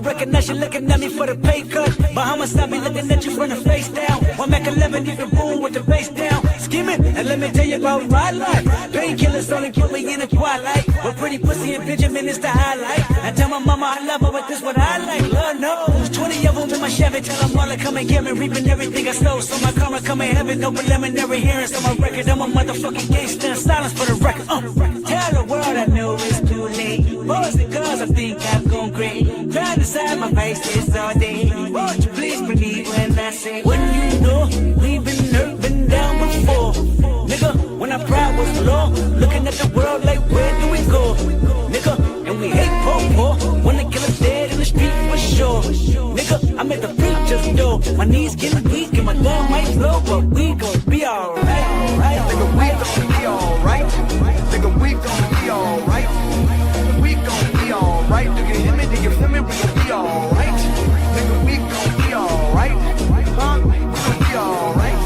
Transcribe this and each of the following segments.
Recognize you looking at me for the pay cut. Bahamas, I be looking at you from the face down. One Mac 11, you can boom with the bass down. Skimming, and let me tell you about my life. Painkillers only put me in the twilight. But pretty pussy and Benjamin is the highlight. I tell my mama I love her, but this what I like. Lord knows, 20 of them in my Chevy. Tell them all to come and get me, reaping everything I stole. So my karma come in heaven, no preliminary hearings on my record. I'm a motherfucking gangster, silence for the record. Tell the world I know it's too late. Boys and girls, I think I've gone great. Trying to side my faces all day. Won't you please believe when I say, when you know we've been hurt, been down before. Nigga, when our pride was low, looking at the world like, where do we go? Nigga, and we hate poor. Wanna kill us dead in the street for sure. Nigga, I'm at the preacher's door. My knees getting weak and my gun might blow, but we gon' be alright. Nigga, we gon' be alright. Nigga, we gon' be alright. We gon' be alright. Do you hear me? Do you feel me? We gon' be alright. Nigga, we gon' be alright. Huh? We gon' be alright.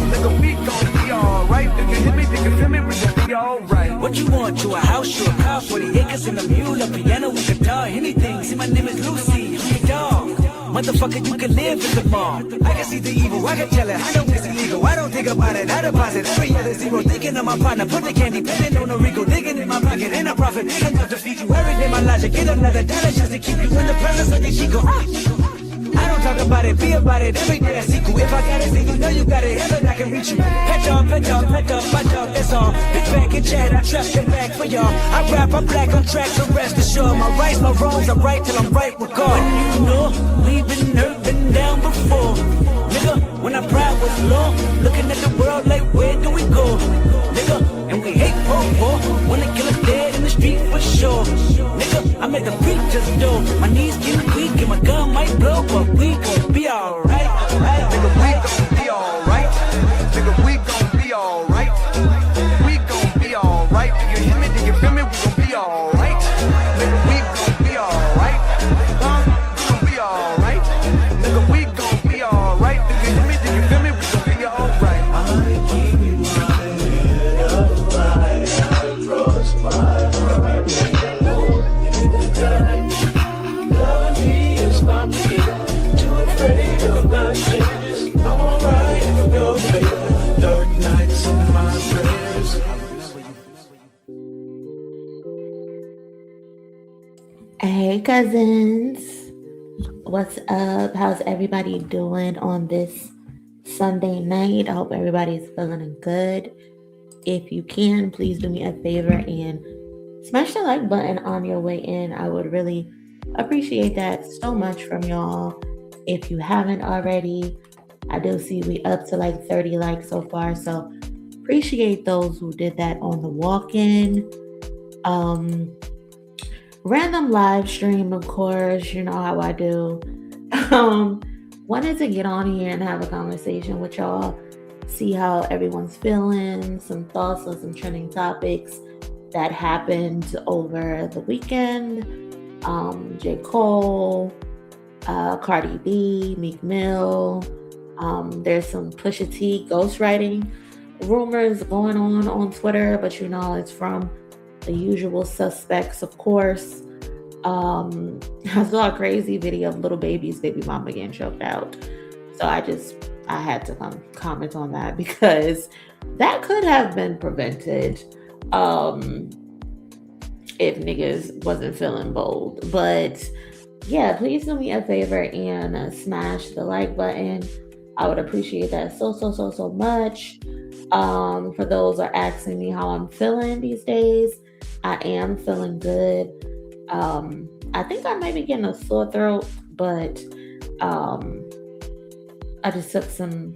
Nigga, we gon' be alright. Do you hear me? Do you feel me? We gon' be alright. What you want? You a house, you a car, 40 acres and a mule, a piano with guitar, anything. See, my name is Lucy, I'm your dog. Motherfucker, you can live in the mall. I can see the evil, I can tell it. I know it's illegal. I don't think about it. I deposit every other zero. Thinking of my partner, put the candy, petting on the Rico, digging in my pocket, and I profit big enough to feed you every day. My logic, get another dollar just to keep you in the presence of the Chico. I don't talk about it, be about it. Every day I see you. If I got it, then you know you got it. Heaven, I can reach you. Pet dog, my dog, that's all. Big back and chat, I trust your back for y'all. I rap, I'm black on track, so rest assured. My rights, my wrongs, I'm right till I'm right with God. When you know we've been hurt, been down before. Nigga, when our pride was low, looking at the world like, where do we go? Nigga, and we hate poor. Wanna kill us dead in the street for sure. Nigga, I'm at the preacher's door. My knees getting weak and my gun might blow, but we gon' be alright. Nigga, we gon' be alright. Nigga, we gon' be alright. We gon' be alright. Do you hear me? Do you feel me? We gon' be alright. Nigga, we gon' be alright. Huh? We gon' be alright. Nigga, we gon' be alright. Do you hear me? Do you feel me? We gon' be alright. I keep my head up high across my heart. Love me is my kid. Too afraid of my changes. I'm alright in your favor. Dark nights in my prayers. Hey cousins, what's up? How's everybody doing on this Sunday night? I hope everybody's feeling good. If you can, please do me a favor and smash the like button on your way in. I would really appreciate that so much from y'all. If you haven't already, I do see we up to like 30 likes so far, so appreciate those who did that on the walk-in. Random live stream, of course, you know how I do. Wanted to get on here and have a conversation with y'all, see how everyone's feeling, some thoughts on some trending topics that happened over the weekend. J. Cole, Cardi B, Meek Mill. There's some Pusha T Ghostwriting rumors going on Twitter, but you know it's from the usual suspects, of course. I saw a crazy video of Lil Baby's baby mama getting choked out. So I had to comment on that because that could have been prevented if niggas wasn't feeling bold. But yeah, please do me a favor and smash the like button. I would appreciate that so much. For those who are asking me how I'm feeling these days, I am feeling good. I think I might be getting a sore throat, but I just took some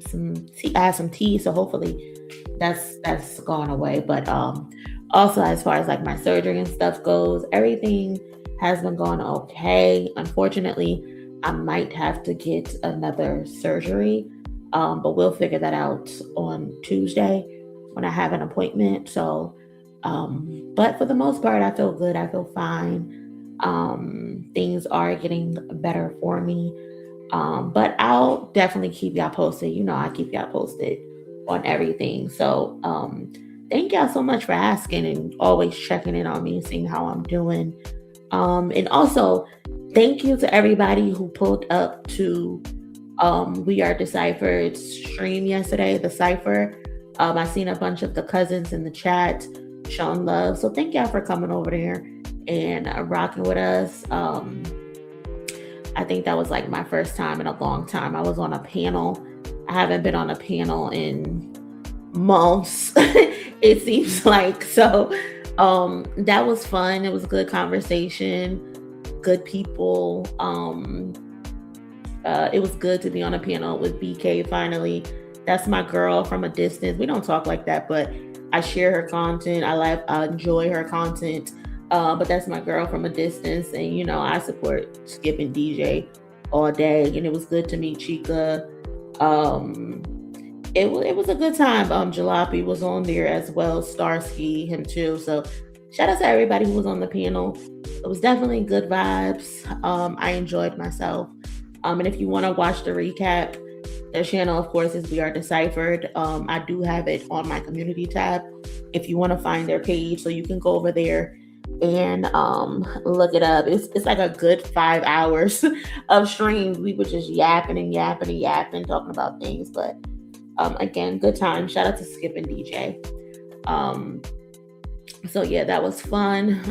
tea. I had some tea, so hopefully that's gone away. But also as far as like my surgery and stuff goes, everything has been going okay. Unfortunately, I might have to get another surgery, but we'll figure that out on Tuesday when I have an appointment. So, but for the most part, I feel good. I feel fine. Things are getting better for me. But I'll definitely keep y'all posted. You know, I keep y'all posted on everything. So, thank y'all so much for asking and always checking in on me, seeing how I'm doing. And also, thank you to everybody who pulled up to We Are Deciphered stream yesterday, the cipher. I seen a bunch of the cousins in the chat showing love. So thank y'all for coming over there and rocking with us. I think that was like my first time in a long time. I was on a panel. I haven't been on a panel in months, it seems like. So that was fun. It was a good conversation, good people. It was good to be on a panel with BK finally. That's my girl from a distance. We don't talk like that, but I share her content. I enjoy her content. But that's my girl from a distance, and you know I support Skip and DJ all day. And it was good to meet Chica. It was a good time. Jalopy was on there as well. Starsky, him too. So shout out to everybody who was on the panel. It was definitely good vibes. I enjoyed myself. And if you want to watch the recap, their channel, of course, is We Are Deciphered. I do have it on my community tab if you want to find their page. So you can go over there and look it up. It's like a good 5 hours of streams. We were just yapping and yapping and yapping, talking about things. But again, good time. Shout out to Skip and DJ. So yeah, that was fun.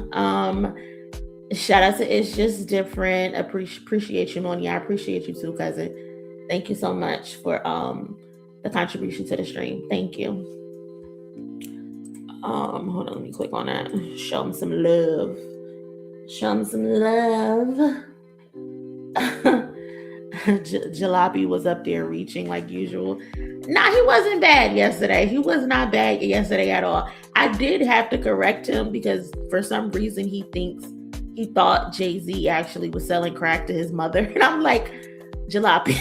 Shout out to It's Just Different. Appreciate you, Monie. I appreciate you too, cousin. Thank you so much for the contribution to the stream. Thank you. Hold on, let me click on that. Show them some love. Show them some love. Jalopy was up there reaching like usual. Nah, he wasn't bad yesterday. He was not bad yesterday at all. I did have to correct him because for some reason he thought Jay-Z actually was selling crack to his mother. And I'm like, Jalopy,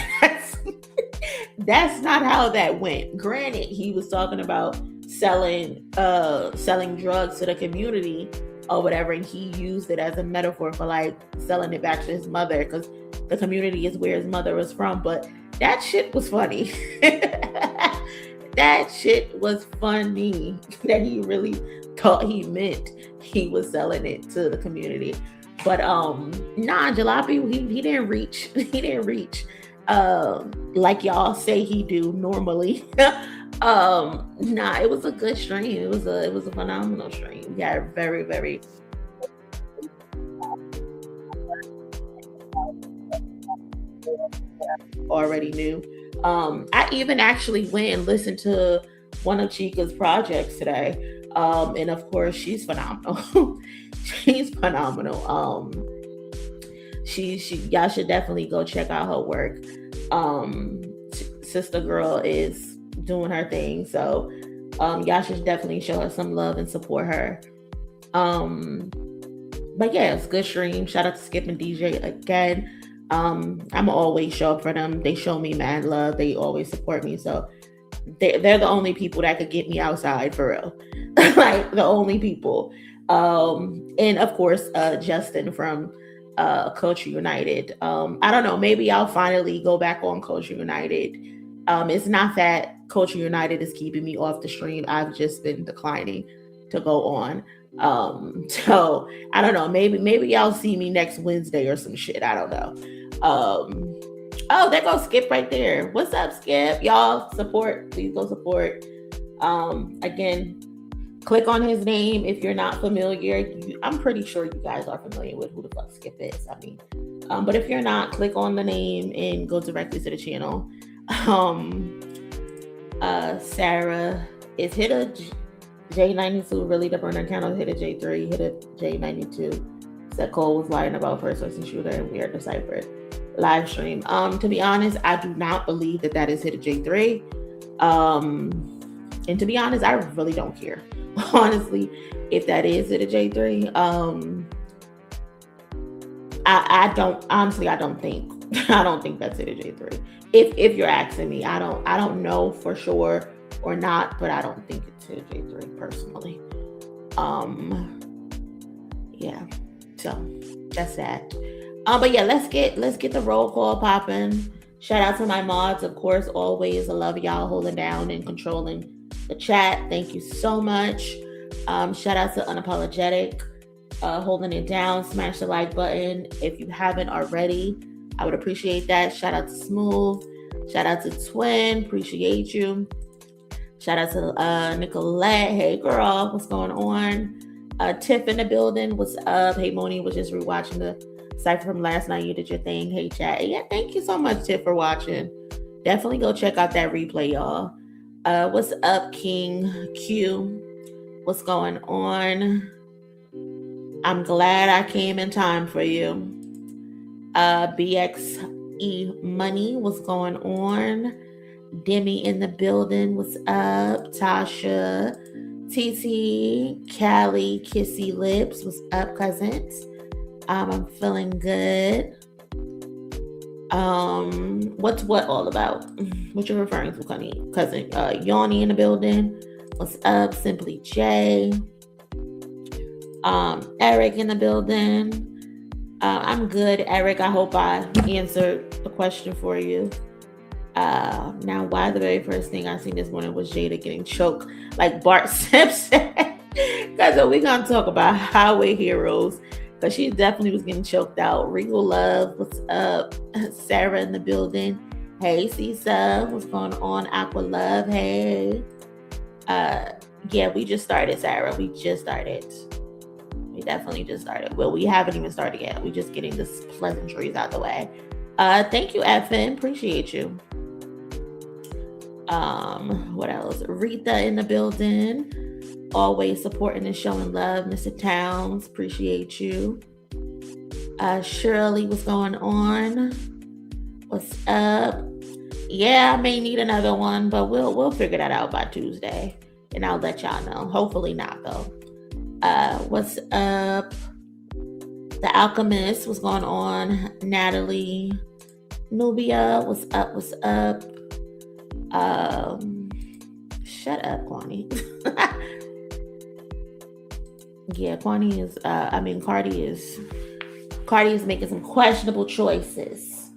that's not how that went. Granted, he was talking about selling drugs to the community or whatever, and he used it as a metaphor for like selling it back to his mother because the community is where his mother was from. But that shit was funny. That shit was funny that he really thought he meant he was selling it to the community. But nah, Jalopy, he didn't reach. He didn't reach like y'all say he do normally. Nah, it was a good stream. It was a phenomenal stream. Yeah, very, very already knew. I even actually went and listened to one of Chica's projects today. And of course she's phenomenal. She's phenomenal. She y'all should definitely go check out her work. Sister girl is doing her thing, so y'all should definitely show her some love and support her. But yeah, it's a good stream. Shout out to Skip and DJ again. I'm always show up for them. They show me mad love. They always support me. So they're the only people that could get me outside for real. Like the only people. And of course, Justin from Culture United. I don't know, maybe I'll finally go back on Culture United. It's not that Culture United is keeping me off the stream. I've just been declining to go on. So I don't know, maybe y'all see me next Wednesday or some shit. I don't know. Oh, there goes Skip right there. What's up, Skip? Y'all support, please go support. Again, click on his name if you're not familiar. I'm pretty sure you guys are familiar with who the fuck Skip is. I mean, but if you're not, click on the name and go directly to the channel. Sarah is hit a J92, really the burner candle, hit a J3, hit a J92. Said Cole was lying about first person shooter and We Are Deciphered live stream. To be honest, I do not believe that is hit a J3. And to be honest, I really don't care. Honestly, if that is it a J3, I don't think I don't think that's it a J3. If you're asking me, I don't know for sure or not, but I don't think it's a J3 personally. Yeah. So that's that. But yeah, let's get the roll call popping. Shout out to my mods, of course, always. I love y'all holding down and controlling the chat. Thank you so much. Shout out to Unapologetic, holding it down. Smash the like button if you haven't already. I would appreciate that. Shout out to Smooth. Shout out to Twin. Appreciate you. Shout out to Nicolette. Hey girl, what's going on? Tiff in the building. What's up? Hey Moni, was just rewatching the cypher from last night. You did your thing. Hey chat. Yeah, thank you so much, Tiff, for watching. Definitely go check out that replay, y'all. What's up, King Q? What's going on? I'm glad I came in time for you. BXE Money, what's going on? Demi in the building, what's up? Tasha, TT, Callie, Kissy Lips, what's up, cousins? I'm feeling good. What's what all about? What you're referring to, cousin? Yawny in the building. What's up? Simply J. Eric in the building. I'm good, Eric. I hope I answered the question for you. Now, why the very first thing I seen this morning was Jada getting choked like Bart Simpson? Because we're gonna talk about Highway Heroes. Because she definitely was getting choked out. Regal Love, what's up? Sarah in the building. Hey, Cisa, what's going on? Aqua Love, hey. Yeah, we just started, Sarah. We just started. We definitely just started. Well, we haven't even started yet. We're just getting the pleasantries out the way. Thank you, FN. Appreciate you. What else? Rita in the building. Always supporting and showing love. Mr. Towns, appreciate you. Shirley, what's going on? What's up? Yeah, I may need another one, but we'll figure that out by Tuesday, and I'll let y'all know. Hopefully not, though. What's up? The Alchemist, what's going on? Natalie, Nubia, what's up? What's up? Shut up, Kwani. Yeah, Kwani is. Cardi is making some questionable choices,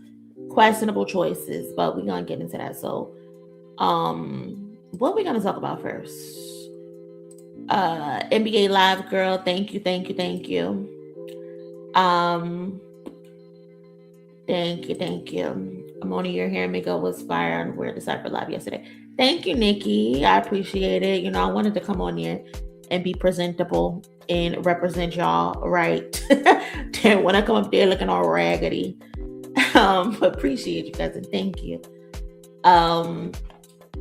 but we're gonna get into that. So, what are we gonna talk about first? NBA Live girl, thank you. Thank you. Moni, your hair makeup was fire on Wear the Cypher Live yesterday. Thank you, Nikki. I appreciate it. You know, I wanted to come on here and be presentable and represent y'all right. Then when I come up there looking all raggedy. Appreciate you guys and thank you.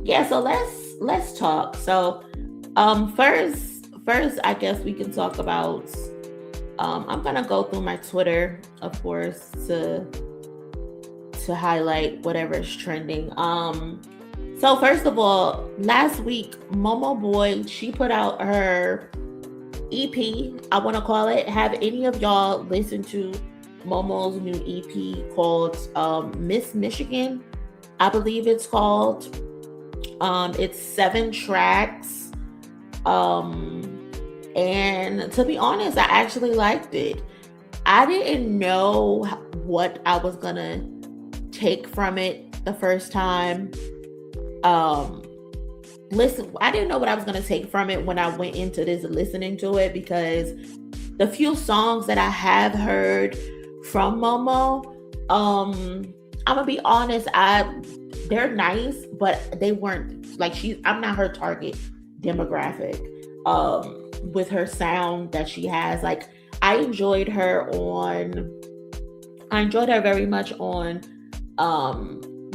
Yeah, so let's talk. So first I guess we can talk about I'm gonna go through my Twitter, of course, to highlight whatever is trending. So first of all, last week, Momo Boyd, she put out her EP, I want to call it. Have any of y'all listened to Momo's new EP called Miss Michigan? I believe it's called. It's 7 tracks. And to be honest, I actually liked it. I didn't know what I was gonna take from it the first time. Listen, I didn't know what I was going to take from it when I went into this listening to it, because the few songs that I have heard from Momo, I'm gonna be honest, they're nice, but they weren't like I'm not her target demographic. With her sound that she has, like I enjoyed her very much on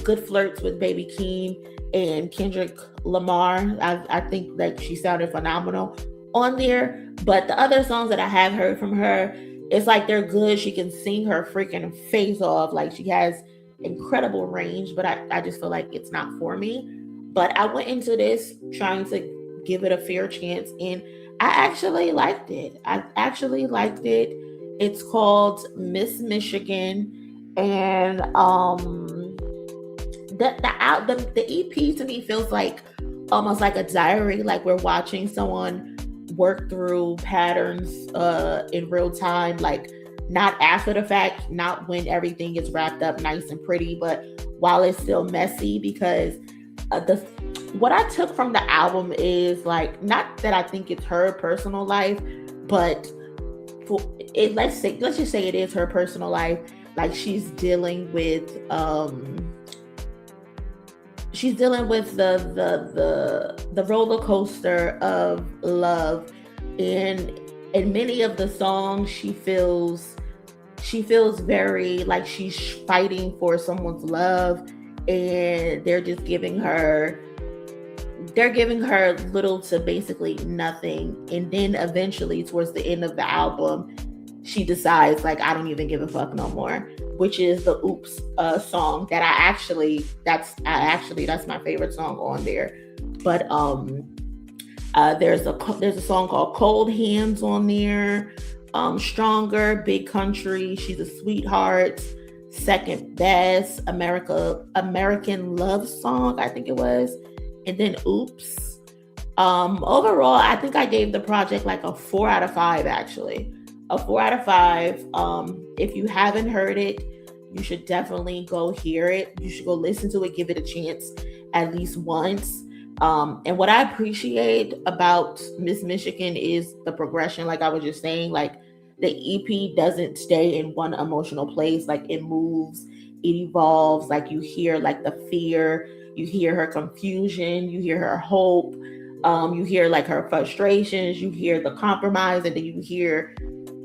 Good Flirts with Baby Keem and Kendrick Lamar. I think that she sounded phenomenal on there. But the other songs that I have heard from her, it's like they're good. She can sing her freaking face off. Like she has incredible range, but I just feel like it's not for me. But I went into this trying to give it a fair chance, and I actually liked it. It's called Miss Michigan, and the EP to me feels like almost like a diary, like we're watching someone work through patterns in real time, like not after the fact, not when everything is wrapped up nice and pretty, but while it's still messy. Because what I took from the album is like, not that I think it's her personal life, but let's just say it is her personal life. Like she's dealing with the roller coaster of love, and in many of the songs she feels very like she's fighting for someone's love, and they're giving her little to basically nothing. And then eventually towards the end of the album, she decides like, I don't even give a fuck no more, which is the Oops song that that's my favorite song on there. But there's a song called Cold Hands on there, Stronger, Big Country, She's a Sweetheart, Second Best, American Love Song, I think it was, and then Oops. Overall, I think I gave the project like a 4 out of 5, actually. A 4 out of 5. If you haven't heard it, you should definitely go hear it. You should go listen to it, give it a chance at least once. And what I appreciate about Miss Michigan is the progression. Like I was just saying, like the EP doesn't stay in one emotional place. Like it moves, it evolves. Like you hear like the fear, you hear her confusion, you hear her hope, you hear like her frustrations, you hear the compromise, and then you hear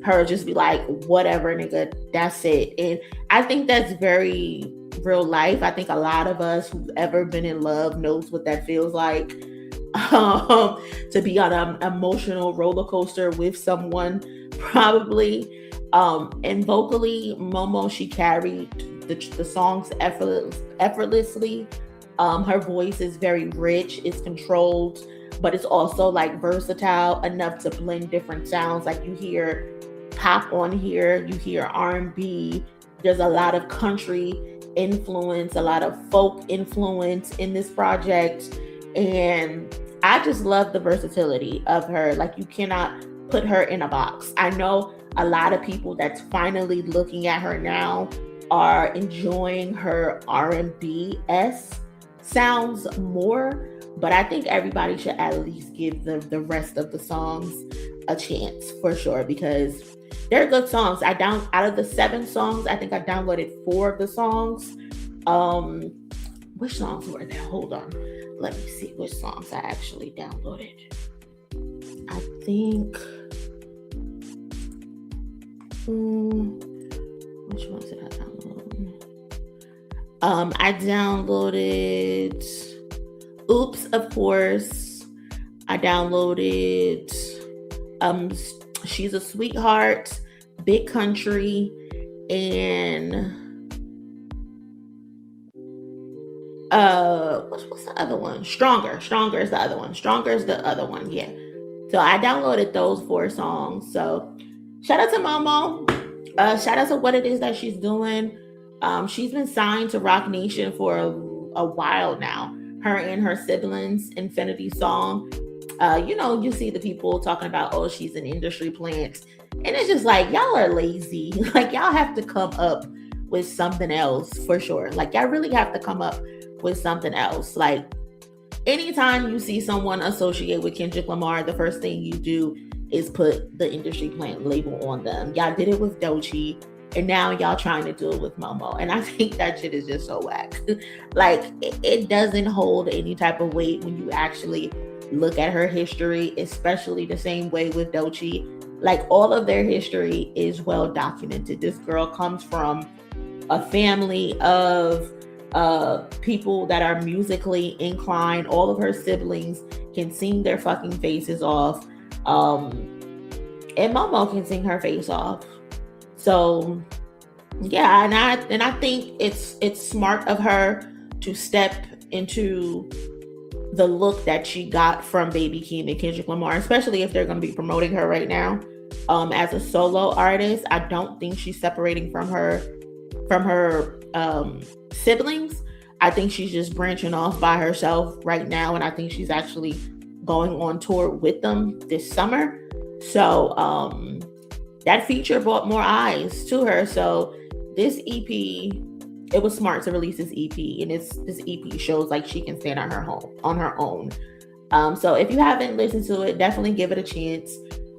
her just be like, whatever, nigga, that's it. And I think that's very real life. I think a lot of us who've ever been in love knows what that feels like, to be on an emotional roller coaster with someone, probably. And vocally, Momo, she carried the songs effortlessly. Her voice is very rich, it's controlled, but it's also like versatile enough to blend different sounds. Like you hear pop on here, you hear R&B, there's a lot of country influence, a lot of folk influence in this project, and I just love the versatility of her. Like you cannot put her in a box. I know a lot of people that's finally looking at her now are enjoying her R&B-esque sounds more, but I think everybody should at least give the rest of the songs a chance for sure, because they're good songs. Out of the 7 songs, I think I downloaded 4 of the songs. Which songs were there? Hold on. Let me see which songs I actually downloaded. I think which ones did I download? I downloaded Oops, of course. I downloaded She's a Sweetheart, Big Country, and what's the other one? Stronger is the other one. Yeah. So I downloaded those 4 songs. So shout out to Momo. Shout out to what it is that she's doing. She's been signed to Roc Nation for a while now. Her and her siblings, Infinity Song. You see the people talking about, oh, she's an industry plant. And it's just like, y'all are lazy. Like, y'all have to come up with something else for sure. Like, y'all really have to come up with something else. Like, anytime you see someone associate with Kendrick Lamar, the first thing you do is put the industry plant label on them. Y'all did it with Doechii, and now y'all trying to do it with Momo. And I think that shit is just so whack. Like, it doesn't hold any type of weight when you actually look at her history, especially the same way with Doechii. Like, all of their history is well documented. This girl comes from a family of people that are musically inclined. All of her siblings can sing their fucking faces off. And Momo can sing her face off. So yeah, and I think it's smart of her to step into the look that she got from Baby Keem and Kendrick Lamar, especially if they're going to be promoting her right now as a solo artist. I don't think she's separating from her siblings. I think she's just branching off by herself right now, and I think she's actually going on tour with them this summer. So that feature brought more eyes to her. So this EP, it was smart to release this EP, and this EP shows like she can stand on her own. So if you haven't listened to it, definitely give it a chance.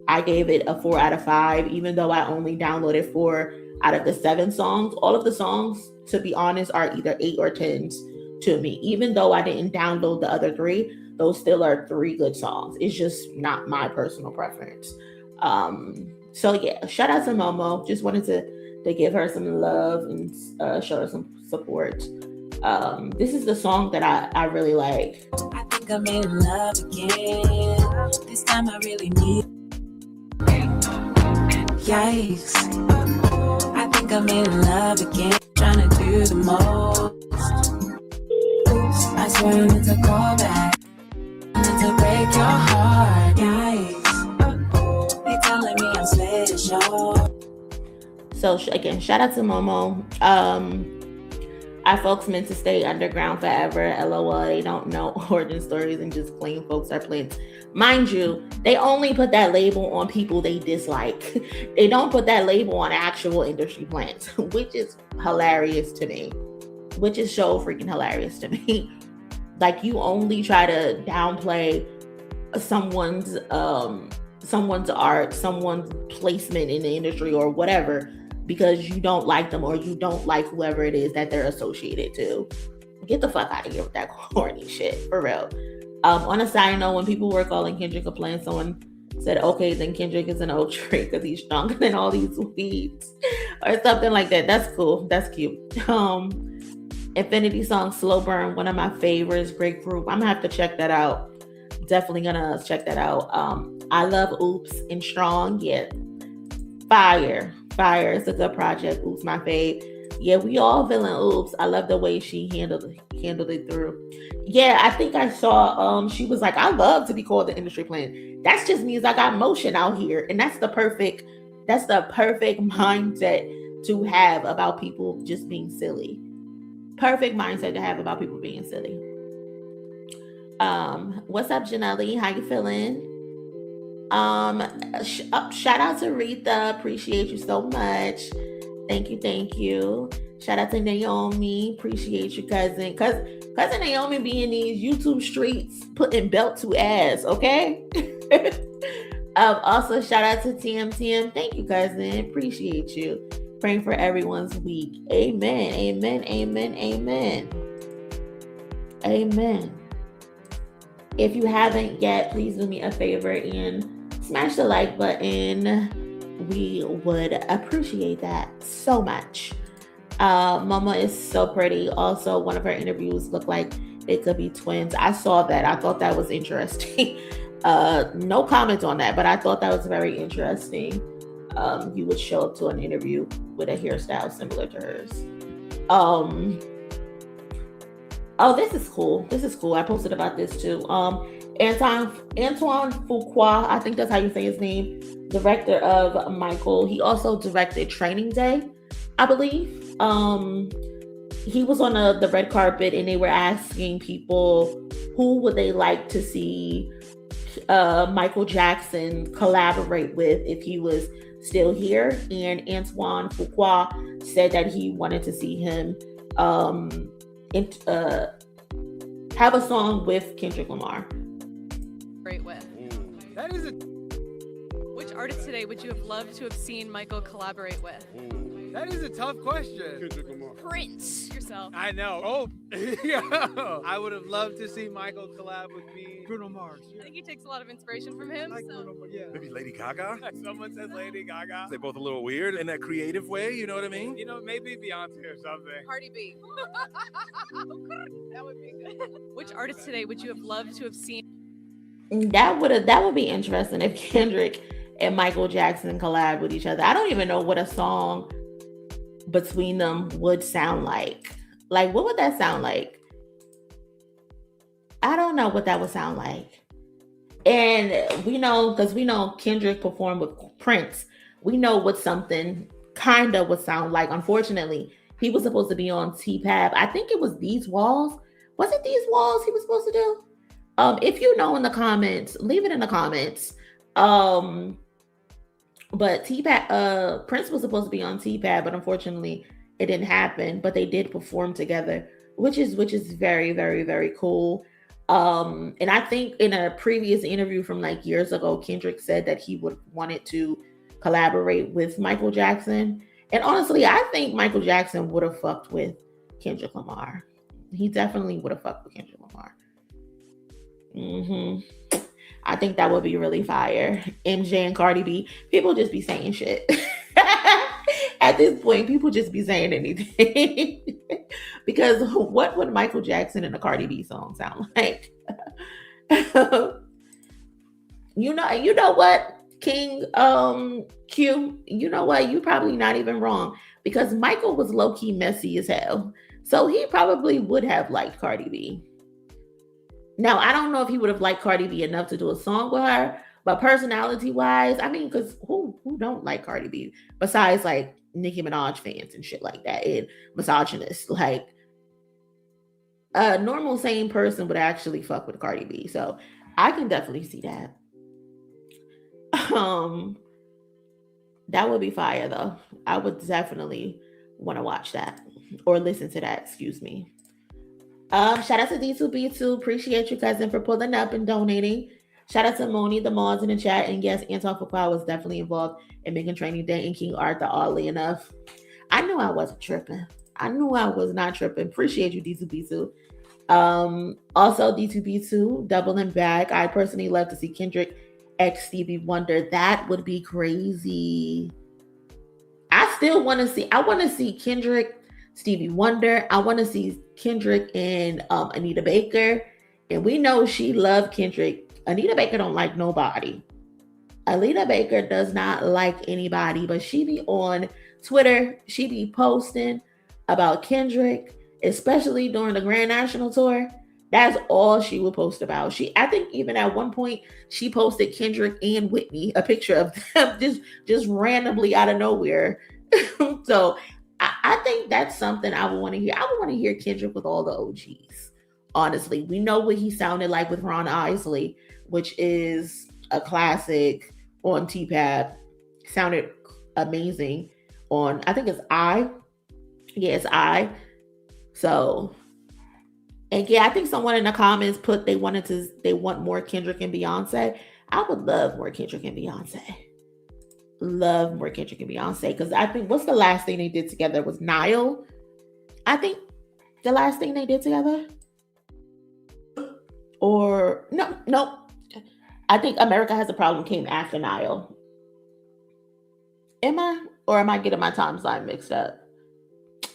I gave it a 4 out of 5, even though I only downloaded 4 out of the 7 songs. All of the songs, to be honest, are either 8 or 10s to me. Even though I didn't download the other 3, those still are 3 good songs. It's just not my personal preference. So yeah, shout out to Momo. Just wanted to give her some love and show her some support. This is the song that I really like. I think I'm in love again. This time I really need. Yikes. I think I'm in love again. Trying to do the most. Oops, I swear I meant to call back. I meant to break your heart. Yikes. They telling me I'm special. So again, shout out to Momo. Our folks meant to stay underground forever. LOL, they don't know origin stories and just claim folks are plants. Mind you, they only put that label on people they dislike. They don't put that label on actual industry plants, which is hilarious to me. Which is so freaking hilarious to me. Like, you only try to downplay someone's art, someone's placement in the industry or whatever, because you don't like them or you don't like whoever it is that they're associated to. Get the fuck out of here with that corny shit, for real. On a side note, when people were calling Kendrick a plant, someone said, okay, then Kendrick is an oak tree because he's stronger than all these weeds or something like that. That's cool. That's cute. Infinity song Slow Burn, one of my favorites. Great group. I'm gonna have to check that out. Definitely gonna check that out. I love Oops and Strong. Yeah. Fire. It's a good project. Oops, my fave. Yeah, we all feeling Oops. I love the way she handled it through. Yeah, I think I saw she was like, I love to be called the industry plant. That just means I got motion out here. And that's the perfect mindset to have about people just being silly. Perfect mindset to have about people being silly. What's up, Janelle? How you feeling? Shout out to Rita. Appreciate you so much. Thank you. Shout out to Naomi. Appreciate you, cousin. Cousin Naomi be in these YouTube streets putting belt to ass, okay? Also, shout out to TM. Thank you, cousin. Appreciate you. Praying for everyone's week. Amen. If you haven't yet, please do me a favor and smash the like button. We would appreciate that so much. Momo is so pretty. Also, one of her interviews looked like they could be twins. I saw that. I thought that was interesting. No comments on that, but I thought that was very interesting. You would show up to an interview with a hairstyle similar to hers. Oh, this is cool. I posted about this too. Antoine Fuqua, I think that's how you say his name, director of Michael. He also directed Training Day, I believe. He was on the red carpet and they were asking people who would they like to see Michael Jackson collaborate with if he was still here. And Antoine Fuqua said that he wanted to see him have a song with Kendrick Lamar. Great with. That is a. Which artist today would you have loved to have seen Michael collaborate with? That is a tough question. Kendrick Lamar. Prince yourself. I know. Oh, yeah. I would have loved to see Michael collab with me. Bruno Mars. I think he takes a lot of inspiration from him. Like So. Bruno Mars, yeah. Maybe Lady Gaga. Someone says Lady Gaga. They're both a little weird in that creative way, you know what I mean? You know, maybe Beyonce or something. Cardi B. That would be good. Which artist today would you have loved to have seen? That would be interesting if Kendrick and Michael Jackson collab with each other. I don't even know what a song between them would sound like. Like, what would that sound like? I don't know what that would sound like. And we know, because we know Kendrick performed with Prince, we know what something kind of would sound like. Unfortunately, he was supposed to be on TPAB. I think it was These Walls. Was it These Walls he was supposed to do? If you know in the comments, leave it in the comments. But TPAB, Prince was supposed to be on TPAB, but unfortunately it didn't happen. But they did perform together, which is very, very, very cool. And I think in a previous interview from like years ago, Kendrick said that he would wanted to collaborate with Michael Jackson. And honestly, I think Michael Jackson would have fucked with Kendrick Lamar. He definitely would have fucked with Kendrick Lamar. I think that would be really fire. MJ and Cardi B, people just be saying shit. At this point, people just be saying anything. Because what would Michael Jackson and a Cardi B song sound like? You know what, King Q, you know what? You're probably not even wrong. Because Michael was low-key messy as hell. So he probably would have liked Cardi B. Now, I don't know if he would have liked Cardi B enough to do a song with her, but personality-wise, I mean, because who don't like Cardi B besides like Nicki Minaj fans and shit like that and misogynists? Like a normal sane person would actually fuck with Cardi B. So I can definitely see that. That would be fire though. I would definitely want to watch that or listen to that, excuse me. Shout out to D2B2. Appreciate you, cousin, for pulling up and donating. Shout out to Moni, the Mods in the chat. And yes, Antoine Fuqua was definitely involved in making Training Day and King Arthur, oddly enough. I knew I wasn't tripping. I knew I was not tripping. Appreciate you, D2B2. Also, D2B2, doubling back. I personally love to see Kendrick X Stevie Wonder. That would be crazy. I want to see Kendrick, Stevie Wonder. I want to see Kendrick and Anita Baker. And we know she loved Kendrick. Anita Baker don't like nobody. Anita Baker does not like anybody, but she be on Twitter. She be posting about Kendrick, especially during the Grand National Tour. That's all she would post about. I think even at one point she posted Kendrick and Whitney, a picture of them just randomly out of nowhere. So I think that's something I would want to hear. I would want to hear Kendrick with all the OGs. Honestly, we know what he sounded like with Ron Isley, which is a classic on TPAB. Sounded amazing on, I think it's I. Yeah, it's I. So, and yeah, I think someone in the comments put they want more Kendrick and Beyonce. I would love more Kendrick and Beyonce. Love more Kendrick and Beyonce, because I think what's the last thing they did together was Nile. I think the last thing they did together, or no, I think America Has a Problem came after Nile. Am I getting my timeline mixed up?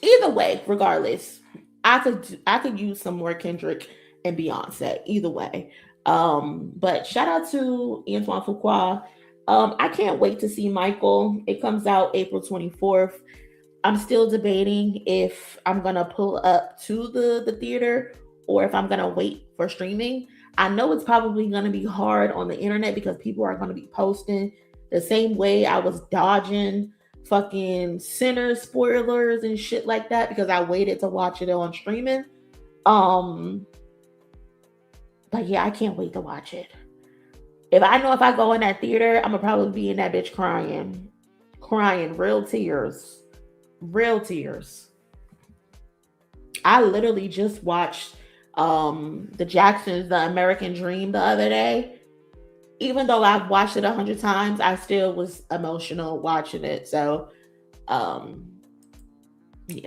Either way, regardless, I could use some more Kendrick and Beyonce. Either way, but shout out to Antoine Fuqua. I can't wait to see Michael. It comes out April 24th. I'm still debating if I'm going to pull up to the theater or if I'm going to wait for streaming. I know it's probably going to be hard on the internet because people are going to be posting the same way I was dodging fucking Sinner spoilers and shit like that because I waited to watch it on streaming. But yeah, I can't wait to watch it. If I go in that theater, I'm gonna probably be in that bitch crying, real tears. I literally just watched the Jacksons, The American Dream the other day. Even though I've watched it 100 times, I still was emotional watching it. So, yeah,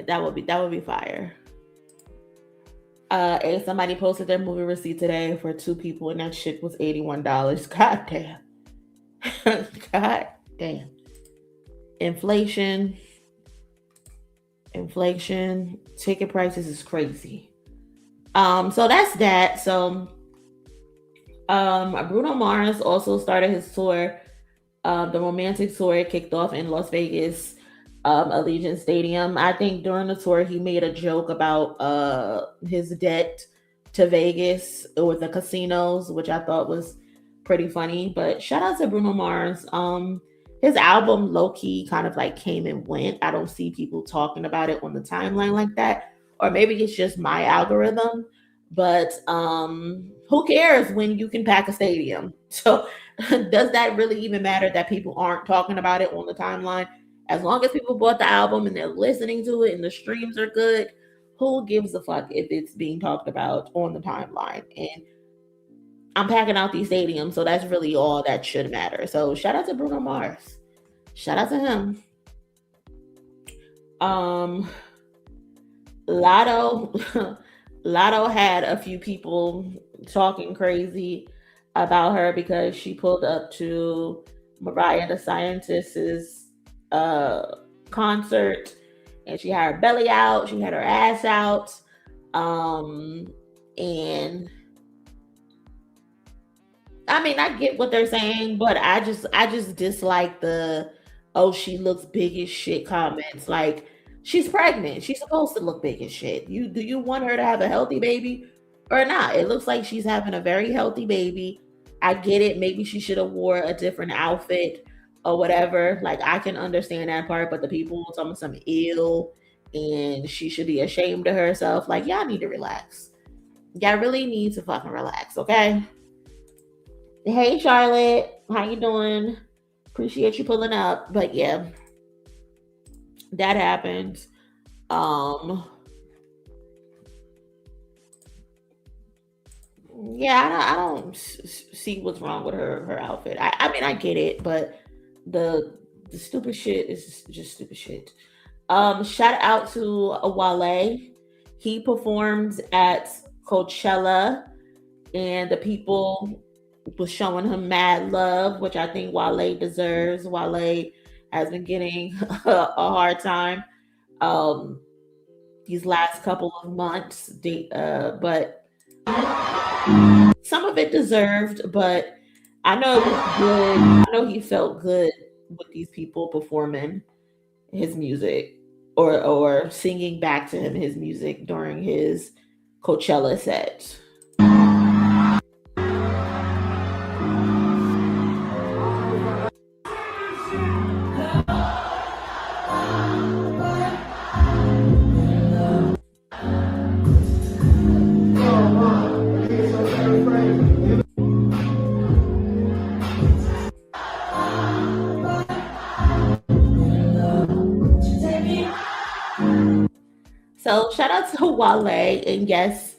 that would be fire. And somebody posted their movie receipt today for 2 people, and that shit was $81. God damn. God damn. Inflation, ticket prices is crazy. So that's that. So, Bruno Mars also started his tour. The Romantic Tour kicked off in Las Vegas, Allegiant Stadium. I think during the tour he made a joke about his debt to Vegas with the casinos, which I thought was pretty funny. But shout out to Bruno Mars. His album low key kind of like came and went. I don't see people talking about it on the timeline like that. Or maybe it's just my algorithm. But who cares when you can pack a stadium? So does that really even matter that people aren't talking about it on the timeline? As long as people bought the album and they're listening to it and the streams are good, who gives a fuck if it's being talked about on the timeline? And I'm packing out these stadiums, so that's really all that should matter. So shout out to Bruno Mars. Shout out to him. Latto Latto had a few people talking crazy about her because she pulled up to Mariah the Scientist's concert and she had her belly out, she had her ass out, and I mean I get what they're saying, but I just dislike the oh she looks big as shit comments. Like she's pregnant, she's supposed to look big as shit. Do you want her to have a healthy baby or not? It looks like she's having a very healthy baby. I get it, maybe she should have wore a different outfit or whatever. Like I can understand that part, but the people talking some ill and she should be ashamed of herself. Like y'all need to relax. Y'all really need to fucking relax, okay? Hey Charlotte, how you doing? Appreciate you pulling up. But yeah, that happened. Yeah, I don't see what's wrong with her outfit. I mean I get it, but the stupid shit is just stupid shit. Shout out to Wale. He performed at Coachella and the people was showing him mad love, which I think Wale deserves. Wale has been getting a hard time these last couple of months, but some of it deserved, but I know it was good. I know he felt good with these people performing his music or singing back to him his music during his Coachella set. So shout out to Wale, and yes,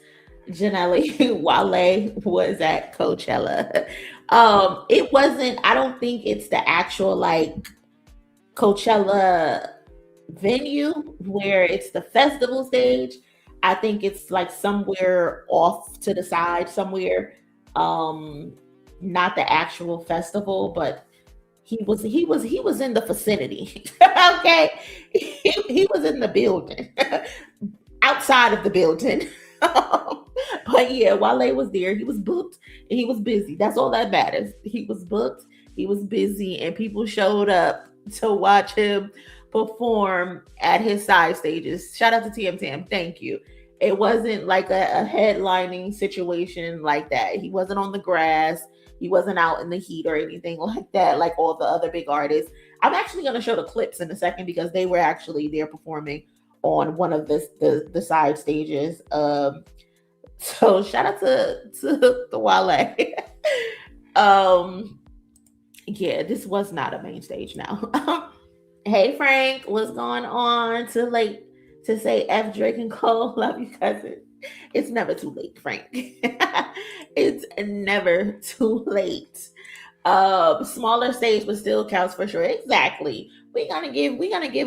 Janelle, Wale was at Coachella. It wasn't, I don't think it's the actual like Coachella venue where it's the festival stage. I think it's like somewhere off to the side, somewhere, not the actual festival, but he was in the vicinity. Okay, he was in the building, outside of the building. But yeah, Wale was there. He was booked and he was busy. That's all that matters. He was booked, he was busy, and people showed up to watch him perform at his side stages. Shout out to TM Tam. Thank you. It wasn't like a headlining situation like that. He wasn't on the grass. He wasn't out in the heat or anything like that, like all the other big artists. I'm actually going to show the clips in a second because they were actually there performing on one of the side stages. So shout out to the Wale. Yeah, this was not a main stage now. Hey Frank, what's going on? Too late to say F Drake and Cole. Love you, cousin. It's never too late, Frank. It's never too late. Smaller stage, but still counts for sure. Exactly. We're gonna give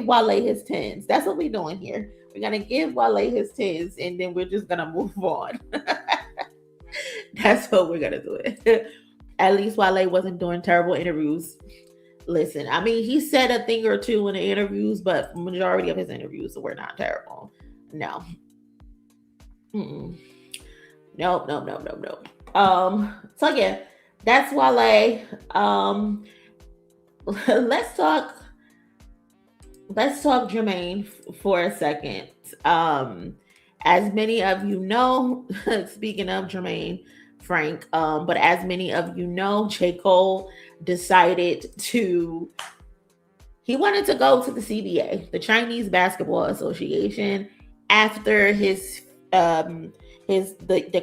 Wale his 10s. That's what we're doing here. We're gonna give Wale his 10s, and then we're just gonna move on. That's what we're gonna do it. At least Wale wasn't doing terrible interviews. Listen, I mean, he said a thing or two in the interviews, but majority of his interviews were not terrible. No. Mm-mm. Nope. So yeah, that's Wale. Let's talk Jermaine for a second. as many of you know, speaking of Jermaine Frank, but as many of you know, J. Cole decided he wanted to go to the CBA, the Chinese Basketball Association, after the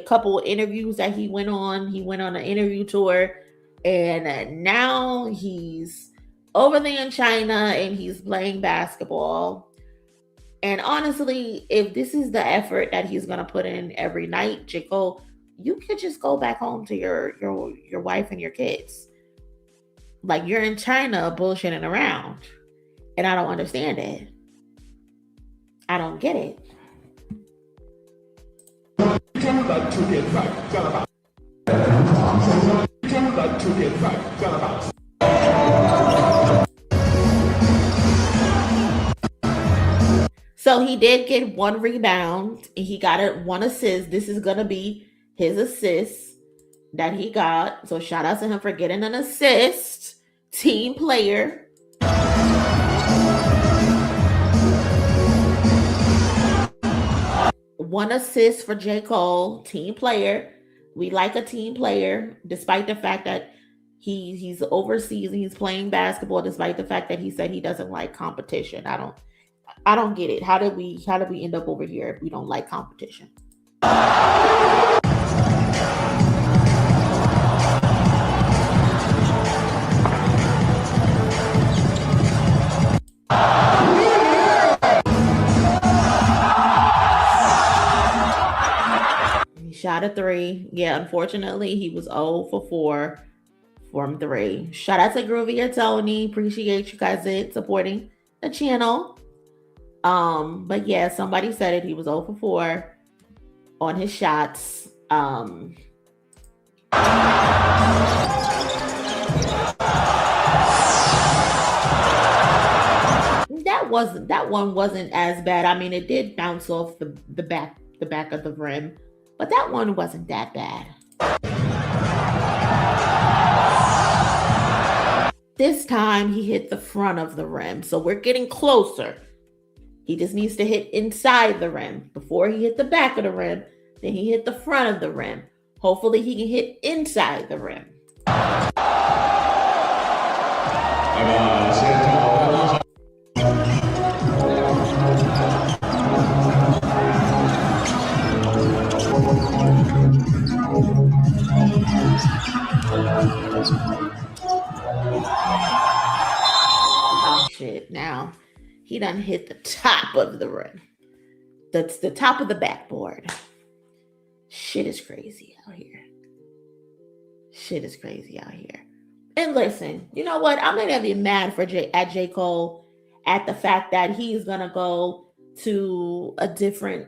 couple interviews that he went on. He went on an interview tour, and now he's over there in China and he's playing basketball. And honestly, if this is the effort that he's gonna put in every night, J. Cole, you could just go back home to your wife and your kids. Like, you're in China bullshitting around. And I don't understand it. I don't get it. So he did get 1 rebound. He got 1 assist. This is going to be his assist that he got. So shout out to him for getting an assist. Team player. One assist for J. Cole, team player. We like a team player, despite the fact that he's overseas and he's playing basketball, despite the fact that he said he doesn't like competition. I don't get it. How did we end up over here if we don't like competition? He shot a 3. Yeah, unfortunately, he was 0 for 4 from 3. Shout out to Groovier Tony. Appreciate you guys supporting the channel. But yeah, somebody said it. He was 0 for 4 on his shots. That one wasn't as bad. I mean, it did bounce off the back of the rim, but that one wasn't that bad. This time he hit the front of the rim, so we're getting closer. He just needs to hit inside the rim. Before he hit the back of the rim, then he hit the front of the rim. Hopefully he can hit inside the rim. Oh shit, now he done hit the top of the rim. That's the top of the backboard. Shit is crazy out here. Shit is crazy out here. And listen, you know what? I'm gonna be mad at J. Cole at the fact that he's gonna go to a different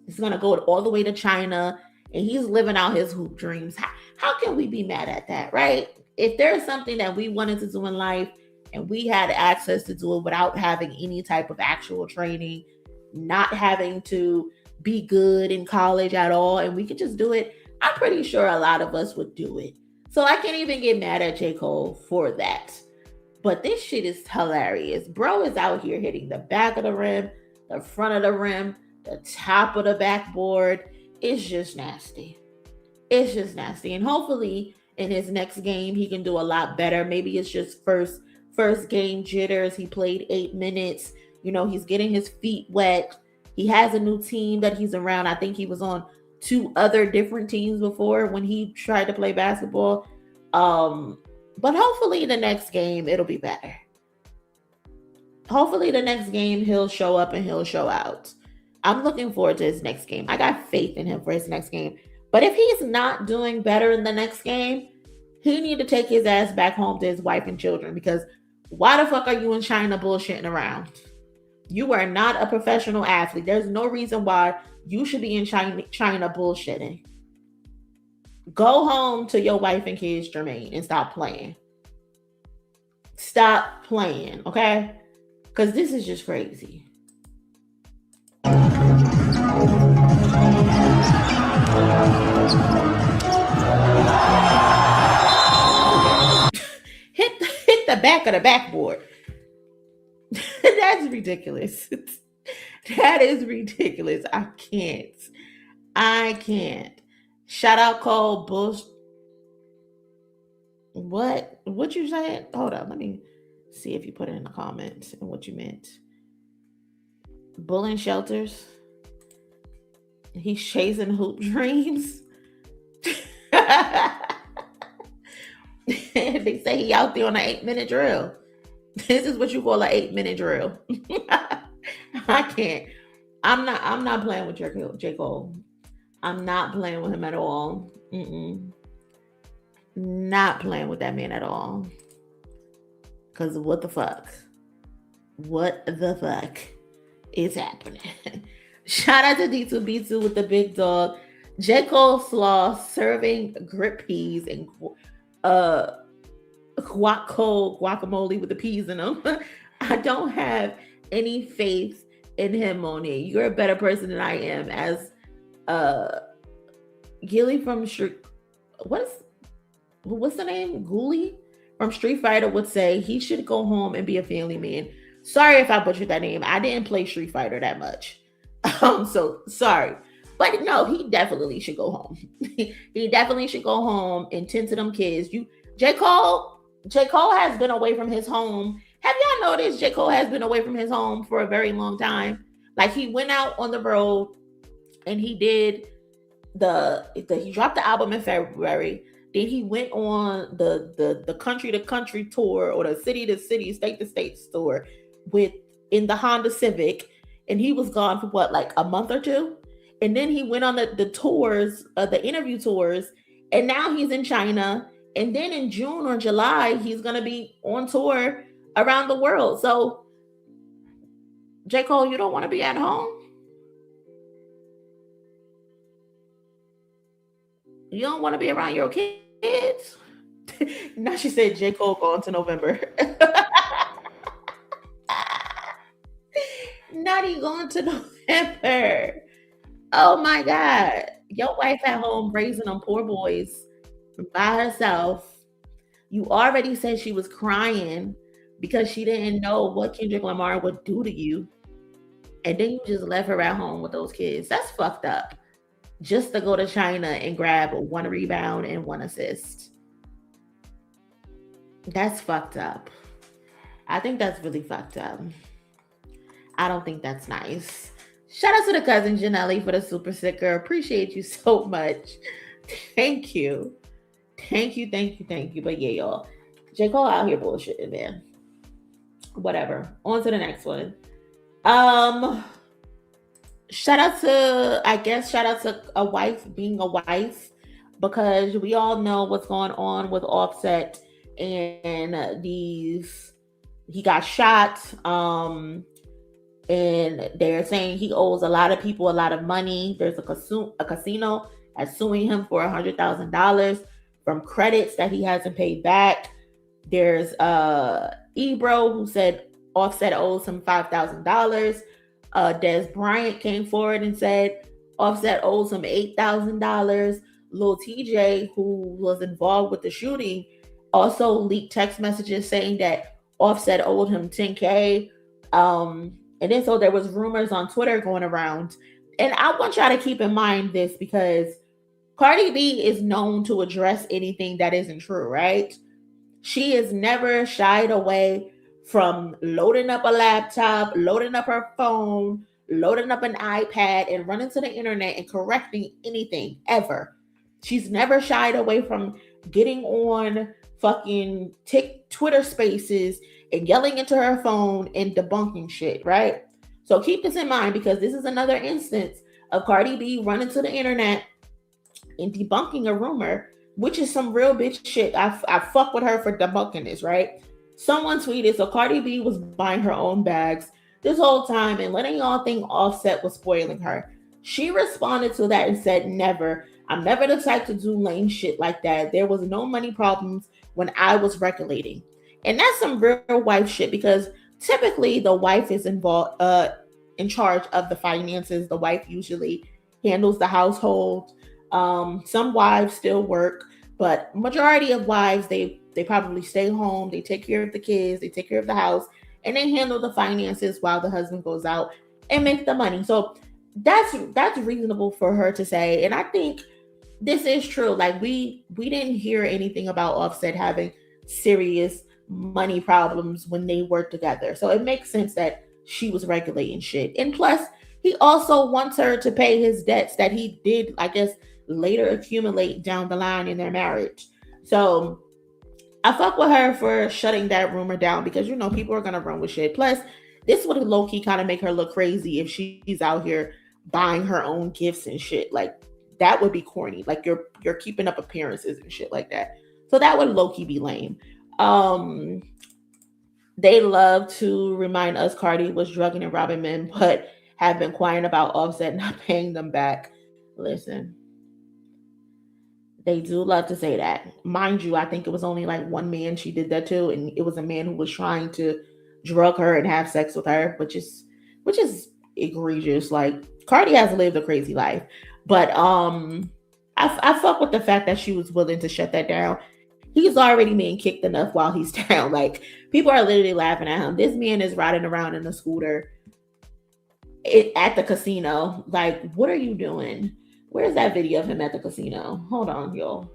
he's gonna go all the way to China and he's living out his hoop dreams. How can we be mad at that, right? If there's something that we wanted to do in life and we had access to do it without having any type of actual training, not having to be good in college at all, and we could just do it, I'm pretty sure a lot of us would do it. So I can't even get mad at J. Cole for that. But this shit is hilarious. Bro is out here hitting the back of the rim, the front of the rim, the top of the backboard. It's just nasty. It's just nasty. And hopefully in his next game, he can do a lot better. Maybe it's just first game jitters. He played 8 minutes. You know, he's getting his feet wet. He has a new team that he's around. I think he was on 2 other different teams before when he tried to play basketball. But hopefully the next game, it'll be better. Hopefully the next game, he'll show up and he'll show out. I'm looking forward to his next game. I got faith in him for his next game. But if he's not doing better in the next game, he need to take his ass back home to his wife and children, because why the fuck are you in China bullshitting around? You are not a professional athlete. There's no reason why you should be in China bullshitting. Go home to your wife and kids, Jermaine, and stop playing. Stop playing, okay? Because this is just crazy. Hit the back of the backboard. That's ridiculous. That is ridiculous. I can't. I can't. Shout out Cole Bush. What you said? Hold on. Let me see if you put it in the comments and what you meant. Bull and shelters. He's chasing hoop dreams. They say he out there on an 8-minute drill. This is what you call an 8-minute drill. I can't. I'm not playing with J. Cole. I'm not playing with him at all. Not playing with that man at all. Cause what the fuck? What the fuck is happening? Shout out to D2B2 with the big dog. J. Cole Slaw serving grip peas and guacamole with the peas in them. I don't have any faith in him, Monie. You're a better person than I am. As Gilly from what's the name? Ghoulie from Street Fighter would say, he should go home and be a family man. Sorry if I butchered that name. I didn't play Street Fighter that much. So sorry. But no, he definitely should go home. He definitely should go home and tend to them kids. J. Cole has been away from his home. Have y'all noticed J. Cole has been away from his home for a very long time? Like, he went out on the road and he did he dropped the album in February. Then he went on the country to country tour, or the city to city, state to state tour in the Honda Civic. And he was gone for what, like a month or two? And then he went on the tours, the interview tours, and now he's in China. And then in June or July, he's going to be on tour around the world. So, J. Cole, you don't want to be at home? You don't want to be around your kids? Now she said J. Cole gone to November. Not even going to November. Oh my God. Your wife at home raising them poor boys by herself. You already said she was crying because she didn't know what Kendrick Lamar would do to you. And then you just left her at home with those kids. That's fucked up. Just to go to China and grab 1 rebound and 1 assist. That's fucked up. I think that's really fucked up. I don't think that's nice. Shout out to the cousin Janelli for the super sticker. Appreciate you so much. Thank you. Thank you. But yeah, y'all. J. Cole out here bullshitting, man. Whatever. On to the next one. Shout out to a wife being a wife, because we all know what's going on with Offset and he got shot. And they're saying he owes a lot of people a lot of money. There's a casino that's suing him for $100,000 from credits that he hasn't paid back. There's Ebro, who said Offset owes him $5,000. Des Bryant came forward and said Offset owes him $8,000. Lil TJ, who was involved with the shooting, also leaked text messages saying that Offset owed him $10K. And then so there was rumors on Twitter going around. And I want y'all to keep in mind this, because Cardi B is known to address anything that isn't true, right? She has never shied away from loading up a laptop, loading up her phone, loading up an iPad, and running to the internet and correcting anything, ever. She's never shied away from getting on fucking Twitter spaces and yelling into her phone and debunking shit, right? So keep this in mind, because this is another instance of Cardi B running to the internet and debunking a rumor, which is some real bitch shit. I fuck with her for debunking this, right? Someone tweeted, so Cardi B was buying her own bags this whole time and letting y'all think Offset was spoiling her. She responded to that and said, never. I'm never the type to do lame shit like that. There was no money problems when I was regulating. And that's some real wife shit, because typically the wife is involved, in charge of the finances. The wife usually handles the household. Some wives still work, but majority of wives, they probably stay home. They take care of the kids. They take care of the house, and they handle the finances while the husband goes out and make the money. So that's reasonable for her to say. And I think this is true. Like we didn't hear anything about Offset having serious money problems when they worked together. So it makes sense that she was regulating shit. And plus, he also wants her to pay his debts that he did, I guess, later accumulate down the line in their marriage. So I fuck with her for shutting that rumor down because, you know, people are going to run with shit. Plus, this would low-key kind of make her look crazy if she's out here buying her own gifts and shit. Like, that would be corny. Like, you're keeping up appearances and shit like that. So that would low-key be lame. They love to remind us Cardi was drugging and robbing men, but have been quiet about Offset not paying them back. Listen, they do love to say that. Mind you, I think it was only like one man she did that to, and it was a man who was trying to drug her and have sex with her, which is egregious. Like, Cardi has lived a crazy life, but I fuck with the fact that she was willing to shut that down. He's already being kicked enough while he's down. Like, people are literally laughing at him. This man is riding around in a scooter at the casino. Like, what are you doing? Where's that video of him at the casino? Hold on, y'all.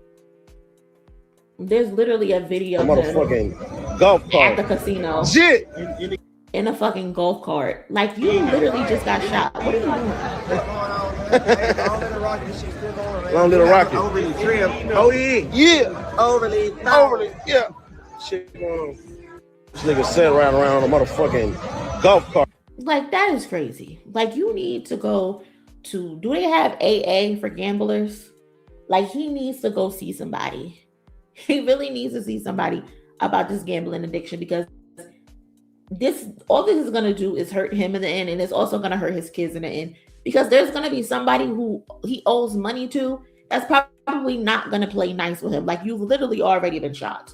There's literally a video of him motherfucking golf cart at the casino. Shit! In a fucking golf cart. Like, you literally just got shot. What are you doing? Long little rocket. Overly trim. Oh yeah. Overly. Yeah. Shit going on. This nigga sat around on a motherfucking golf cart. Like, that is crazy. Like, you need to go to, do they have AA for gamblers? Like, he needs to go see somebody. He really needs to see somebody about this gambling addiction, because all this is going to do is hurt him in the end, and it's also going to hurt his kids in the end, because there's going to be somebody who he owes money to that's probably not going to play nice with him. Like, you've literally already been shot.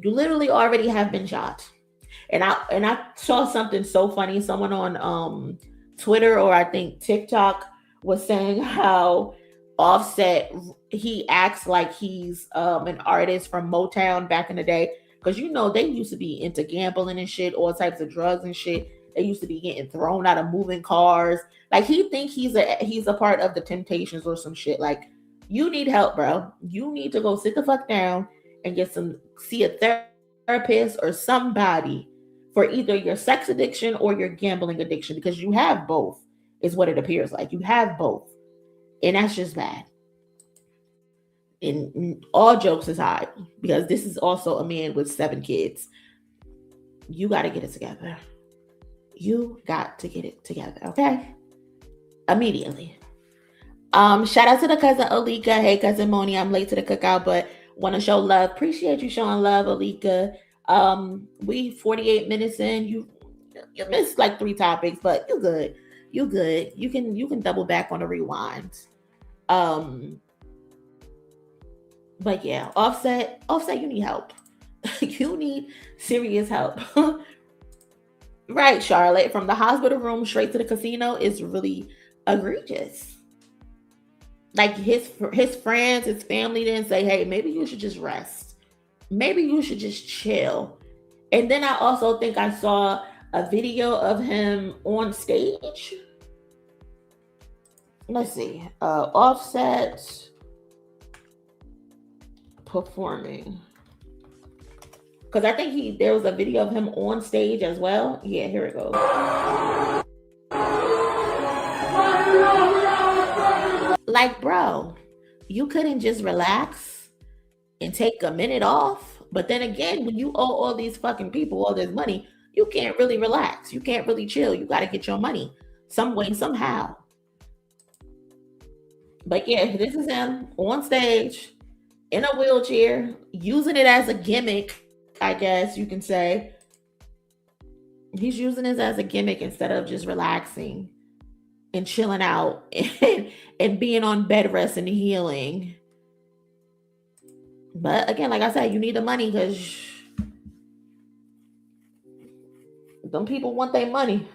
You literally already have been shot. And I saw something so funny. Someone on Twitter, or I think TikTok, was saying how Offset, he acts like he's an artist from Motown back in the day, because, you know, they used to be into gambling and shit, all types of drugs and shit. They used to be getting thrown out of moving cars. Like, he think he's a part of the Temptations or some shit. Like, you need help, bro. You need to go sit the fuck down and see a therapist or somebody for either your sex addiction or your gambling addiction, because you have both, is what it appears like. You have both. And that's just bad. And all jokes aside, because this is also a man with 7 kids, you got to get it together. You got to get it together, okay? Immediately. Shout out to the cousin Alika. Hey, cousin Moni, I'm late to the cookout, but want to show love. Appreciate you showing love, Alika. We 48 minutes in. You missed like 3 topics, but you good. You good. You can double back on the rewind. But yeah, Offset, you need help. You need serious help. Right, Charlotte, from the hospital room straight to the casino is really egregious. Like, his friends, his family didn't say, hey, maybe you should just rest. Maybe you should just chill. And then I also think I saw a video of him on stage. Let's see. Offset performing. Because I think there was a video of him on stage as well. Yeah, here it goes. Like, bro, you couldn't just relax and take a minute off? But then again, when you owe all these fucking people all this money, you can't really relax. You can't really chill. You got to get your money some way, somehow. But yeah, this is him on stage in a wheelchair, using it as a gimmick, I guess you can say. He's using this as a gimmick instead of just relaxing and chilling out and being on bed rest and healing. But again, like I said, you need the money, because them people want their money.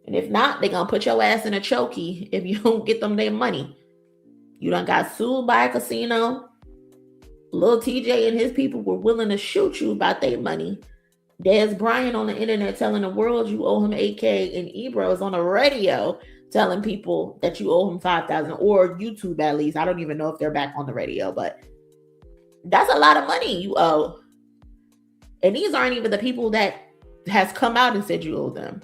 And if not, they're going to put your ass in a chokey if you don't get them their money. You done got sued by a casino. Lil TJ and his people were willing to shoot you about their money. There's Brian on the internet telling the world you owe him 8K, and Ebro is on the radio telling people that you owe him 5,000, or YouTube at least. I don't even know if they're back on the radio, but that's a lot of money you owe. And these aren't even the people that has come out and said you owe them.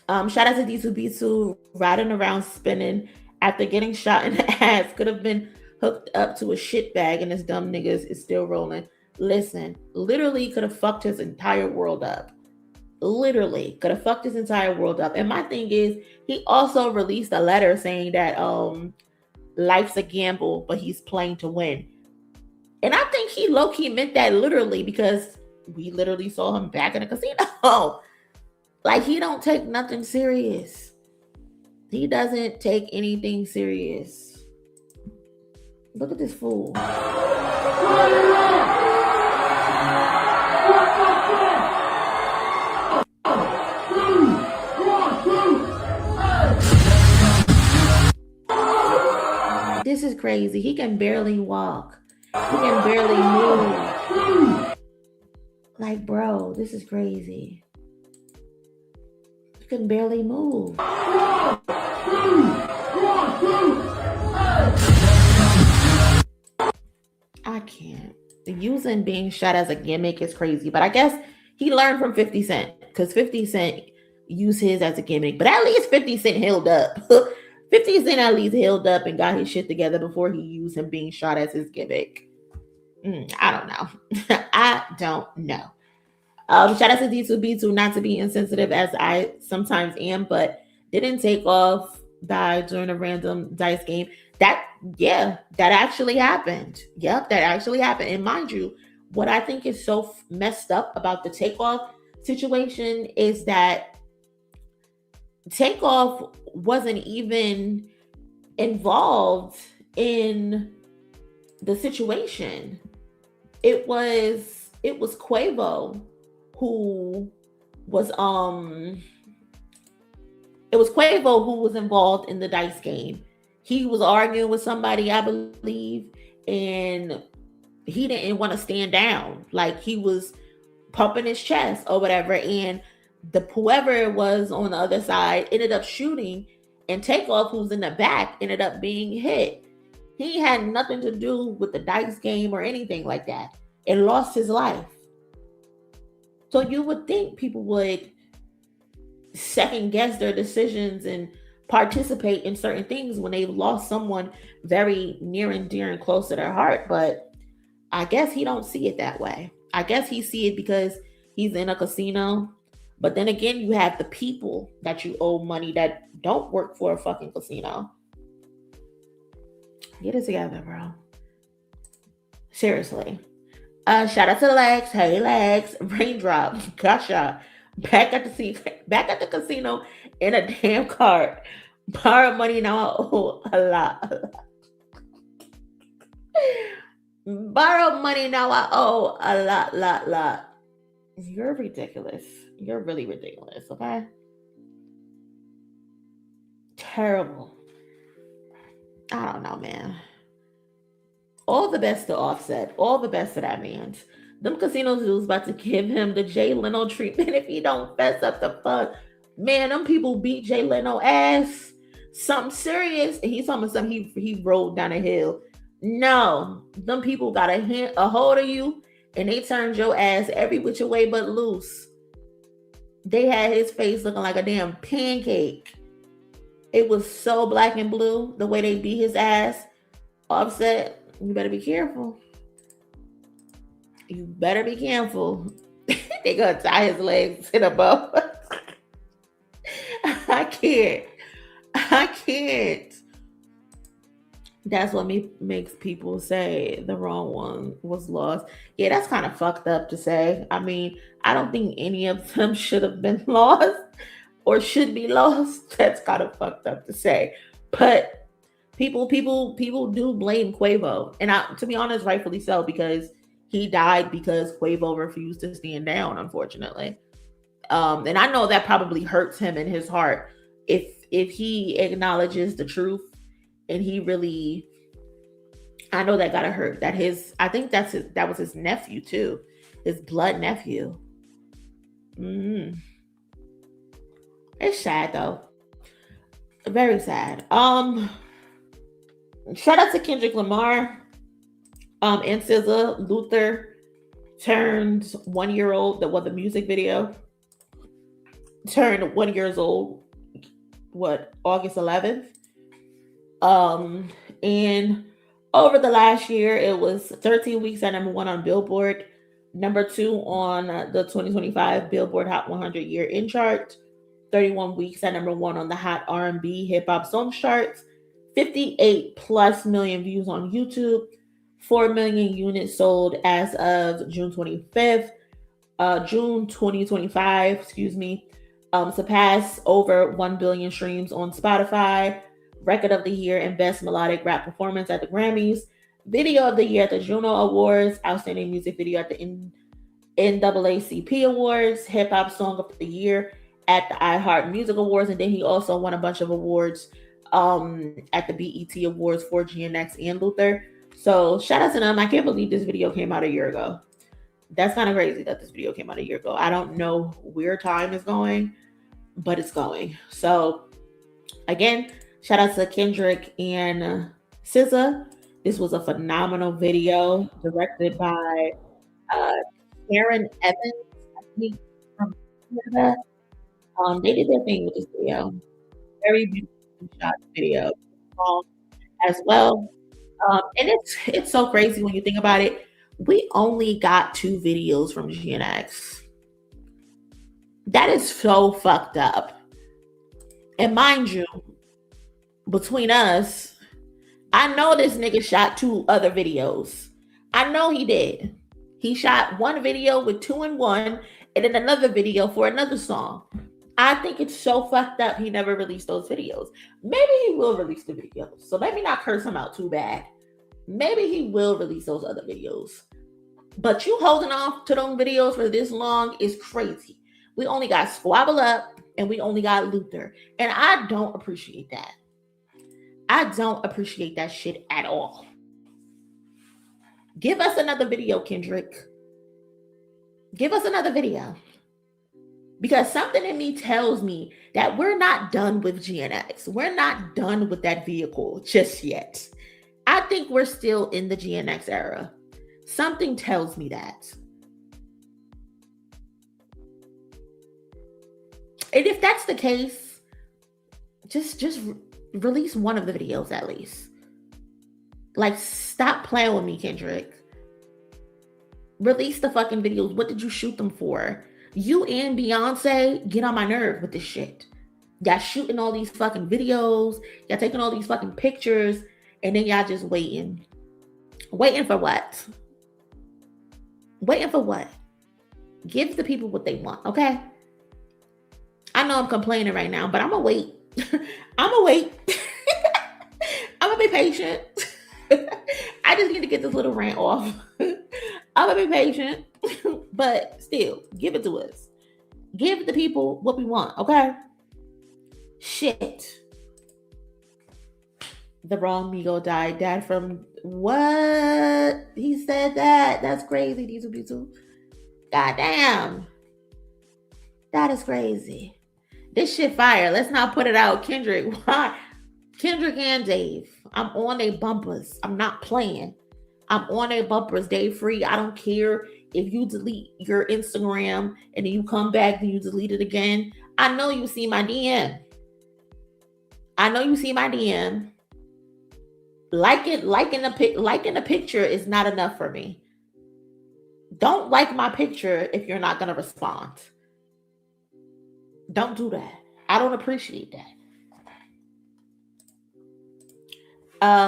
Shout out to D2B2, riding around spinning after getting shot in the ass. Could have been hooked up to a shit bag, and this dumb niggas is still rolling. Listen, literally could have fucked his entire world up. Literally could have fucked his entire world up. And my thing is, he also released a letter saying that life's a gamble, but he's playing to win. And I think he low-key meant that literally, because we literally saw him back in the casino. Like, he don't take nothing serious. He doesn't take anything serious. Look at this fool. This is crazy. He can barely walk. He can barely move. Like, bro, this is crazy. He can barely move. I can't. Using being shot as a gimmick is crazy, but I guess he learned from 50 Cent, because 50 Cent used his as a gimmick, but at least 50 Cent healed up. 50 Cent at least healed up and got his shit together before he used him being shot as his gimmick. I don't know. I don't know. Shout out to D2B2, not to be insensitive as I sometimes am, but didn't Takeoff die during a random dice game? That actually happened. Yep, that actually happened. And mind you, what I think is so messed up about the Takeoff situation is that Takeoff wasn't even involved in the situation. It was Quavo who was involved in the dice game. He was arguing with somebody, I believe, and he didn't want to stand down. Like, he was pumping his chest or whatever, and whoever it was on the other side ended up shooting, and Takeoff, who's in the back, ended up being hit. He had nothing to do with the dice game or anything like that, and lost his life. So you would think people would second guess their decisions and participate in certain things when they've lost someone very near and dear and close to their heart, but I guess he don't see it that way. I guess he see it because he's in a casino. But then again, you have the people that you owe money that don't work for a fucking casino. Get it together, bro. Seriously. Shout out to Lex. Hey, Lex. Raindrop. Gotcha. Back at the casino in a damn cart. Borrow money, now I owe a lot. Borrow money, now I owe a lot. You're ridiculous. You're really ridiculous, okay? Terrible. I don't know, man. All the best to Offset. All the best to that man. Them casinos was about to give him the Jay Leno treatment if he don't fess up the fuck. Man, them people beat Jay Leno ass. Something serious. And he's talking something he rolled down a hill. No. Them people got a hold of you and they turned your ass every which way but loose. They had his face looking like a damn pancake. It was so black and blue, the way they beat his ass. Offset, you better be careful. You better be careful. They gonna tie his legs in a bow. I can't. That's what makes people say the wrong one was lost. Yeah, that's kind of fucked up to say. I mean, I don't think any of them should have been lost or should be lost. That's kind of fucked up to say. But people do blame Quavo. And to be honest, rightfully so, because he died because Quavo refused to stand down, unfortunately. And I know that probably hurts him in his heart if he acknowledges the truth and he really, I know that gotta hurt. I think that was his nephew too. his blood nephew. It's sad though. Very sad. Shout out to Kendrick Lamar. And SZA, Luther turned 1 year old. That was the music video. Turned 1 year old. August 11th. And over the last year, it was 13 weeks at number 1 on Billboard, number 2 on the 2025 Billboard Hot 100 Year In Chart, 31 weeks at number 1 on the Hot R&B Hip Hop Songs Charts, 58 plus million views on YouTube, 4 million units sold as of June 25th, June 2025, surpassed over 1 billion streams on Spotify, Record of the Year and Best Melodic Rap Performance at the Grammys, Video of the Year at the Juno Awards, Outstanding Music Video at the NAACP Awards, Hip Hop Song of the Year at the iHeart Music Awards, and then he also won a bunch of awards at the BET Awards for GNX and Luther. So shout out to them. I can't believe this video came out a year ago. That's kind of crazy that this video came out a year ago. I don't know where time is going, but it's going. So again, shout out to Kendrick and SZA. This was a phenomenal video directed by Karen Evans, I think, from Canada. They did their thing with this video. Very beautifully shot video as well. And it's so crazy when you think about it. We only got 2 videos from GNX. That is so fucked up. And mind you, between us, I know this nigga shot 2 other videos. I know he did. He shot one video with 2 in 1 and then another video for another song. I think it's so fucked up he never released those videos. Maybe he will release the videos. So let me not curse him out too bad. Maybe he will release those other videos. But you holding off to those videos for this long is crazy. We only got Squabble Up and we only got Luther. And I don't appreciate that. I don't appreciate that shit at all. Give us another video, Kendrick. Give us another video. Because something in me tells me that we're not done with GNX. We're not done with that vehicle just yet. I think we're still in the GNX era. Something tells me that. And if that's the case, just release one of the videos at least. Like, stop playing with me, Kendrick. Release the fucking videos. What did you shoot them for? You and Beyonce get on my nerve with this shit. Y'all shooting all these fucking videos. Y'all taking all these fucking pictures. And then y'all just waiting. Waiting for what? Waiting for what? Give the people what they want, okay? I know I'm complaining right now, but I'm gonna wait. I'm gonna wait. I'm gonna be patient. I just need to get this little rant off. I'm gonna be patient, but still, give it to us. Give the people what we want, okay? Shit. The wrong Migo died. Dad from what? He said that. That's crazy. These will be too. Goddamn. That is crazy. This shit fire. Let's not put it out. Kendrick. Why? Kendrick and Dave. I'm on their bumpers. I'm not playing. I'm on their bumpers. Day free. I don't care if you delete your Instagram and then you come back and you delete it again. I know you see my DM. I know you see my DM. Liking the picture is not enough for me. Don't like my picture if you're not gonna respond. Don't do that. I don't appreciate that.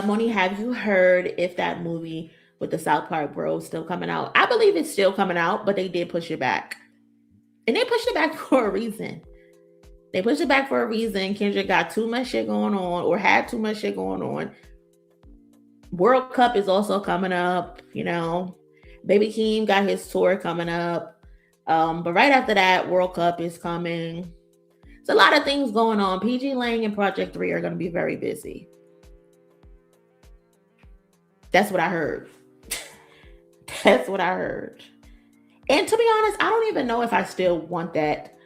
Moni, have you heard if that movie with the South Park bros still coming out? I believe it's still coming out, but they did push it back. And they pushed it back for a reason. They pushed it back for a reason. Kendrick got too much shit going on or had too much shit going on. World Cup is also coming up, you know. Baby Keem got his tour coming up. But right after that, World Cup is coming. There's a lot of things going on. PG Lang and Project 3 are going to be very busy. That's what I heard. That's what I heard. And to be honest, I don't even know if I still want that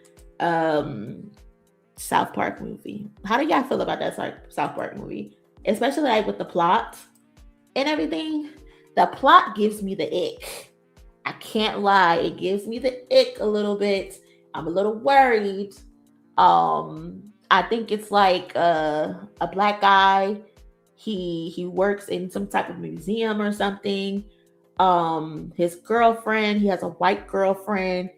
South Park movie. How do y'all feel about that South Park movie? Especially like with the plot and everything. The plot gives me the ick. I can't lie. It gives me the ick a little bit. I'm a little worried. I think it's like a black guy. He works in some type of museum or something. His girlfriend, he has a white girlfriend,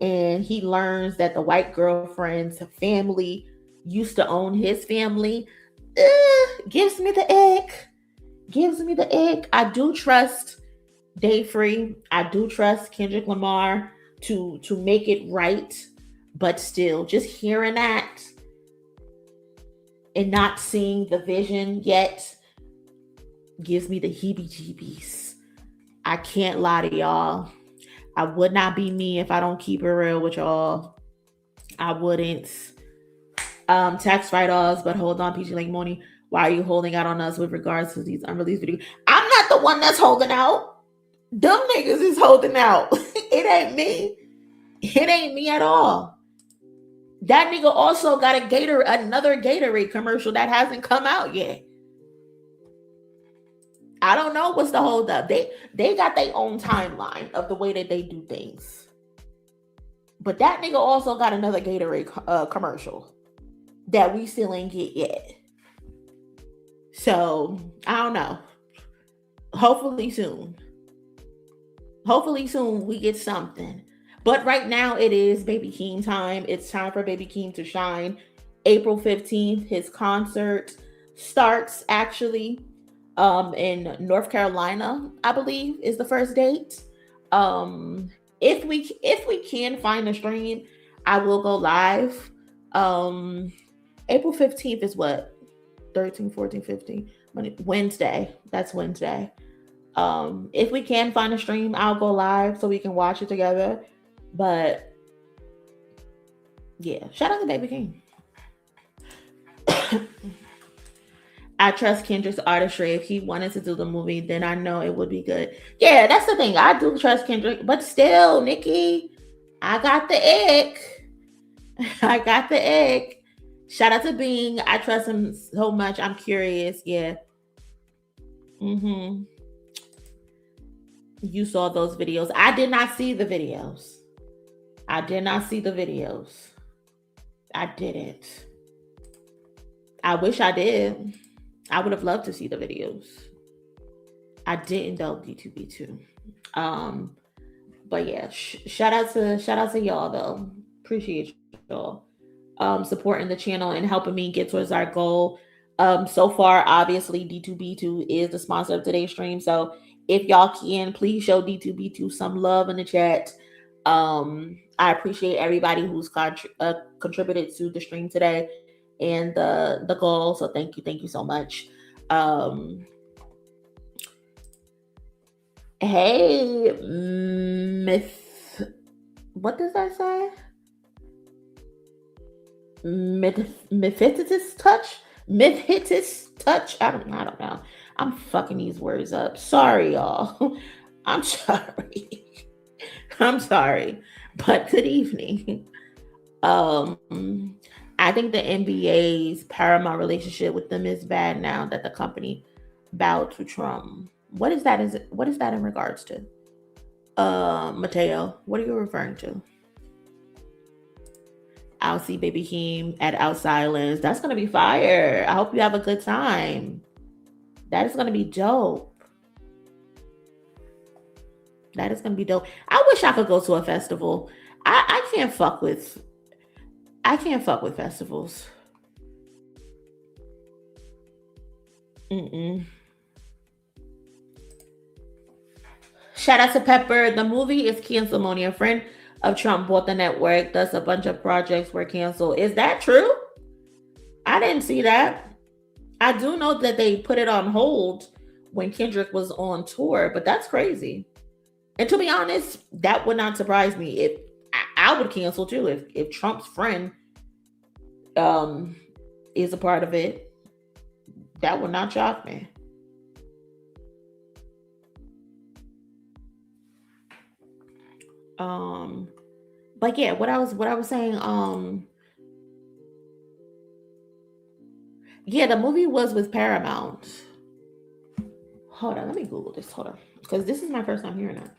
and he learns that the white girlfriend's family used to own his family. Gives me the ick. Gives me the ick. I do trust Day Free. I do trust Kendrick Lamar to make it right, but still, just hearing that and not seeing the vision yet gives me the heebie-jeebies. I can't lie to y'all. I would not be me if I don't keep it real with y'all. I wouldn't. Tax write-offs, but hold on, PG Lake Money. Why are you holding out on us with regards to these unreleased videos? I'm not the one that's holding out. Them niggas is holding out. It ain't me. It ain't me at all. That nigga also got another Gatorade commercial that hasn't come out yet. I don't know what's the hold up. They got their own timeline of the way that they do things. But that nigga also got another Gatorade commercial that we still ain't get yet. So, I don't know. Hopefully soon. Hopefully soon we get something. But right now it is Baby Keem time. It's time for Baby Keem to shine. April 15th, his concert starts actually in North Carolina, I believe, is the first date. If we can find a stream, I will go live. April 15th is what? 13, 14, 15. Wednesday. That's Wednesday. If we can find a stream, I'll go live so we can watch it together. But yeah, shout out to Baby Keem. I trust Kendrick's artistry. If he wanted to do the movie, then I know it would be good. Yeah, that's the thing. I do trust Kendrick, but still, Nikki, I got the ick. I got the ick. Shout out to Bing. I trust him so much. I'm curious. Yeah. You saw those videos. I did not see the videos. I didn't. I wish I did. I would have loved to see the videos. I didn't though, D2B2. But yeah, shout out to y'all though. Appreciate y'all supporting the channel and helping me get towards our goal. So far, obviously, D2B2 is the sponsor of today's stream. So if y'all can, please show D2B2 some love in the chat. I appreciate everybody who's contributed to the stream today and the goal. So thank you so much. Hey, what does that say? Mythitis touch? I don't know. I'm fucking these words up. Sorry, y'all. I'm sorry. But good evening. I think the NBA's paramount relationship with them is bad now that the company bowed to Trump. What is that in regards to? Mateo, what are you referring to? I'll see Baby Keem at Outsilands. That's gonna be fire. I hope you have a good time. That is gonna be dope. I wish I could go to a festival. I can't fuck with festivals. Shout out to Pepper. The movie is canceled, Moni. A friend of Trump bought the network. Thus, a bunch of projects were canceled. Is that true? I didn't see that. I do know that they put it on hold when Kendrick was on tour, but that's crazy. And to be honest, that would not surprise me. If I would cancel too if Trump's friend is a part of it. That would not shock me. But yeah, what I was saying, yeah, the movie was with Paramount. Hold on, let me Google this. Hold on, because this is my first time hearing it.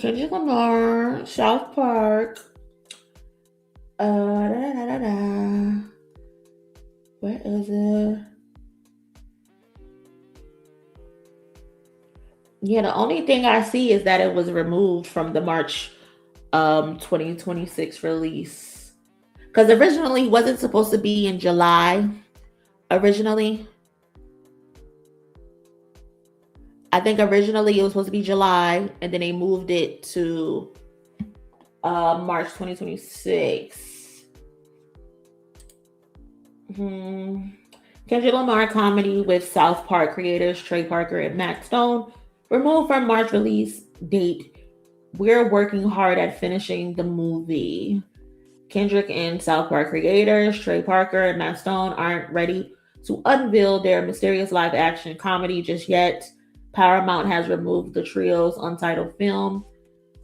Kendrick Lamar, South Park. Where is it? Yeah, the only thing I see is that it was removed from the March 2026 release. Because originally it wasn't supposed to be in July. Originally, I think originally it was supposed to be July, and then they moved it to March 2026. Kendrick Lamar comedy with South Park creators Trey Parker and Matt Stone removed from March release date. We're working hard at finishing the movie. Kendrick and South Park creators Trey Parker and Matt Stone aren't ready to unveil their mysterious live action comedy just yet. Paramount has removed the trio's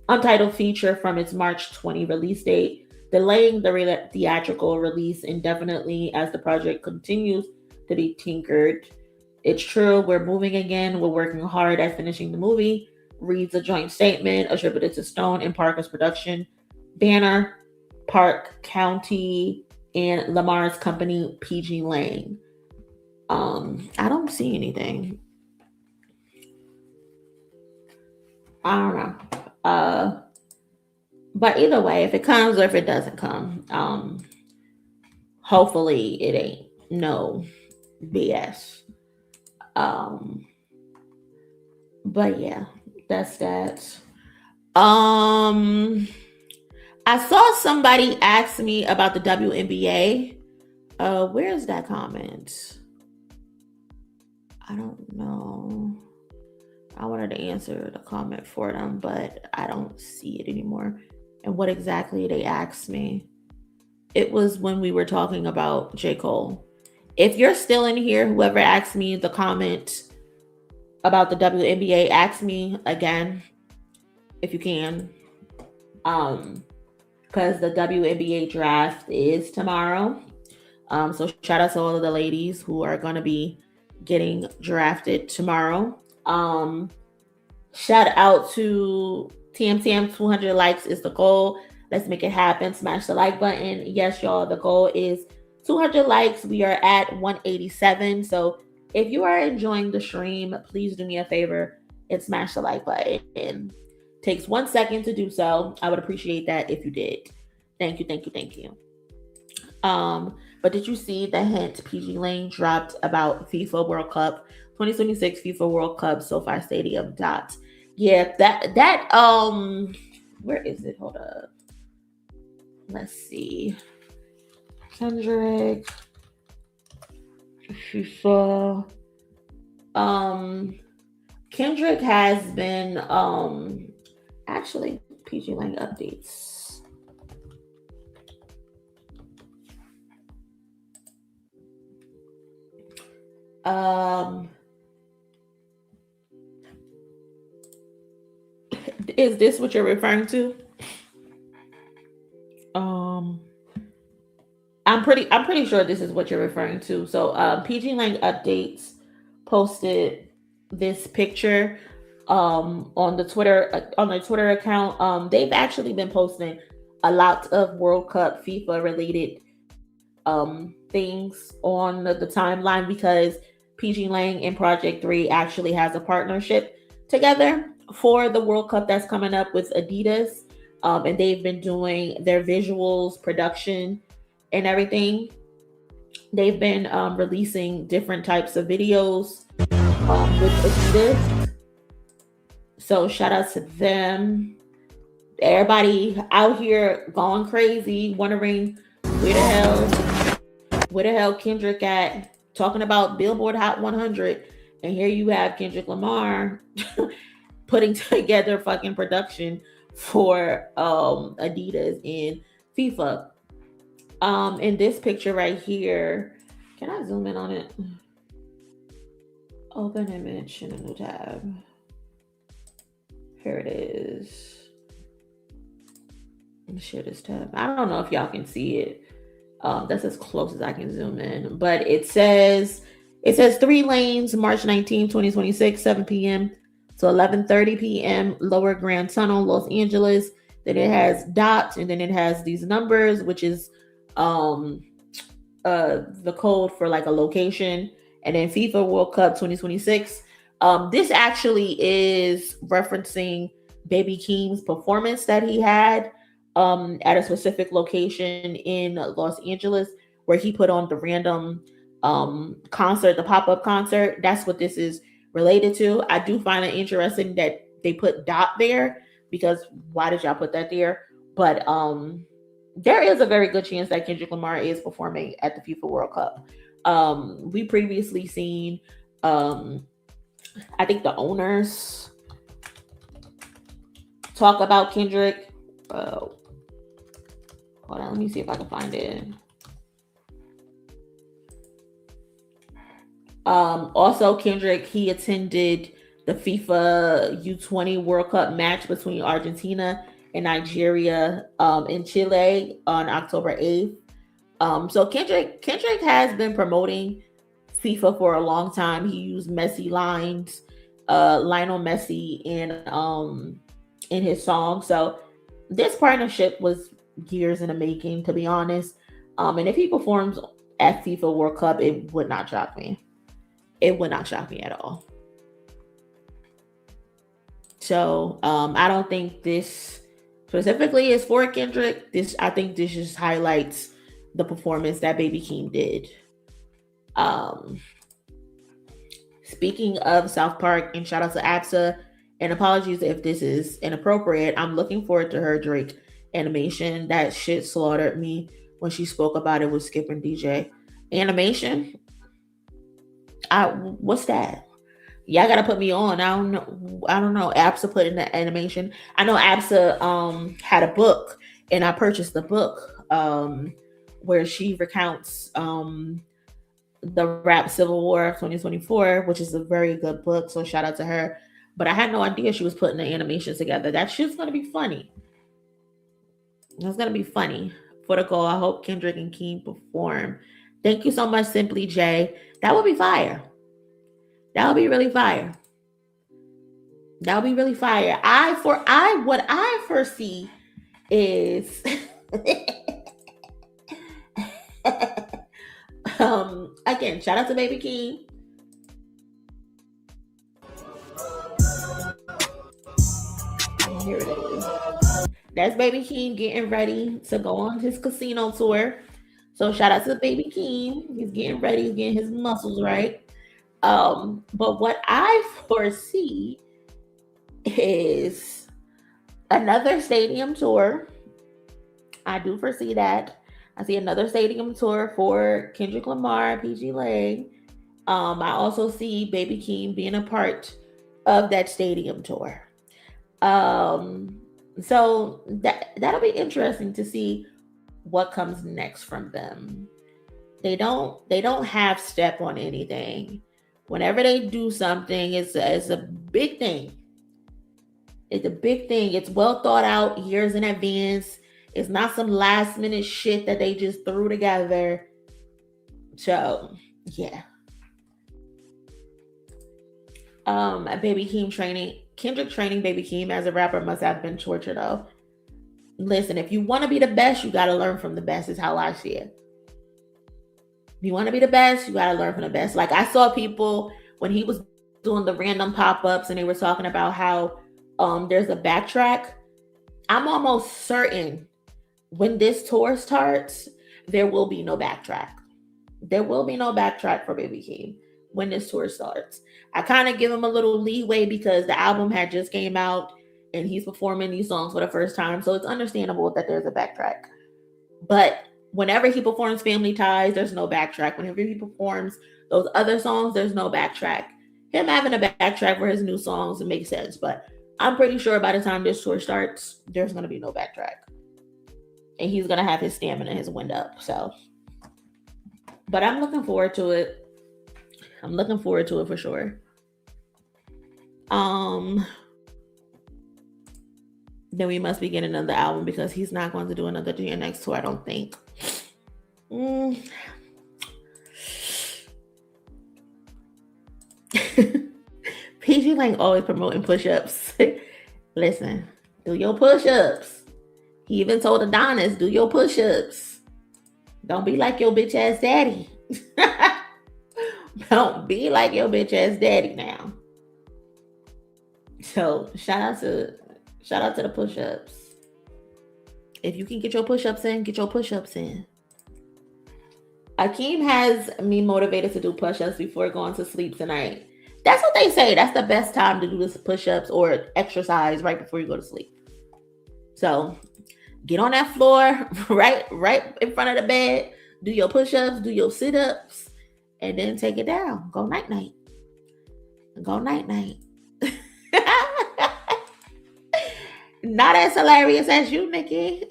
untitled feature from its March 20 release date, delaying the theatrical release indefinitely as the project continues to be tinkered. It's true, we're moving again. We're working hard at finishing the movie, reads a joint statement attributed to Stone and Parker's production banner, Park County, and Lamar's company, PG Lang. I don't see anything. I don't know. But either way, if it comes or if it doesn't come, hopefully it ain't no BS. But yeah, that's that. I saw somebody ask me about the WNBA. Where's that comment? I don't know. I wanted to answer the comment for them, but I don't see it anymore. And what exactly they asked me? It was when we were talking about J. Cole. If you're still in here, whoever asked me the comment about the WNBA, ask me again if you can. Because the WNBA draft is tomorrow. So shout out to all of the ladies who are going to be getting drafted tomorrow. Shout out to TM 200 likes is the goal. Let's make it happen. Smash the like button. Yes, y'all, the goal is 200 likes. We are at 187. So if you are enjoying the stream, please do me a favor and smash the like button. It takes 1 second to do so. I would appreciate that if you did. Thank you. But did you see the hint PG Lang dropped about FIFA World Cup 2026 FIFA World Cup SoFi Stadium dot? Yeah, that where is it? Hold up. Let's see. Kendrick FIFA. Kendrick has been actually PG Lang updates. Is this what you're referring to? I'm pretty sure this is what you're referring to. So PG Lang Updates posted this picture on their Twitter account. They've actually been posting a lot of World Cup FIFA related things on the timeline because PG Lang and Project 3 actually has a partnership together for the World Cup that's coming up with Adidas. And they've been doing their visuals, production, and everything. They've been releasing different types of videos with Adidas. So shout out to them. Everybody out here going crazy, wondering where the hell Kendrick at, talking about Billboard Hot 100. And here you have Kendrick Lamar putting together fucking production for Adidas and FIFA. In this picture right here, can I zoom in on it? Open image in a new tab. Here it is. Let me share this tab. I don't know if y'all can see it. That's as close as I can zoom in. But it says 3 lanes, March 19, 2026, 7 p.m. to 11:30 p.m. Lower Grand Tunnel, Los Angeles. Then it has dots, and then it has these numbers, which is the code for like a location. And then FIFA World Cup 2026. This actually is referencing Baby Keem's performance that he had at a specific location in Los Angeles, where he put on the random concert, the pop-up concert. That's what this is related to. I do find it interesting that they put dot there, because why did y'all put that there? But there is a very good chance that Kendrick Lamar is performing at the FIFA World Cup. We previously seen I think the owners talk about Kendrick. Hold on, let me see if I can find it. Also, Kendrick, he attended the FIFA U20 World Cup match between Argentina and Nigeria in Chile on October 8th. So Kendrick has been promoting FIFA for a long time. He used Messi lines, Lionel Messi in his song. So this partnership was years in the making, to be honest. And if he performs at FIFA World Cup, it would not shock me. It would not shock me at all. So I don't think this specifically is for Kendrick. I think this just highlights the performance that Baby Keem did. Speaking of South Park, and shout out to Absa, and apologies if this is inappropriate, I'm looking forward to her Drake animation. That shit slaughtered me when she spoke about it with Skip and DJ. Animation? What's that? Y'all gotta put me on. I don't know. Absa put in the animation. I know Absa had a book, and I purchased the book where she recounts the rap Civil War of 2024, which is a very good book. So shout out to her. But I had no idea she was putting the animations together. That shit's gonna be funny. It's gonna be funny. For the goal, I hope Kendrick and Keem perform. Thank you so much, Simply J. That would be fire. That would be really fire. That would be really fire. What I foresee is again, shout out to Baby Keem. Here it is. That's Baby Keem getting ready to go on his casino tour. So shout out to Baby Keem. He's getting ready. He's getting his muscles right. But what I foresee is another stadium tour. I do foresee that. I see another stadium tour for Kendrick Lamar, PG Leg. I also see Baby Keem being a part of that stadium tour. So that'll be interesting to see what comes next from them. They don't half step on anything. Whenever they do something, it's a big thing. It's a big thing. It's well thought out years in advance. It's not some last minute shit that they just threw together. So yeah. Baby Keem Kendrick training Baby Keem as a rapper must have been torture though. Listen, if you want to be the best, you got to learn from the best, is how I see it. If you want to be the best, you got to learn from the best. Like I saw people when he was doing the random pop-ups and they were talking about how there's a backtrack. I'm almost certain when this tour starts, there will be no backtrack. There will be no backtrack for Baby Keem when this tour starts. I kind of give him a little leeway because the album had just came out and he's performing these songs for the first time. So it's understandable that there's a backtrack. But whenever he performs Family Ties, there's no backtrack. Whenever he performs those other songs, there's no backtrack. Him having a backtrack for his new songs, it makes sense. But I'm pretty sure by the time this tour starts, there's going to be no backtrack. And he's going to have his stamina, his wind up. So, but I'm looking forward to it. I'm looking forward to it for sure. Then we must be getting another album because he's not going to do another GNX tour, I don't think. PG like always promoting push-ups. Listen, do your push-ups. He even told Adonis, do your push-ups. Don't be like your bitch ass daddy. Don't be like your bitch ass daddy now. So shout out to the push-ups. If you can get your push-ups in, get your push-ups in. Keem has me motivated to do push-ups before going to sleep tonight. That's what they say. That's the best time to do this push-ups or exercise right before you go to sleep. So get on that floor right in front of the bed. Do your push-ups, do your sit-ups, and then take it down. Go night-night. Go night-night. Not as hilarious as you, Nikki.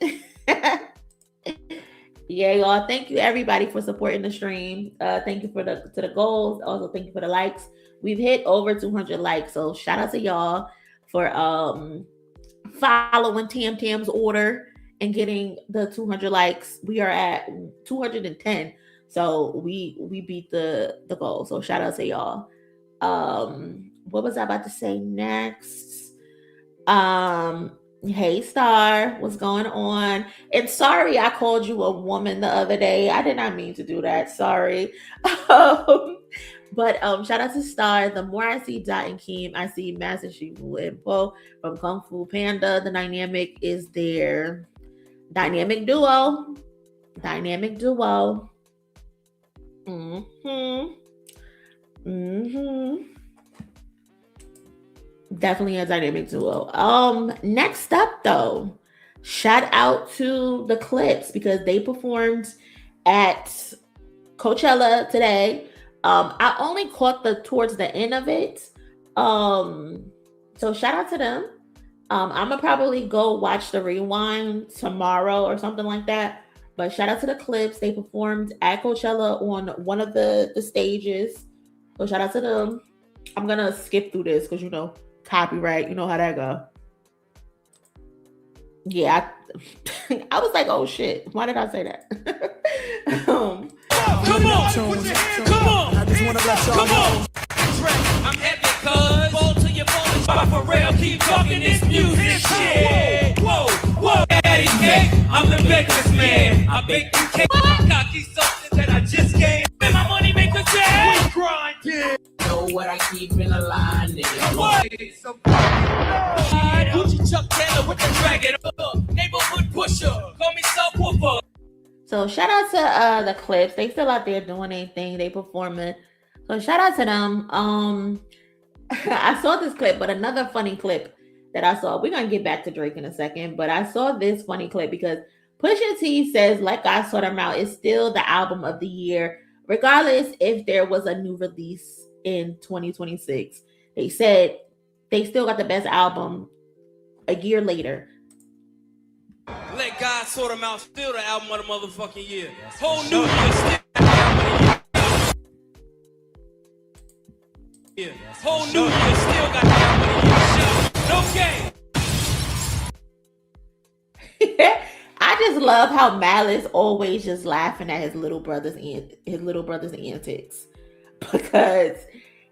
Yeah, y'all. Thank you everybody for supporting the stream. Thank you to the goals. Also, thank you for the likes. We've hit over 200 likes, so shout out to y'all for following Tam Tam's order and getting the 200 likes. We are at 210, so we beat the goal. So shout out to y'all. What was I about to say next? Hey Star, what's going on? And sorry I called you a woman the other day. I did not mean to do that. Sorry. But shout out to Star. The more I see Dot and Keem, I see Master Shivu and Po from Kung Fu Panda. The dynamic is their dynamic duo. Definitely a dynamic duo. Next up though, shout out to the Clips because they performed at Coachella today. I only caught towards the end of it. So shout out to them. I'm gonna probably go watch the rewind tomorrow or something like that. But shout out to the Clips. They performed at Coachella on one of the stages. So shout out to them. I'm gonna skip through this because copyright, you know how that go. Yeah, I was like, oh shit, why did I say that? Come on, I just want to let y'all know. I'm happy cuz fall to your phone for real, keep talking this music shit. Whoa, daddy cake, I'm the biggest man. I bake you cake, cocky something that I just gave. And my money make a jam. We grinding. Know what I keep in a line, nigga. What? Gucci Chuck Taylor with the dragon. Neighborhood pusher, call me subwoofer. So shout out to the Clips. They still out there doing anything. They performing. So shout out to them. I saw this clip, but another funny clip that I saw. We're gonna get back to Drake in a second, but I saw this funny clip because Pusha T says "Let God Sort Him Out" is still the album of the year, regardless if there was a new release in 2026. They said they still got the best album a year later. Let God Sort Him Out, still the album of the motherfucking year. Whole new year, still the album of the year. Whole new year, still got the album of the year. No game. I just love how Malice always just laughing at his little brother's antics because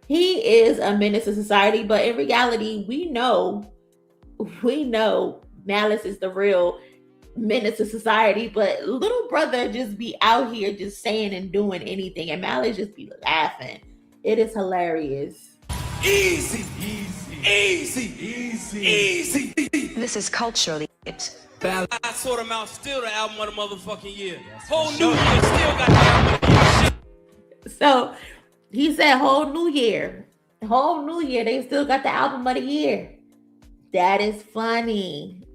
he is a menace to society. But in reality, we know Malice is the real menace to society. But little brother just be out here just saying and doing anything, and Malice just be laughing. It is hilarious. Easy. This is culturally it. I Sort Him Out, still the album of the motherfucking year. Whole new year, still got the album of the year. So he said whole new year, they still got the album of the year. That is funny.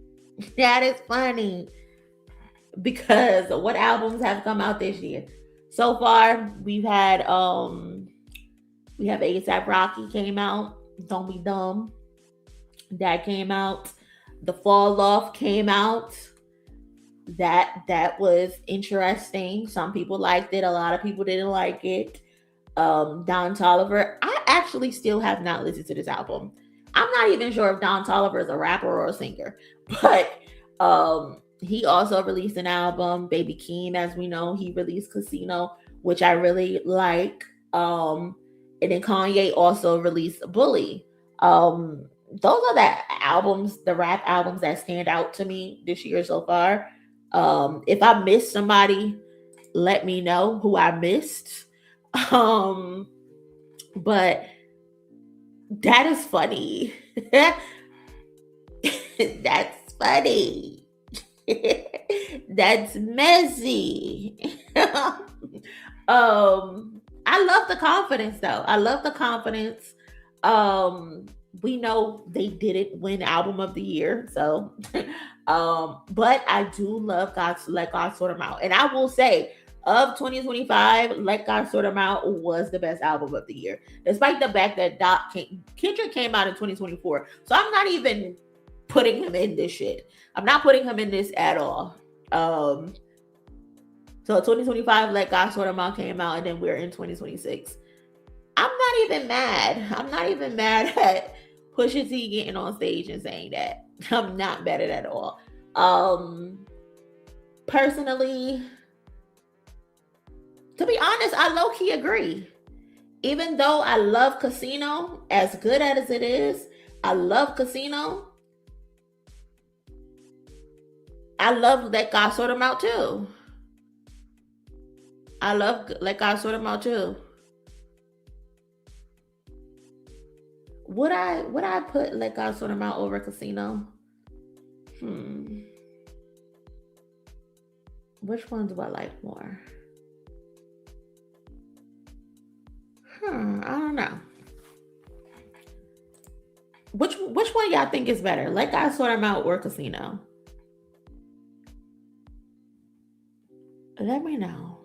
Because what albums have come out this year? So far, we have A$AP Rocky came out. Don't Be Dumb. that came out. The Fall Off came out. That was interesting. Some people liked it. A lot of people didn't like it. Don Toliver. I actually still have not listened to this album. I'm not even sure if Don Toliver is a rapper or a singer, but he also released an album. Baby Keem, as we know, he released Casino, which I really like. And then Kanye also released Bully. Those are the albums, the rap albums that stand out to me this year so far. If I missed somebody, let me know who I missed. But that is funny. That's funny. That's messy. I love the confidence though. I love the confidence. We know they didn't win album of the year, so but I do love Let God Sort 'Em Out. And I will say, of 2025, Let God Sort 'Em Out was the best album of the year. Despite the fact that Kendrick came out in 2024. So I'm not even putting him in this shit. I'm not putting him in this at all. So 2025, Let God Sort 'Em Out came out, and then we're in 2026. I'm not even mad. I'm not even mad at Pusha T getting on stage and saying that. I'm not mad at it at all. Personally, to be honest, I low-key agree. Even though I love Casino, as good as it is, I love Casino. I love Let God Sort 'Em Out too. I love Let God Sort 'Em Out too. Would I put Let God Sort 'Em Out over Casino? Which one do I like more? I don't know. Which one y'all think is better? Let God Sort 'Em Out or Casino? Let me know.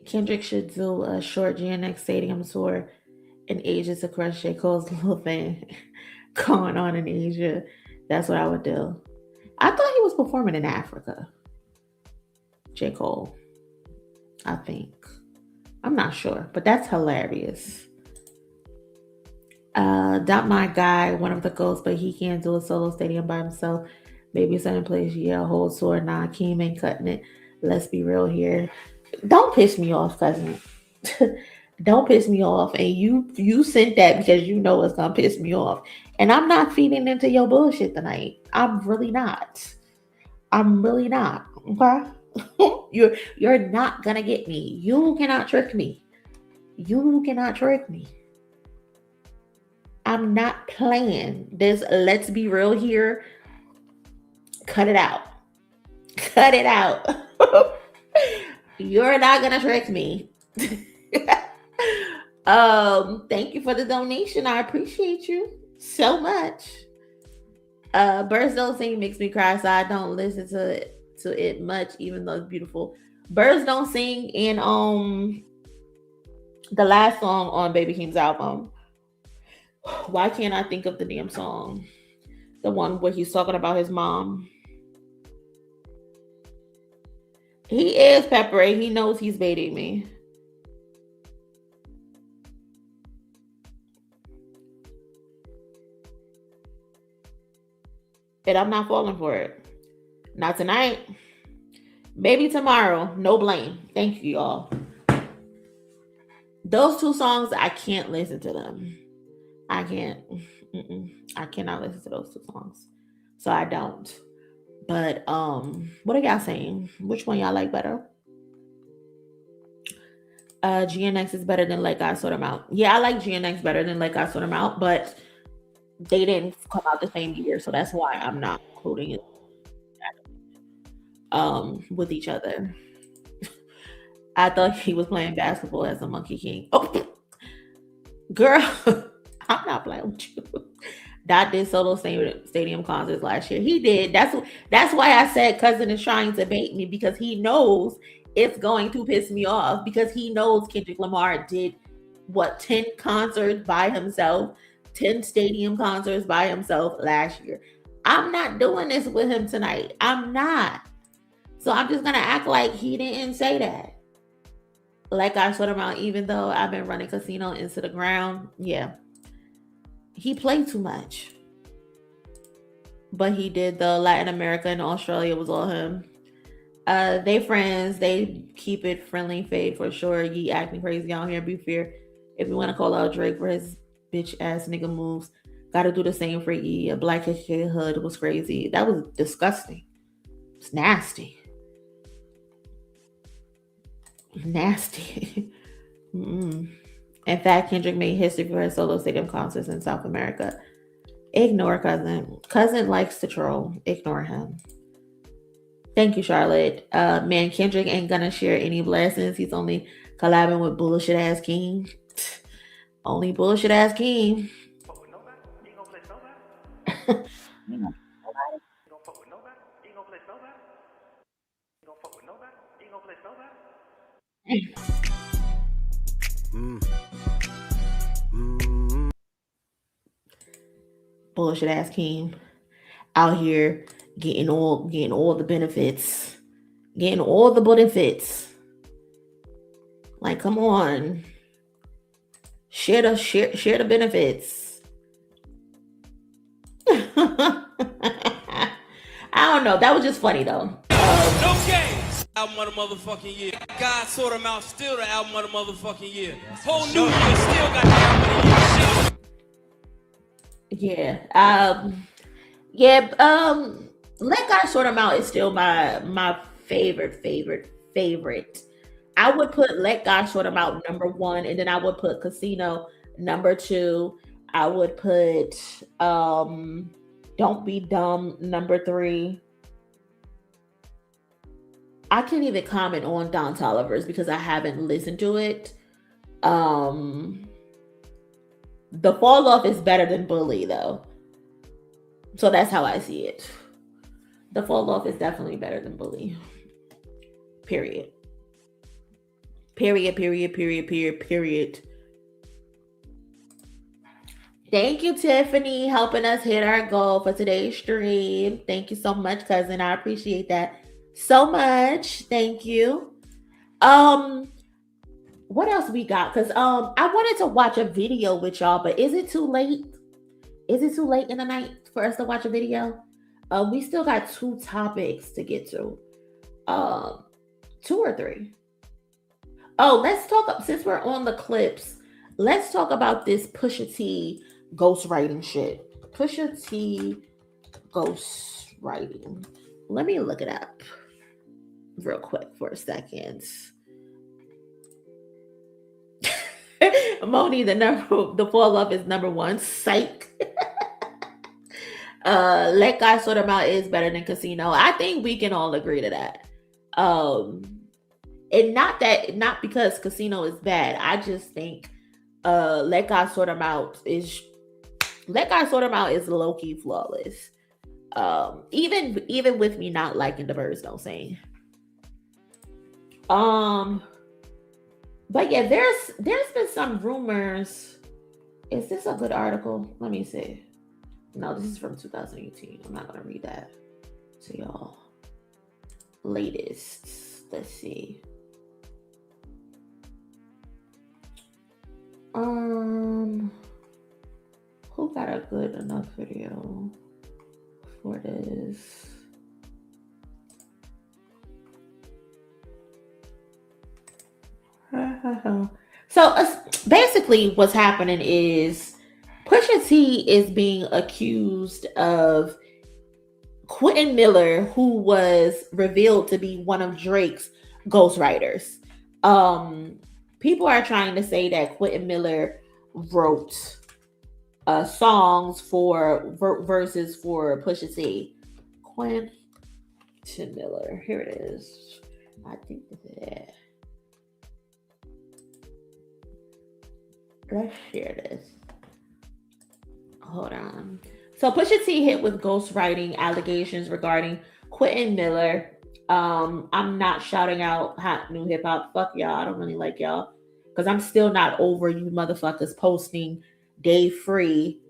Kendrick should do a short GNX Stadium tour in Asia to crush J. Cole's little fan going on in Asia. That's what I would do. I thought he was performing in Africa. J. Cole. I think. I'm not sure, but that's hilarious. Not my guy, one of the ghosts, but he can't do a solo stadium by himself. Maybe certain place, yeah, whole tour. Nah, Keem ain't cutting it. Let's be real here. Don't piss me off, cousin. Don't piss me off. And you sent that because you know it's gonna piss me off. And I'm not feeding into your bullshit tonight. I'm really not. Okay? You're not gonna get me. You cannot trick me. You cannot trick me. I'm not playing this. Let's be real here. Cut it out. Cut it out. You're not gonna trick me. Thank you for the donation. I appreciate you so much. Birds Don't Sing makes me cry, so I don't listen to it much, even though it's beautiful. Birds Don't Sing in the last song on Baby Keem's album. Why can't I think of the damn song? The one where he's talking about his mom. He is Pepper. He knows he's baiting me. And I'm not falling for it. Not tonight. Maybe tomorrow. No blame. Thank you, y'all. Those two songs, I can't listen to them. I can't. I cannot listen to those two songs. So I don't. But what are y'all saying? Which one y'all like better? GNX is better than Let God Sort 'Em Out. Yeah, I like GNX better than Let God Sort 'Em Out, but they didn't come out the same year, so that's why I'm not including it with each other. I thought he was playing basketball as a Monkey King. Oh, girl, I'm not playing with you. Dot did solo stadium concerts last year. He did. That's why I said cousin is trying to bait me, because he knows it's going to piss me off, because he knows Kendrick Lamar did 10 concerts by himself, 10 stadium concerts by himself last year. I'm not doing this with him tonight. I'm not. So I'm just gonna act like he didn't say that. Like I sort him out, even though I've been running casino into the ground. Yeah. He played too much. But he did the Latin America and Australia was all him. They friends, they keep it friendly fade for sure. Ye acting crazy out here, be fair. If you want to call out Drake for his bitch ass nigga moves, gotta do the same for Ye. A Black HK hood was crazy. That was disgusting. It's nasty. Nasty. In fact, Kendrick made history for his solo stadium concerts in South America. Ignore cousin. Cousin likes to troll. Ignore him. Thank you, Charlotte. Man, Kendrick ain't gonna share any blessings. He's only collabing with bullshit ass Keem. Only bullshit ass Keem. Bullshit ass Keem out here getting all the benefits. Getting all the benefits. Like, come on. Share the benefits. I don't know. That was just funny though. No games. Album of the motherfucking year. God sort them out. Still the album of the motherfucking year. Whole new year still got the album of the year. Let God Sort Them Out is still my favorite. I would put Let God Sort Them Out number 1, and then I would put Casino number 2. I would put Don't Be Dumb number 3. I can't even comment on Don Toliver's because I haven't listened to it. The Fall Off is better than Bully though. So that's how I see it. The Fall Off is definitely better than Bully. Period. Thank you, Tiffany, helping us hit our goal for today's stream. Thank you so much, cousin. I appreciate that so much. Thank you. What else we got? Because I wanted to watch a video with y'all, but is it too late? Is it too late in the night for us to watch a video? We still got 2 topics to get to. 2 or 3. Oh, let's talk, since we're on the clips, let's talk about this Pusha T ghostwriting shit. Pusha T ghostwriting. Let me look it up real quick for a second. MONIE, the Fall Off is number 1. Psych. Let God Sort Them Out is better than Casino. I think we can all agree to that. And not because Casino is bad. I just think Let God Sort Them Out is low-key flawless. Even with me not liking the Birds Don't Sing. But yeah, there's been some rumors. Is this a good article? Let me see. No, this is from 2018. I'm not gonna read that to y'all. Latest. Let's see. Who got a good enough video for this? So basically what's happening is Pusha T is being accused of Quentin Miller, who was revealed to be one of Drake's ghostwriters. People are trying to say that Quentin Miller wrote songs for verses for Pusha T. Quentin Miller, here it is. I think this is it. Let's share this. Hold on. So Pusha T hit with ghostwriting allegations regarding Quentin Miller. I'm not shouting out hot new hip hop. Fuck y'all. I don't really like y'all. Because I'm still not over you motherfuckers posting day free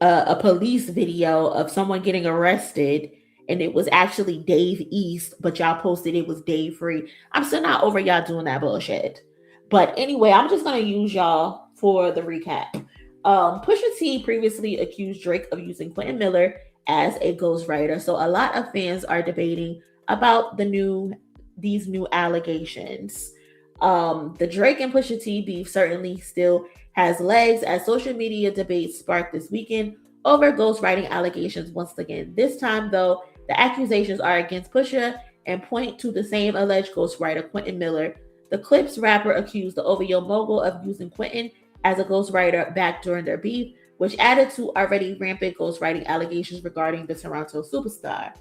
a police video of someone getting arrested and it was actually Dave East, but y'all posted it was Dave Free. I'm still not over y'all doing that bullshit. But anyway, I'm just going to use y'all for the recap. Pusha T previously accused Drake of using Quentin Miller as a ghostwriter. So a lot of fans are debating about these new allegations. The Drake and Pusha T beef certainly still has legs as social media debates sparked this weekend over ghostwriting allegations once again. This time, though, the accusations are against Pusha and point to the same alleged ghostwriter, Quentin Miller. The Clips rapper accused the OVO mogul of using Quentin as a ghostwriter back during their beef, which added to already rampant ghostwriting allegations regarding the Toronto superstar.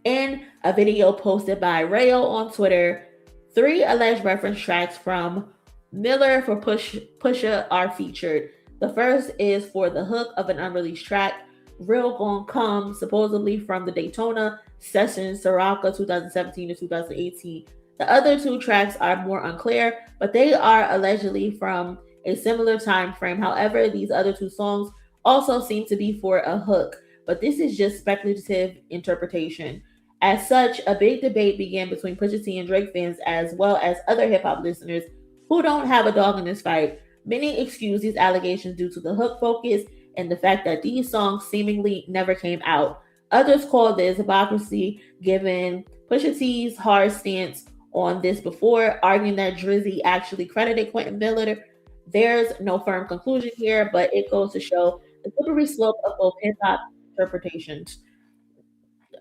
In a video posted by Rayo on Twitter, 3 alleged reference tracks from Miller for Pusha are featured. The first is for the hook of an unreleased track, Real Gon' Come, supposedly from the Daytona sessions, Celiac 2017 to 2018. The other 2 tracks are more unclear, but they are allegedly from a similar time frame. However, these other 2 songs also seem to be for a hook, but this is just speculative interpretation. As such, a big debate began between Pusha T and Drake fans, as well as other hip-hop listeners who don't have a dog in this fight. Many excuse these allegations due to the hook focus and the fact that these songs seemingly never came out. Others call this hypocrisy, given Pusha T's hard stance on this before, arguing that Drizzy actually credited Quentin Miller. There's no firm conclusion here, but it goes to show the slippery slope of both hip-hop interpretations.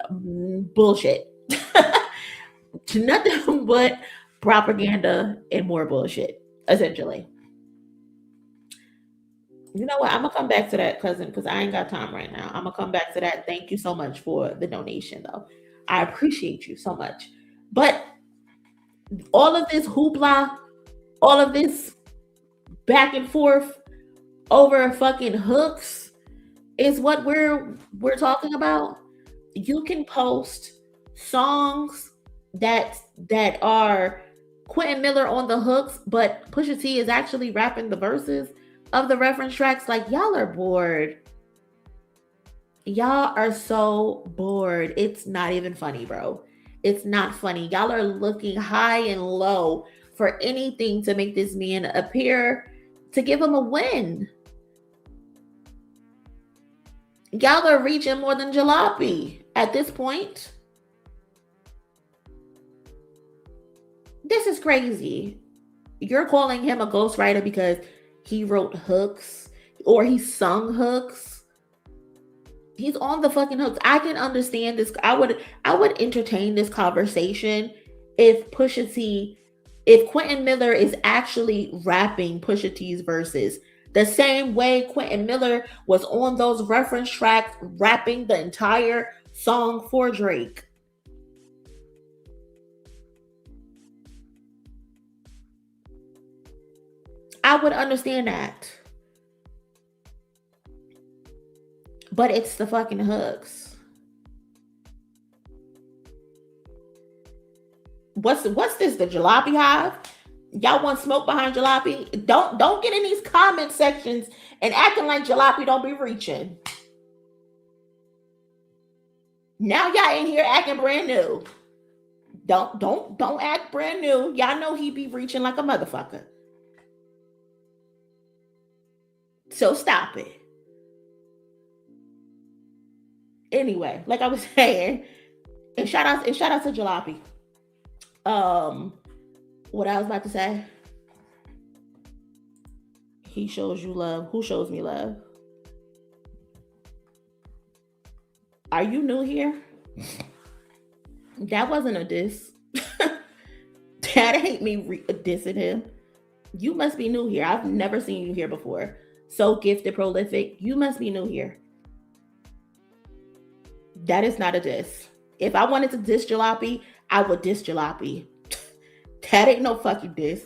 Bullshit. Nothing but propaganda and more bullshit, essentially. You know what? I'm gonna come back to that, cousin, because I ain't got time right now. I'm gonna come back to that. Thank you so much for the donation, though. I appreciate you so much. But all of this hoopla, all of this back and forth over fucking hooks is what we're talking about. You can post songs that are Quentin Miller on the hooks, but Pusha T is actually rapping the verses of the reference tracks. Like, y'all are bored. Y'all are so bored. It's not even funny, bro. It's not funny. Y'all are looking high and low for anything to make this man appear, to give him a win. Y'all are reaching more than jalopy at this point. This is crazy. You're calling him a ghostwriter because he wrote hooks or he sung hooks. He's on the fucking hooks. I can understand this. I would entertain this conversation if Quentin Miller is actually rapping Pusha T's verses the same way Quentin Miller was on those reference tracks rapping the entire song for Drake. I would understand that. But it's the fucking hooks. What's this? The jalopy hive? Y'all want smoke behind jalopy? Don't get in these comment sections and acting like jalopy don't be reaching. Now y'all in here acting brand new. Don't act brand new. Y'all know he be reaching like a motherfucker. So stop it. Anyway, like I was saying, and shout out to Jalopy. What I was about to say. He shows you love. Who shows me love? Are you new here? That wasn't a diss. That ain't me dissing him. You must be new here. I've never seen you here before. So gifted, prolific. You must be new here. That is not a diss. If I wanted to diss Jalopy, I would diss Jalopy. That ain't no fucking diss.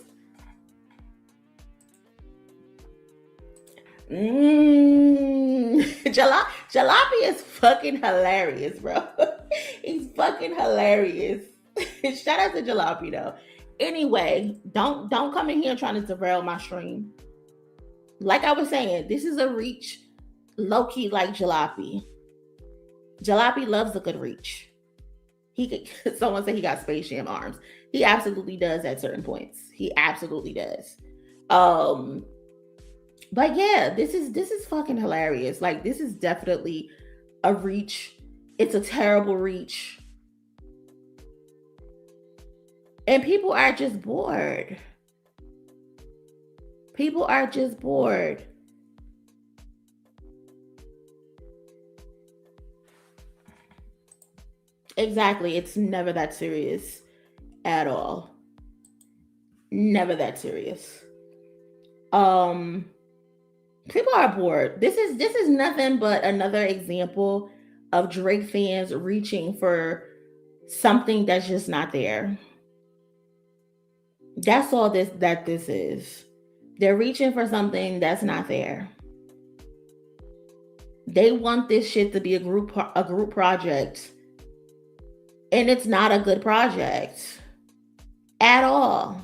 Jalopy is fucking hilarious, bro. He's fucking hilarious. Shout out to Jalopy though. Anyway, don't come in here trying to derail my stream. Like I was saying, this is a reach low-key like Jalopy. Jalopy loves a good reach. Someone said he got Space Jam arms. He absolutely does at certain points. He absolutely does. But yeah, this is fucking hilarious. Like, this is definitely a reach. It's a terrible reach. And people are just bored. People are just bored. Exactly. It's never that serious at all. Never that serious. People are bored. This is nothing but another example of Drake fans reaching for something that's just not there. That's all this is. They're reaching for something that's not there. They want this shit to be a group project. And it's not a good project at all.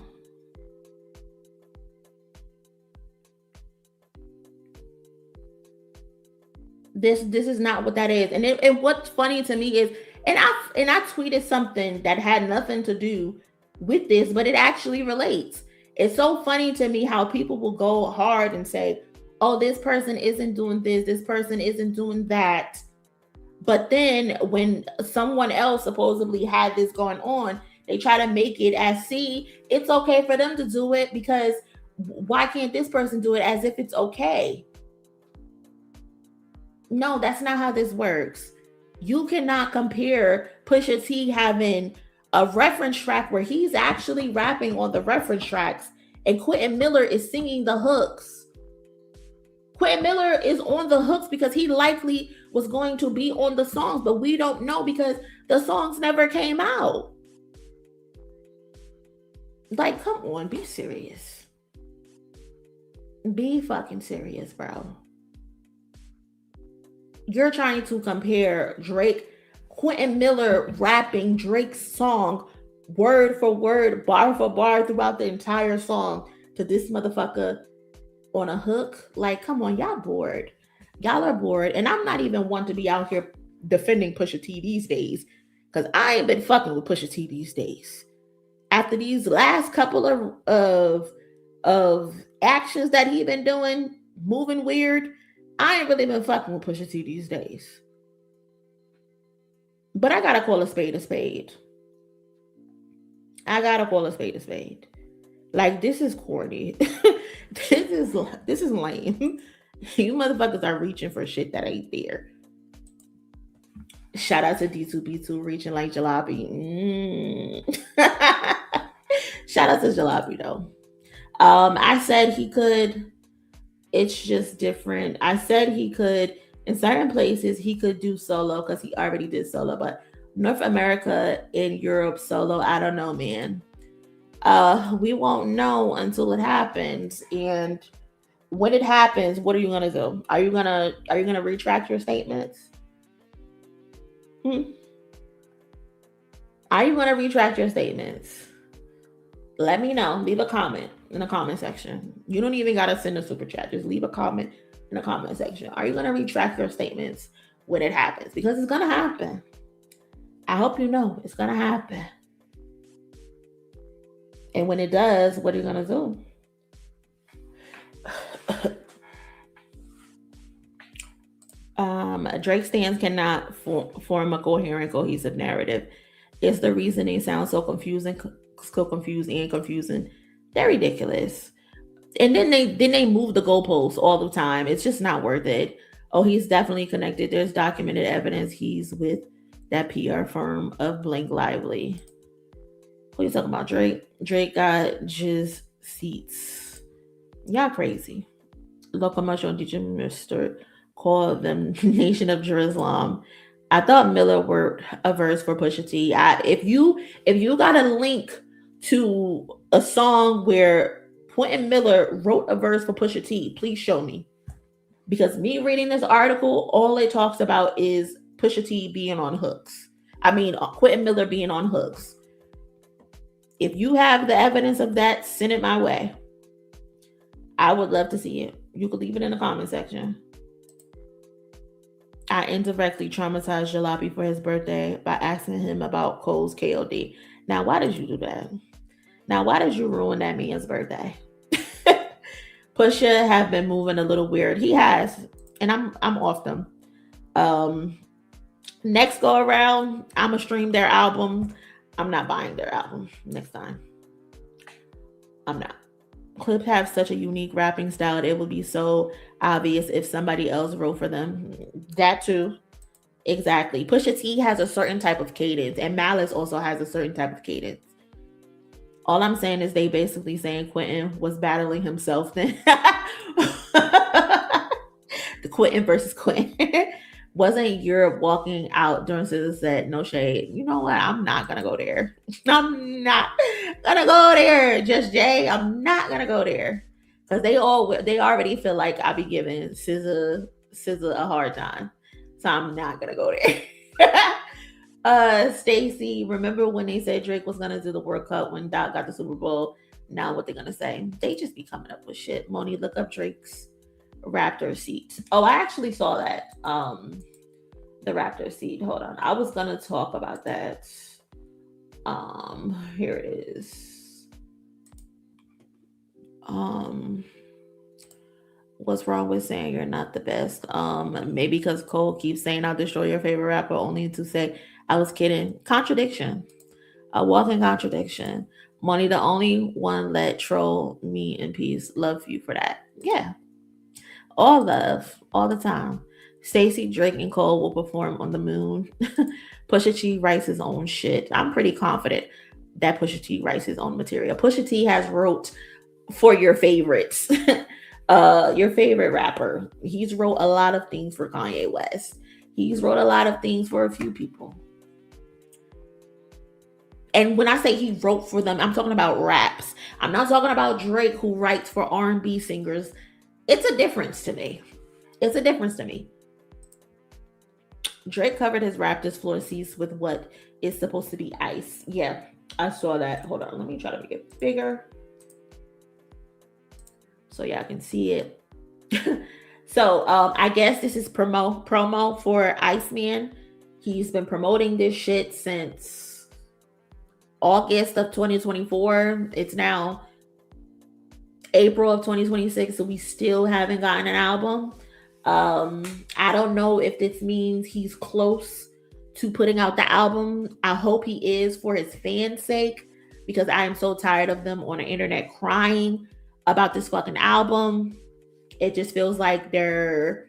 This is not what that is. And what's funny to me is, and I tweeted something that had nothing to do with this, but it actually relates. It's so funny to me how people will go hard and say, oh, this person isn't doing this person isn't doing that. But then when someone else supposedly had this going on, they try to make it as, see, it's okay for them to do it, because why can't this person do it, as if it's okay? No, that's not how this works. You cannot compare Pusha T having a reference track where he's actually rapping on the reference tracks and Quentin Miller is singing the hooks. Quentin Miller is on the hooks because he likely was going to be on the songs, but we don't know because the songs never came out. Like, come on, be serious. Be fucking serious, bro. You're trying to compare Quentin Miller rapping Drake's song word for word, bar for bar throughout the entire song to this motherfucker on a hook. Like, come on, y'all bored. Y'all are bored. And I'm not even one to be out here defending Pusha T these days, because I ain't been fucking with Pusha T these days. After these last couple of actions that he been doing, moving weird, I ain't really been fucking with Pusha T these days. But I gotta call a spade a spade. I gotta call a spade a spade. Like, this is corny. This is lame. You motherfuckers are reaching for shit that ain't there. Shout out to D2B2 reaching like Jalopy. Shout out to Jalopy though. I said he could. It's just different. I said he could, in certain places, he could do solo because he already did solo. But North America and Europe solo, I don't know, man. We won't know until it happens. And when it happens, what are you gonna do? Are you gonna retract your statements? Are you gonna retract your statements? Let me know. Leave a comment in the comment section. You don't even gotta send a super chat. Just leave a comment in the comment section. Are you gonna retract your statements when it happens? Because it's gonna happen. I hope you know it's gonna happen. And when it does, what are you gonna do? Drake stands cannot form a coherent, cohesive narrative. It's the reasoning sounds so confused and confusing. They're ridiculous. And then they move the goalposts all the time. It's just not worth it. Oh, he's definitely connected. There's documented evidence he's with that PR firm of Blink Lively. What are you talking about? Drake got just seats. Y'all crazy. Local commercial DJ Mr. called them Nation of Jerusalem. I thought Miller wrote a verse for Pusha T. If you got a link to a song where Quentin Miller wrote a verse for Pusha T, please show me. Because me reading this article, all it talks about is Pusha T being on hooks. I mean, Quentin Miller being on hooks. If you have the evidence of that, send it my way. I would love to see it. You could leave it in the comment section. I indirectly traumatized Jalopy for his birthday by asking him about Cole's KOD. Now, why did you do that? Now, why did you ruin that man's birthday? Pusha have been moving a little weird. He has, and I'm off them. Next go around, I'ma stream their album. I'm not buying their album next time. I'm not. Clips have such a unique rapping style. It would be so obvious if somebody else wrote for them. That too. Exactly. Pusha T has a certain type of cadence, and Malice also has a certain type of cadence. All I'm saying is they basically saying Quentin was battling himself then. The Quentin versus Quentin. Wasn't Europe walking out during SZA said no shade? You know what? I'm not gonna go there. I'm not gonna go there. Just Jay. I'm not gonna go there because they already feel like I be giving SZA a hard time, so I'm not gonna go there. Stacy, remember when they said Drake was gonna do the World Cup when Doc got the Super Bowl? Now what they're gonna say? They just be coming up with shit. Moni, look up Drake's Raptor seat. Oh, I actually saw that. The Raptor seat. Hold on. I was gonna talk about that. Here it is. What's wrong with saying you're not the best? Maybe because Cole keeps saying I'll destroy your favorite rapper only to say I was kidding. Contradiction. A walking contradiction. Money, the only one let troll me in peace. Love you for that. Yeah. All love, all the time. Stacey, Drake, and Cole will perform on the moon. Pusha T writes his own shit. I'm pretty confident that Pusha T writes his own material. Pusha T has wrote for your favorites. Your favorite rapper. He's wrote a lot of things for Kanye West. He's wrote a lot of things for a few people. And when I say he wrote for them, I'm talking about raps. I'm not talking about Drake who writes for R&B singers. It's a difference to me. It's a difference to me. Drake covered his Raptors floor seats with what is supposed to be ice. Yeah, I saw that. Hold on, let me try to make it bigger so y'all can see it. So I guess this is promo for Iceman. He's been promoting this shit since August of 2024. It's now April of 2026, so we still haven't gotten an album. I don't know if this means he's close to putting out the album. I hope he is for his fans' sake, because I am so tired of them on the internet crying about this fucking album. It just feels like they're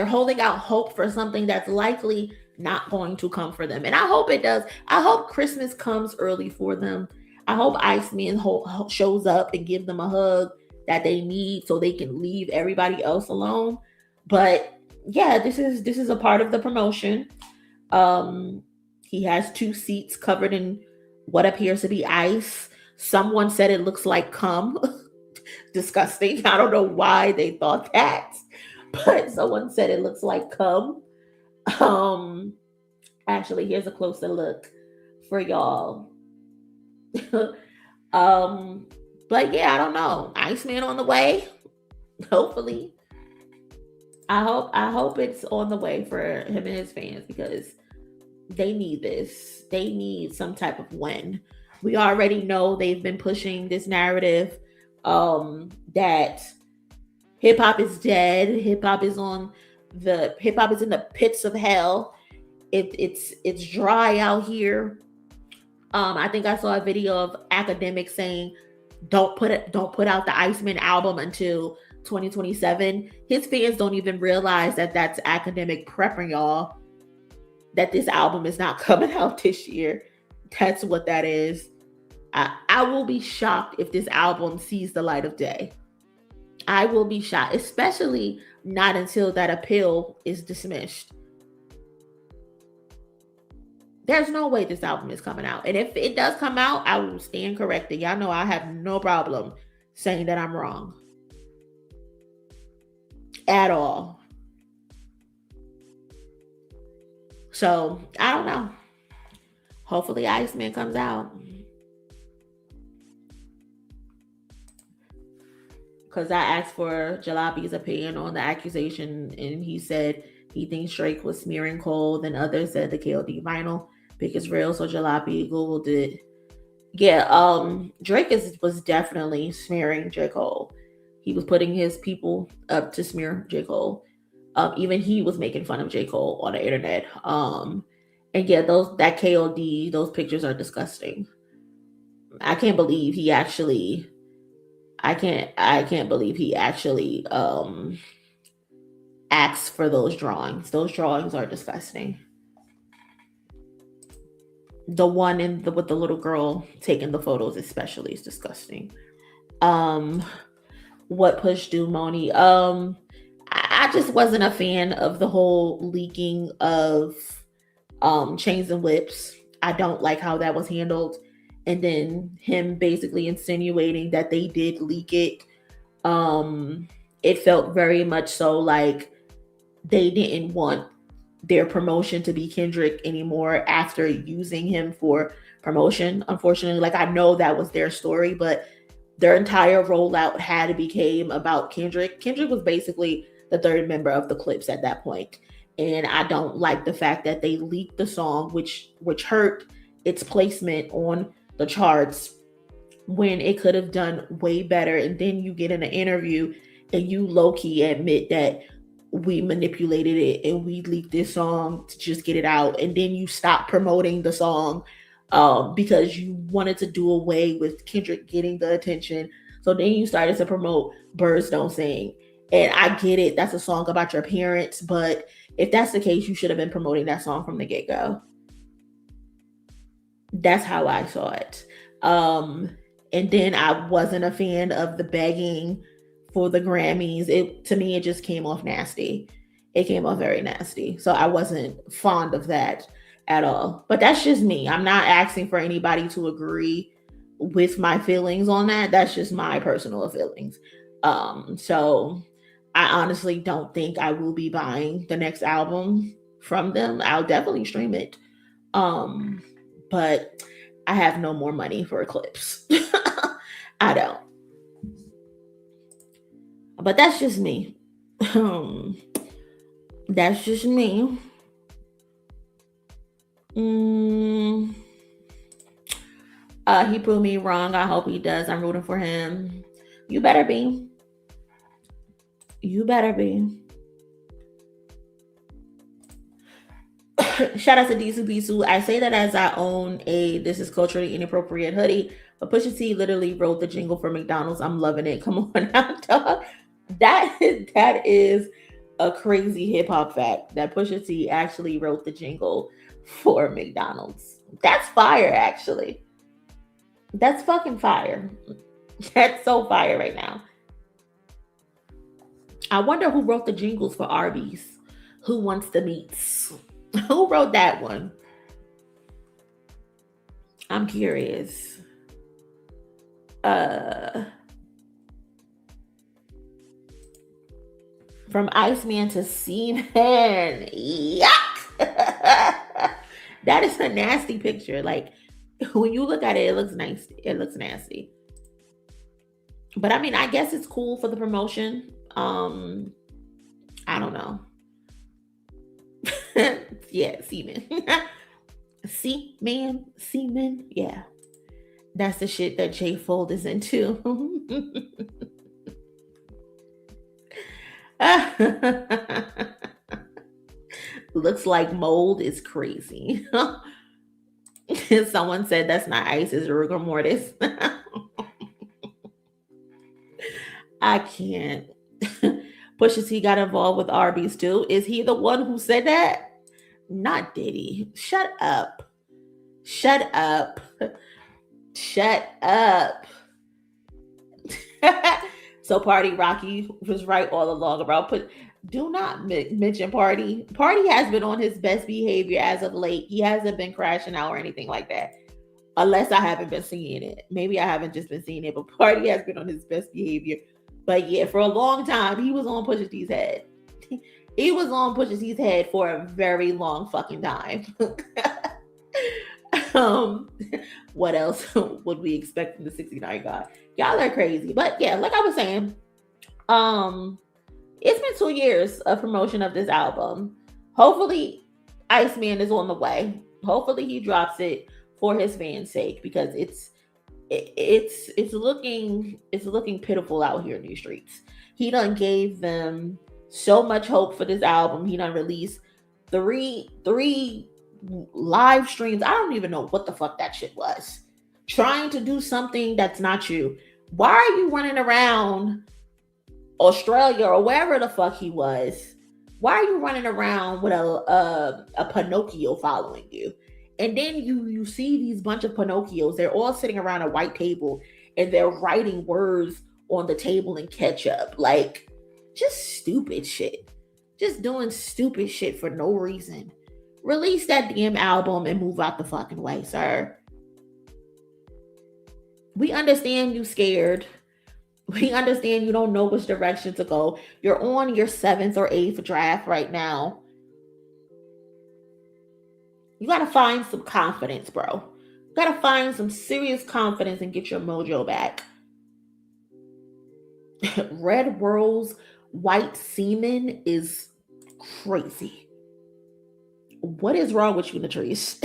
holding out hope for something that's likely not going to come for them. And I hope it does. I hope Christmas comes early for them. I hope Iceman shows up and gives them a hug that they need so they can leave everybody else alone. But yeah, this is a part of the promotion. He has 2 seats covered in what appears to be ice. Someone said it looks like cum. Disgusting. I don't know why they thought that, but someone said it looks like cum. Actually, here's a closer look for y'all. But yeah, I don't know. Iceman on the way. Hopefully. I hope it's on the way for him and his fans, because they need this. They need some type of win. We already know they've been pushing this narrative that hip hop is dead. Hip hop is in the pits of hell. It's dry out here. I think I saw a video of Akademiks saying don't put out the Iceman album until 2027. His fans don't even realize that that's Akademiks prepping y'all that this album is not coming out this year. That's what that is. I will be shocked if this album sees the light of day. I will be shocked, especially not until that appeal is dismissed. There's no way this album is coming out. And if it does come out, I will stand corrected. Y'all know I have no problem saying that I'm wrong. at all. So I don't know. Hopefully Iceman comes out. Because I asked for Jalabi's opinion on the accusation, and he said he thinks Drake was smearing Cole. Then others said the KOD vinyl pick is real. So Jalabi Googled it. Yeah, Drake was definitely smearing J. Cole. He was putting his people up to smear J. Cole. Even he was making fun of J. Cole on the internet. And yeah, that KOD, those pictures are disgusting. I can't believe he actually asked for those drawings. Those drawings are disgusting. The one with the little girl taking the photos especially is disgusting. What push do Moni? I just wasn't a fan of the whole leaking of Chains and Whips. I don't like how that was handled. And then him basically insinuating that they did leak it. It felt very much so like they didn't want their promotion to be Kendrick anymore after using him for promotion. Unfortunately, like, I know that was their story, but their entire rollout had to become about Kendrick. Kendrick was basically the third member of the Clips at that point. And I don't like the fact that they leaked the song, which hurt its placement on the charts when it could have done way better. And then you get in an interview and you low-key admit that we manipulated it and we leaked this song to just get it out. And then you stop promoting the song because you wanted to do away with Kendrick getting the attention. So then you started to promote Birds Don't Sing. And I get it, that's a song about your parents, but if that's the case, you should have been promoting that song from the get-go. That's how I saw it. And then I wasn't a fan of the begging for the Grammys. To me, it just came off nasty. It came off very nasty. So I wasn't fond of that at all. But that's just me. I'm not asking for anybody to agree with my feelings on that. That's just my personal feelings. So I honestly don't think I will be buying the next album from them. I'll definitely stream it. But I have no more money for Eclipse. I don't. But that's just me. That's just me. He proved me wrong. I hope he does. I'm rooting for him. You better be. You better be. Shout out to Disu Bisu. I say that as I own a This Is Culturally Inappropriate hoodie, but Pusha T literally wrote the jingle for McDonald's. I'm loving it. Come on now, dog. That is a crazy hip hop fact that Pusha T actually wrote the jingle for McDonald's. That's fire, actually. That's fucking fire. That's so fire right now. I wonder who wrote the jingles for Arby's. Who wants the meats? Who wrote that one? I'm curious. From Iceman to Seaman. Yuck! That is a nasty picture. Like, when you look at it, it looks nice. It looks nasty. But I mean, I guess it's cool for the promotion. I don't know. Yeah, Seaman. Seaman. Yeah. That's the shit that J Fold is into. Looks like mold is crazy. Someone said that's not ice, it's rigor mortis. I can't. Pusha T got involved with Arby's too. Is he the one who said that? Not Diddy. Shut up. Shut up. Shut up. So Party Rocky was right all along about do not mention Party. Party has been on his best behavior as of late. He hasn't been crashing out or anything like that. Unless I haven't been seeing it. Maybe I haven't just been seeing it, but Party has been on his best behavior But yeah, for a long time, he was on Pusha T's head. He was on Pusha T's head for a very long fucking time. What else would we expect from the 69 guy? Y'all are crazy. But yeah, like I was saying, it's been 2 years of promotion of this album. Hopefully, Iceman is on the way. Hopefully, he drops it for his fans' sake, because it's looking pitiful out here in these streets. He done gave them so much hope for this album. He done released three live streams. I don't even know what the fuck that shit was. Trying to do something that's not you. Why are you running around Australia or wherever the fuck he was? Why are you running around with a Pinocchio following you? And then you see these bunch of Pinocchios. They're all sitting around a white table and they're writing words on the table in ketchup. Like, just stupid shit. Just doing stupid shit for no reason. Release that damn album and move out the fucking way, sir. We understand you scared. We understand you don't know which direction to go. You're on your 7th or 8th draft right now. You gotta find some confidence, bro. You gotta find some serious confidence and get your mojo back. Red Rose, White Semen is crazy. What is wrong with you, Latrice?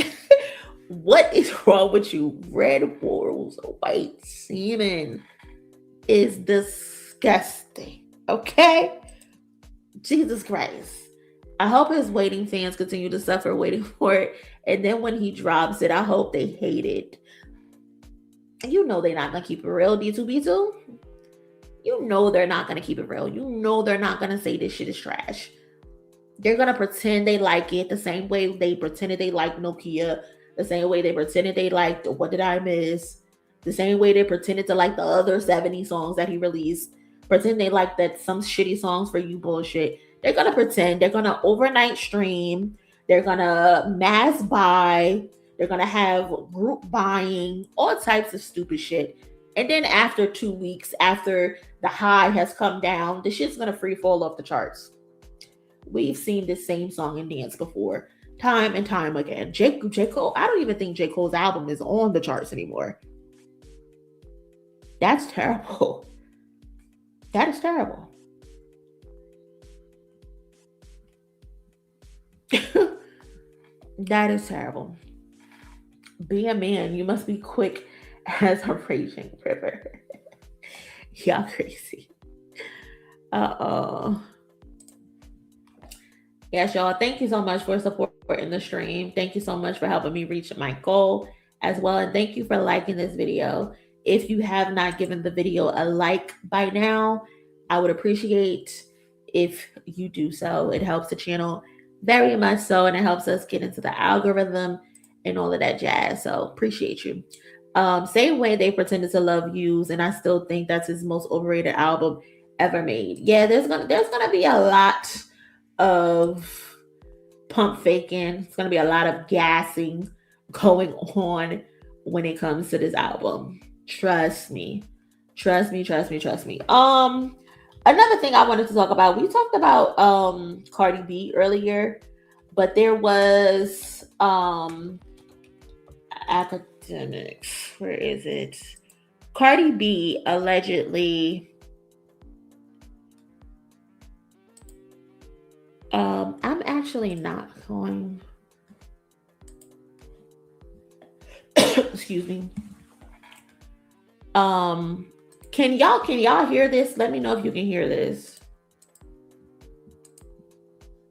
What is wrong with you? Red Rose, White Semen is disgusting. Okay? Jesus Christ. I hope his waiting fans continue to suffer waiting for it. And then when he drops it, I hope they hate it. And you know they're not going to keep it real, D2B2. You know they're not going to keep it real. You know they're not going to say this shit is trash. They're going to pretend they like it the same way they pretended they liked Nokia. The same way they pretended they liked What Did I Miss? The same way they pretended to like the other 70 songs that he released. Pretend they like that some shitty songs for you bullshit. They're going to pretend. They're going to overnight stream. They're going to mass buy. They're going to have group buying. All types of stupid shit. And then after 2 weeks, after the high has come down, the shit's going to free fall off the charts. We've seen this same song and dance before. Time and time again. J. Cole, I don't even think J. Cole's album is on the charts anymore. That's terrible. That is terrible. That is terrible. Be a man. You must be quick as a raging river. Y'all crazy. Yes, y'all. Thank you so much for supporting the stream. Thank you so much for helping me reach my goal as well. And thank you for liking this video. If you have not given the video a like by now, I would appreciate if you do so. It helps the channel very much so, and it helps us get into the algorithm and all of that jazz. So appreciate you. Same way they pretended to love yous, and I still think that's his most overrated album ever made. Yeah, there's gonna be a lot of pump faking. It's gonna be a lot of gassing going on when it comes to this album. Trust me. Another thing I wanted to talk about, we talked about Cardi B earlier, but there was Akademiks. Where is it? Cardi B allegedly I'm actually not going excuse me. Can y'all hear this? Let me know if you can hear this.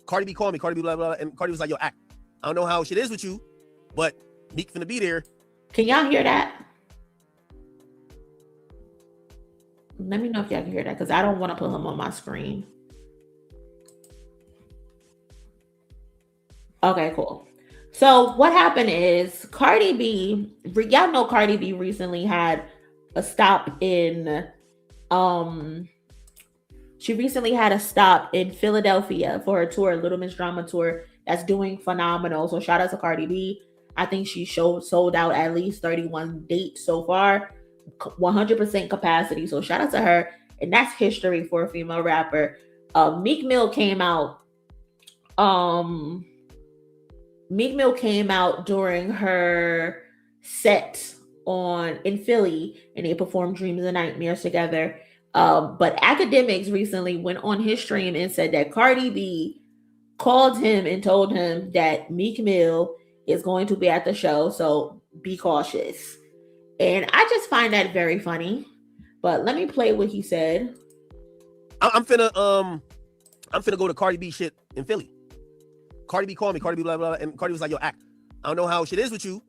Cardi B called me, Cardi B blah blah, and Cardi was like, yo, act. I don't know how shit is with you, but Meek finna be there. Can y'all hear that? Let me know if y'all can hear that, because I don't want to put him on my screen. Okay, cool. So what happened is Cardi B, y'all know Cardi B recently had a stop in Philadelphia for her tour, Little Miss Drama tour, that's doing phenomenal. So shout out to Cardi B. I think she sold out at least 31 dates so far, 100% capacity. So shout out to her. And that's history for a female rapper. Meek Mill came out. Meek Mill came out during her set in Philly, and they performed Dreams and Nightmares together. But Akademiks recently went on his stream and said that Cardi B called him and told him that Meek Mill is going to be at the show, so be cautious. And I just find that very funny. But let me play what he said. I'm finna go to Cardi B shit in Philly. Cardi B called me, Cardi B blah blah, and Cardi was like, "Yo, act. I don't know how shit is with you,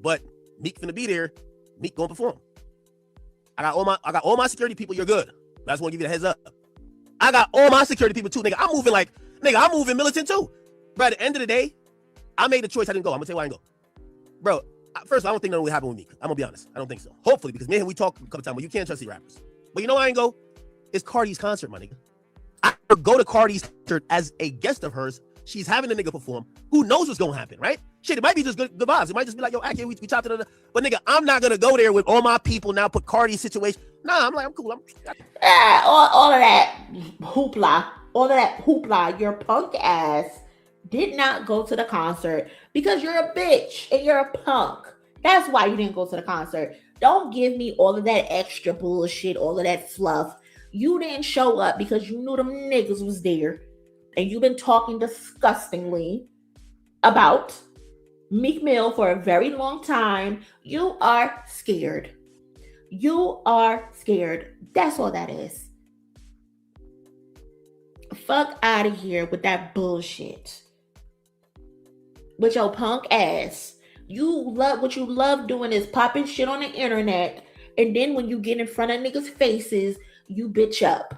but Meek finna be there. Meek gonna perform. I got all my security people. You're good. I just want to give you the heads up. I got all my security people too, nigga. I'm moving militant too. But at the end of the day, I made the choice. I didn't go. I'm gonna tell you why I didn't go, bro. First, I don't think nothing will happen with Meek. I'm gonna be honest. I don't think so. Hopefully, because man, we talked a couple times, but you can't trust these rappers. But you know why I ain't go? It's Cardi's concert, my nigga. I could go to Cardi's concert as a guest of hers. She's having the nigga perform. Who knows what's gonna happen, right? Shit, it might be just good vibes. It might just be like, yo, actually, we chopped it. But nigga, I'm not gonna go there with all my people now. Put Cardi's situation. Nah, I'm cool. All of that hoopla. Your punk ass did not go to the concert because you're a bitch and you're a punk. That's why you didn't go to the concert. Don't give me all of that extra bullshit, all of that fluff. You didn't show up because you knew them niggas was there. And you've been talking disgustingly about Meek Mill for a very long time. You are scared. You are scared. That's all that is. Fuck out of here with that bullshit. With your punk ass. What you love doing is popping shit on the internet. And then when you get in front of niggas' faces, you bitch up.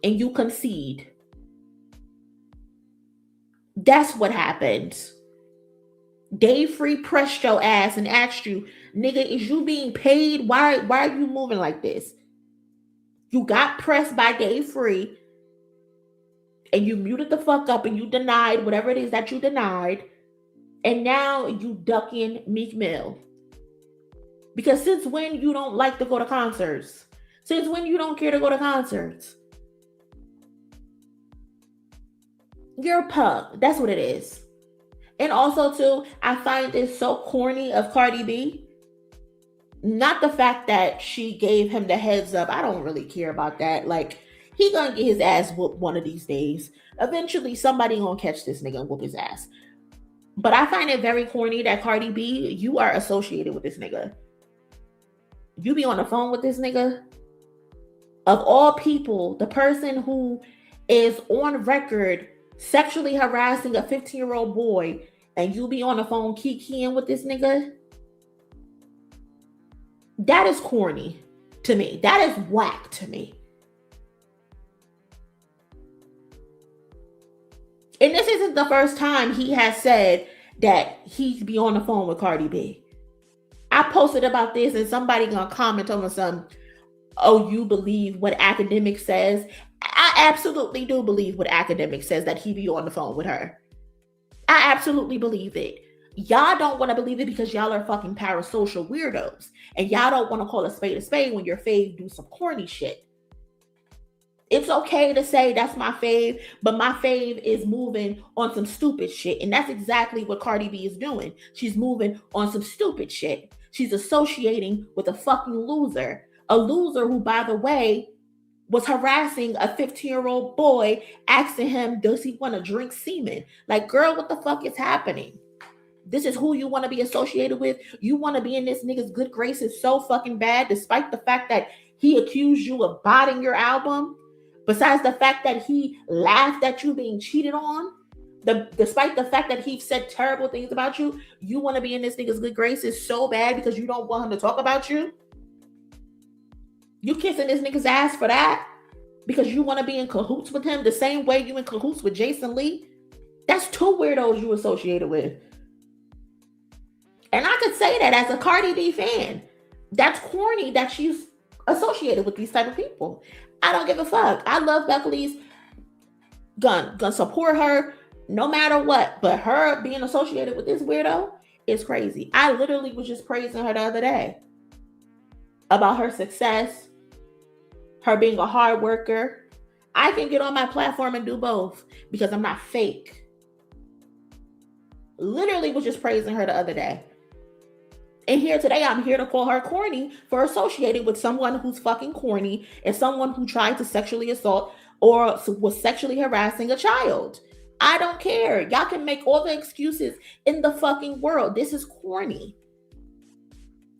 And you concede. That's what happens. Dave Free pressed your ass and asked you, nigga, is you being paid? Why are you moving like this? You got pressed by Dave Free and you muted the fuck up and you denied whatever it is that you denied. And now you ducking Meek Mill. Because since when you don't like to go to concerts? Since when you don't care to go to concerts? You're a punk. That's what it is. And also, too, I find this so corny of Cardi B. Not the fact that she gave him the heads up. I don't really care about that. Like, he gonna get his ass whooped one of these days. Eventually, somebody gonna catch this nigga and whoop his ass. But I find it very corny that Cardi B, you are associated with this nigga. You be on the phone with this nigga. Of all people, the person who is on record sexually harassing a 15-year-old boy, and you be on the phone kikiing with this nigga, that is corny to me. That is whack to me. And this isn't the first time he has said that he'd be on the phone with Cardi B. I posted about this and somebody gonna comment on something. Oh, you believe what Akademiks says? I absolutely do believe what Akademiks says, that he be on the phone with her. I absolutely believe it. Y'all don't want to believe it because y'all are fucking parasocial weirdos. And y'all don't want to call a spade when your fave do some corny shit. It's okay to say that's my fave, but my fave is moving on some stupid shit. And that's exactly what Cardi B is doing. She's moving on some stupid shit. She's associating with a fucking loser. A loser who, by the way, was harassing a 15-year-old boy, asking him, does he want to drink semen? Like, girl, what the fuck is happening? This is who you want to be associated with? You want to be in this nigga's good graces so fucking bad, despite the fact that he accused you of botting your album? Besides the fact that he laughed at you being cheated on? Despite the fact that he said terrible things about you, you want to be in this nigga's good graces so bad because you don't want him to talk about you? You kissing this nigga's ass for that? Because you want to be in cahoots with him the same way you in cahoots with Jason Lee? That's two weirdos you associated with. And I could say that as a Cardi B fan. That's corny that she's associated with these type of people. I don't give a fuck. I love Beckley's. Gonna support her no matter what. But her being associated with this weirdo is crazy. I literally was just praising her the other day about her success, her being a hard worker. I can get on my platform and do both because I'm not fake. Literally was just praising her the other day. And here today, I'm here to call her corny for associating with someone who's fucking corny and someone who tried to sexually assault or was sexually harassing a child. I don't care. Y'all can make all the excuses in the fucking world. This is corny.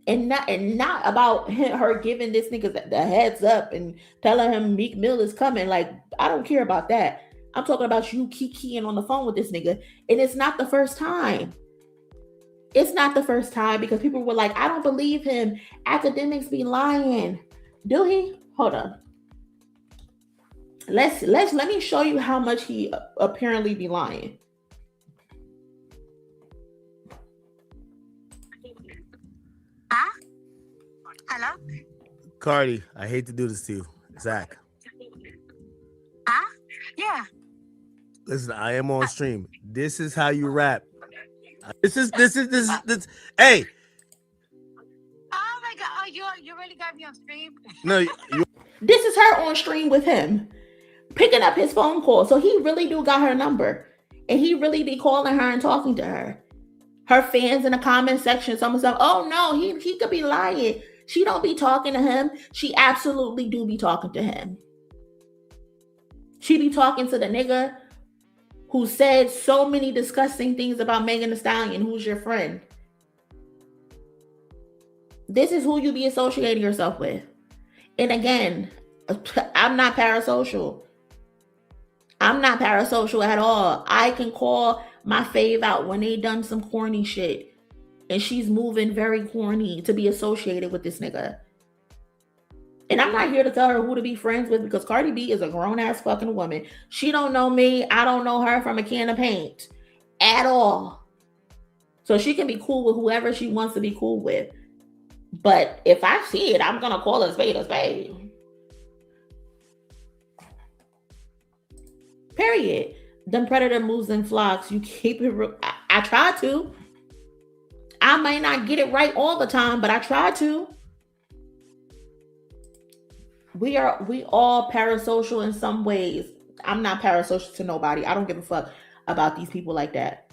And not about her giving this nigga the heads up and telling him Meek Mill is coming. Like, I don't care about that. I'm talking about you kikiing on the phone with this nigga. And it's not the first time. It's not the first time because people were like, I don't believe him. Akademiks be lying. Do he? Hold on. Let me show you how much he apparently be lying. Huh? Hello? Cardi, I hate to do this to you. Zach. Huh? Yeah. Listen, I am on stream. This is how you rap. This is. Hey. Oh my God! Oh, you really got me on stream? No, this is her on stream with him, picking up his phone call. So he really do got her number, and he really be calling her and talking to her. Her fans in the comment section, some stuff. Oh no, he could be lying. She don't be talking to him. She absolutely do be talking to him. She be talking to the nigga who said so many disgusting things about Megan Thee Stallion, who's your friend. This is who you be associating yourself with. And again, I'm not parasocial. I'm not parasocial at all. I can call my fave out when they done some corny shit. And she's moving very corny to be associated with this nigga. And I'm not here to tell her who to be friends with because Cardi B is a grown-ass fucking woman. She don't know me. I don't know her from a can of paint at all. So she can be cool with whoever she wants to be cool with. But if I see it, I'm going to call a spade a spade. Period. Them predator moves in flocks. You keep it real. I try to. I might not get it right all the time, but I try to. We all parasocial in some ways. I'm not parasocial to nobody. I don't give a fuck about these people like that.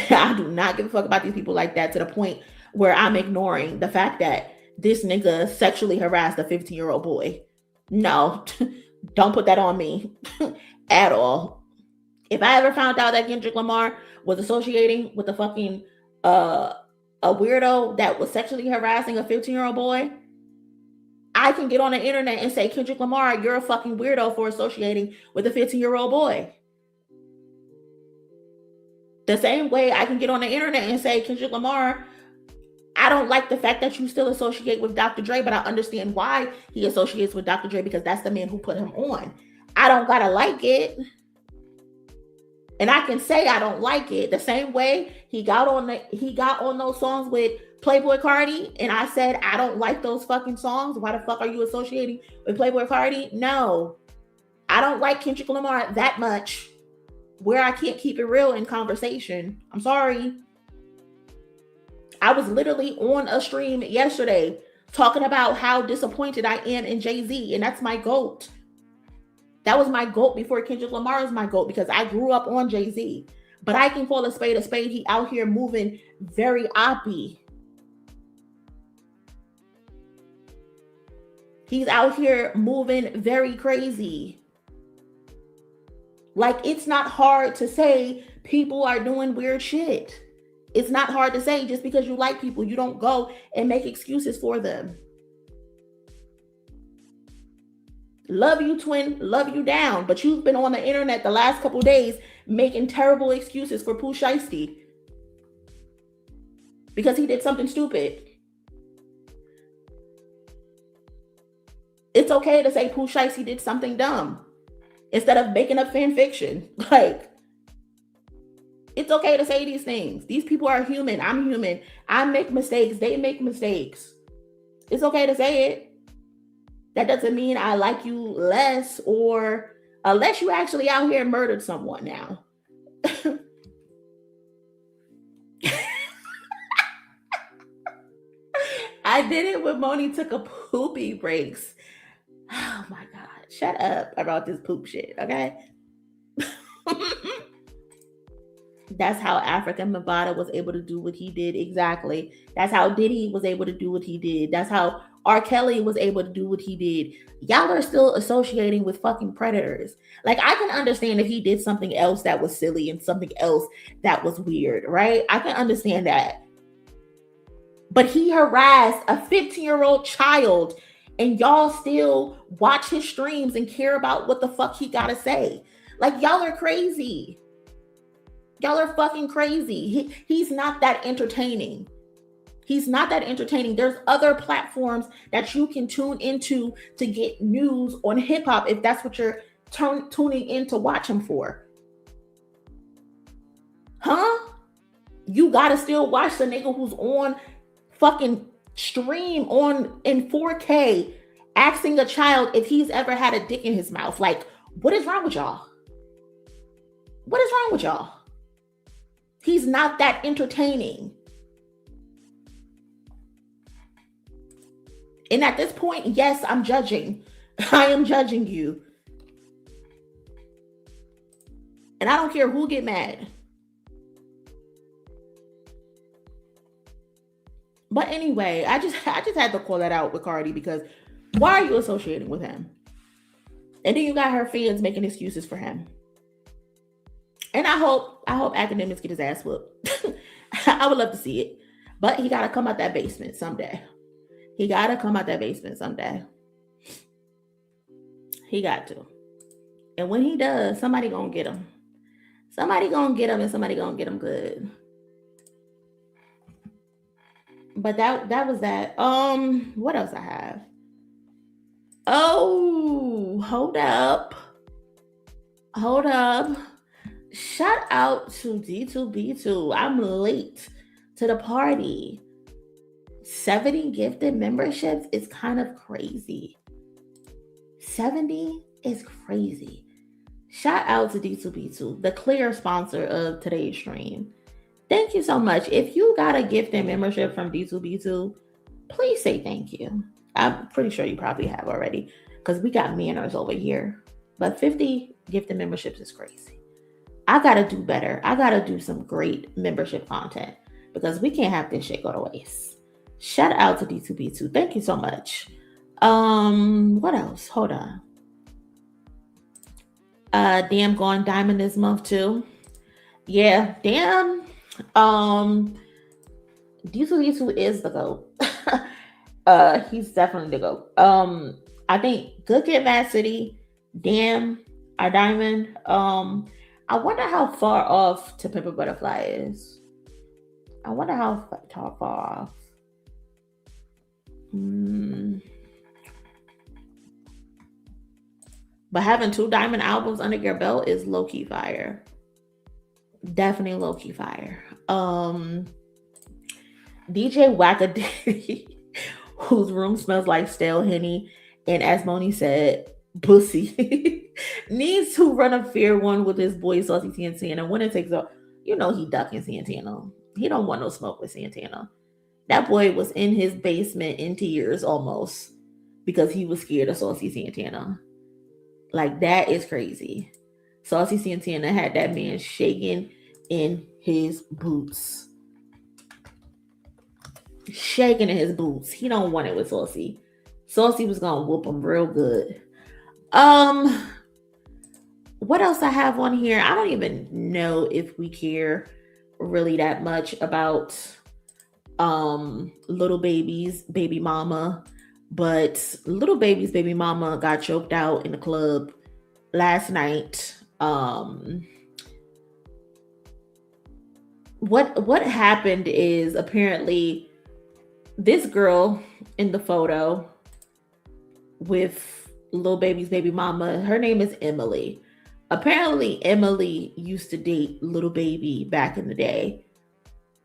I do not give a fuck about these people like that to the point where I'm ignoring the fact that this nigga sexually harassed a 15-year-old boy. No, don't put that on me at all. If I ever found out that Kendrick Lamar was associating with a fucking a weirdo that was sexually harassing a 15-year-old boy, I can get on the internet and say, Kendrick Lamar, you're a fucking weirdo for associating with a 15-year-old boy. The same way I can get on the internet and say, Kendrick Lamar, I don't like the fact that you still associate with Dr. Dre, but I understand why he associates with Dr. Dre because that's the man who put him on. I don't gotta like it. And I can say I don't like it. The same way he got on those songs with Playboy Cardi, and I said I don't like those fucking songs. Why the fuck are you associating with Playboy Cardi? No, I don't like Kendrick Lamar that much where I can't keep it real in conversation. I'm sorry. I was literally on a stream yesterday talking about how disappointed I am in Jay-Z, and that's my GOAT. That was my GOAT before Kendrick Lamar is my GOAT because I grew up on Jay-Z. But I can call a spade a spade. He out here moving very oppy. He's out here moving very crazy. Like, it's not hard to say people are doing weird shit. It's not hard to say just because you like people, you don't go and make excuses for them. Love you, twin. Love you down. But you've been on the internet the last couple days making terrible excuses for Pusha T because he did something stupid. It's okay to say Pusha T did something dumb instead of making up fan fiction. Like, it's okay to say these things. These people are human. I'm human. I make mistakes. They make mistakes. It's okay to say it. That doesn't mean I like you less, or unless you actually out here murdered someone now. I I did it when Moni took a poopy breaks. Oh my God. Shut up about this poop shit, okay? That's how African Mabata was able to do what he did exactly. That's how Diddy was able to do what he did. That's how R. Kelly was able to do what he did. Y'all are still associating with fucking predators. Like, I can understand if he did something else that was silly and something else that was weird, right? I can understand that. But he harassed a 15-year-old child, and y'all still watch his streams and care about what the fuck he gotta say. Like, y'all are crazy. Y'all are fucking crazy. He's not that entertaining. He's not that entertaining. There's other platforms that you can tune into to get news on hip hop if that's what you're tuning in to watch him for. Huh? You gotta still watch the nigga who's on fucking stream on in 4K asking a child if he's ever had a dick in his mouth. Like, what is wrong with y'all? What is wrong with y'all? He's not that entertaining. And at this point, yes, I'm judging. I am judging you. And I don't care who get mad. But anyway, I just had to call that out with Cardi, because why are you associating with him? And then you got her fans making excuses for him. And I hope Akademiks get his ass whooped. I would love to see it. But he gotta come out that basement someday. He gotta come out that basement someday. He got to. And when he does, somebody gonna get him. Somebody gonna get him, and somebody gonna get him good. But that was that. What else I have? Oh, hold up. Shout out to D2B2. I'm late to the party. 70 gifted memberships is kind of crazy. 70 is crazy. Shout out to D2B2, the clear sponsor of today's stream. Thank you so much. If you got a gifted membership from D2B2, please say thank you. I'm pretty sure you probably have already, because we got manners over here. But 50 gifted memberships is crazy. I gotta do better. I gotta do some great membership content, because we can't have this shit go to waste. Shout out to D2B2. Thank you so much. What else? Hold on. Damn, going diamond this month too. Yeah, damn. D2B2 is the GOAT. He's definitely the GOAT. I think Good Kid, Mad City, Damn, our diamond. I wonder how far off To Pimp a Butterfly is. I wonder how far off. But having 2 diamond albums under your belt is low-key fire. Definitely low-key fire. DJ Wackadiddy, whose room smells like stale Henny, and as Moni said, pussy, needs to run a fair one with his boy Saucy Santana. When it takes off, you know he ducking Santana. He don't want no smoke with Santana. That boy was in his basement in tears almost because he was scared of Saucy Santana. Like, that is crazy. Saucy Santana had that man shaking in his boots. Shaking in his boots. He don't want it with Saucy. Saucy was gonna whoop him real good. What else I have on here? I don't even know if we care really that much about Lil Baby's baby mama, but Lil Baby's baby mama got choked out in the club last night. What happened is, apparently this girl in the photo with Lil Baby's baby mama, her name is Emily. Apparently Emily used to date Lil Baby back in the day.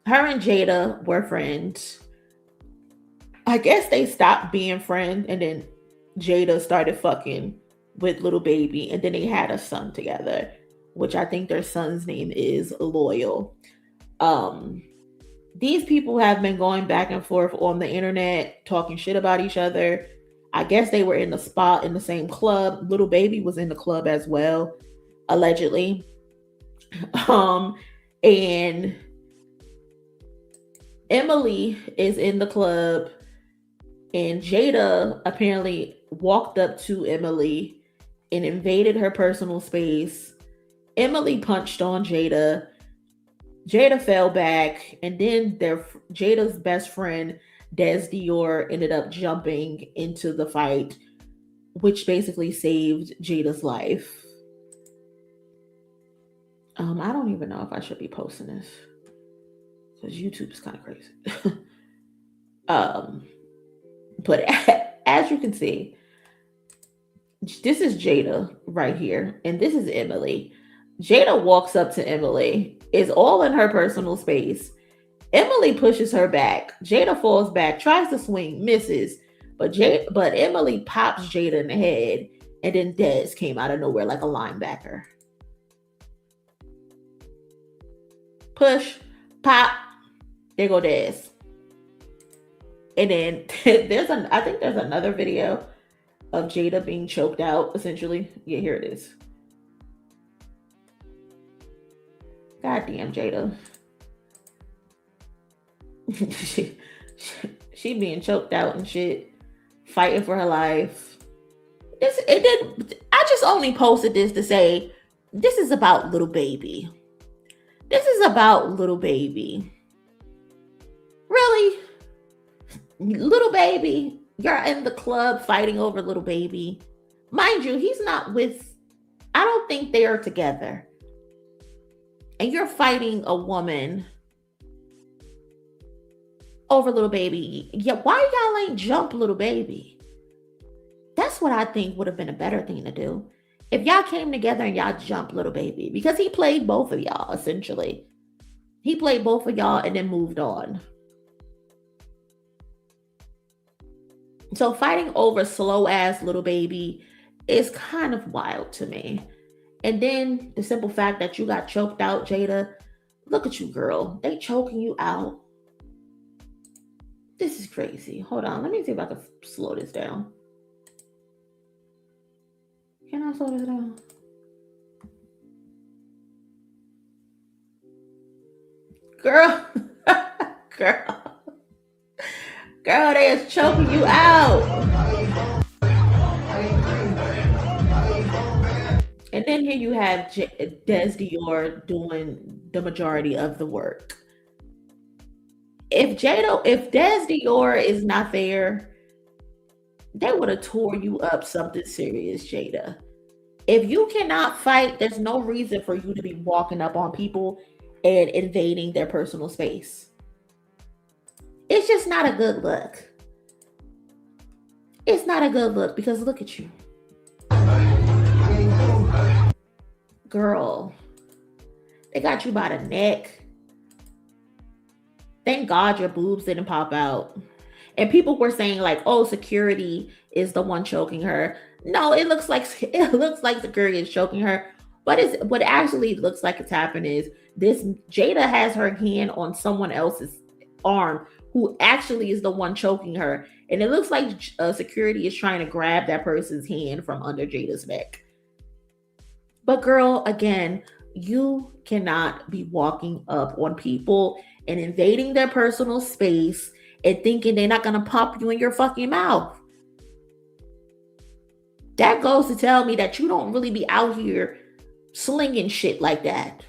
Her and Jada were friends. I guess they stopped being friends, and then Jada started fucking with Lil Baby, and then they had a son together, which I think their son's name is Loyal. these people have been going back and forth on the internet, talking shit about each other. I guess they were in the spot in the same club. Lil Baby was in the club as well, allegedly. And Emily is in the club, and Jada apparently walked up to Emily and invaded her personal space. Emily punched on Jada. Jada fell back, and then Jada's best friend Des Dior ended up jumping into the fight, which basically saved Jada's life. I don't even know if I should be posting this because YouTube is kind of crazy. But as you can see, this is Jada right here, and this is Emily. Jada walks up to Emily, is all in her personal space. Emily pushes her back. Jada falls back, tries to swing, misses, but Emily pops Jada in the head, and then Des came out of nowhere like a linebacker. Push, pop, there go Des. And then I think there's another video of Jada being choked out, essentially. Yeah, here it is. Goddamn Jada. she being choked out and shit, fighting for her life. I just only posted this to say this is about Lil Baby. This is about Lil Baby. Really? Lil Baby, you're in the club fighting over Lil Baby. Mind you, he's not with, I don't think they are together. And you're fighting a woman over Lil Baby. Yeah, why y'all ain't jump Lil Baby? That's what I think would have been a better thing to do. If y'all came together and y'all jumped Lil Baby, because he played both of y'all, essentially. He played both of y'all and then moved on. So fighting over slow ass Lil Baby is kind of wild to me. And then the simple fact that you got choked out, Jada. Look at you, girl. They choking you out. This is crazy. Hold on. Let me see if I can slow this down. Can I slow this down? Girl. Girl, they is choking you out. And then here you have Des Dior doing the majority of the work. If Des Dior is not there, they would have tore you up something serious, Jada. If you cannot fight, there's no reason for you to be walking up on people and invading their personal space. It's just not a good look. It's not a good look because look at you. Girl, they got you by the neck. Thank God your boobs didn't pop out. And people were saying like, oh, security is the one choking her. No, it looks like security is choking her. But what actually looks like it's happened is this Jada has her hand on someone else's arm who actually is the one choking her. And it looks like security is trying to grab that person's hand from under Jada's neck. But girl, again, you cannot be walking up on people and invading their personal space and thinking they're not going to pop you in your fucking mouth. That goes to tell me that you don't really be out here slinging shit like that.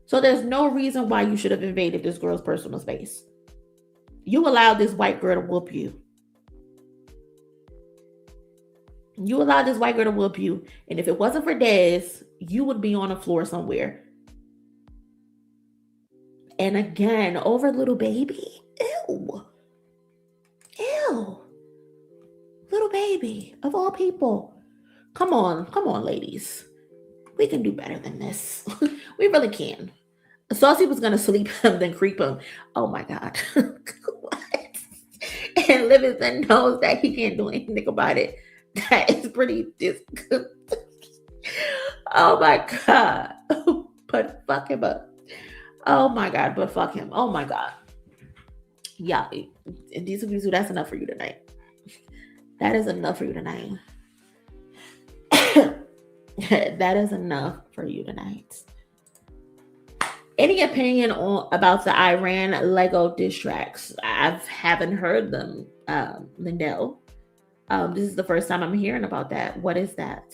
So there's no reason why you should have invaded this girl's personal space. You allowed this white girl to whoop you. You allowed this white girl to whoop you. And if it wasn't for Des, you would be on the floor somewhere. And again, over Lil Baby. Ew. Ew. Lil Baby, of all people. Come on, ladies. We can do better than this. We really can. Saucy was going to sleep him, then creep him. Oh my God. What? And Livingston knows that he can't do anything about it. That is pretty disgusting. Oh my God. But fuck him up. Oh my God, but fuck him. Oh my God. Yeah, D2B2, that's enough for you tonight. That is enough for you tonight. That is enough for you tonight. Any opinion about the Iran Lego diss tracks? I haven't heard them, Lindell. This is the first time I'm hearing about that. What is that?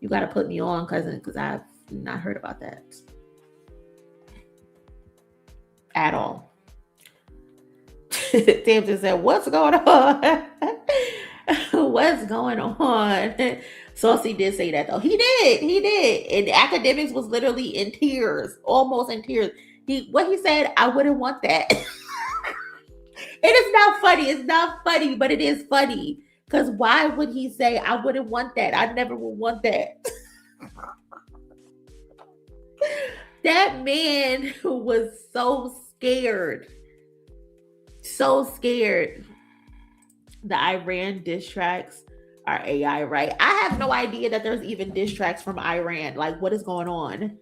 You got to put me on, cousin, because I've not heard about that at all. Tim just said, what's going on? What's going on? Saucy did say that though. He did. And Akademiks was literally in tears, almost in tears. What he said, I wouldn't want that. It is not funny. It's not funny, but it is funny. Because why would he say, I wouldn't want that? I never would want that. That man was so scared. So scared. The Iran diss tracks are AI, right? I have no idea that there's even diss tracks from Iran. Like, what is going on?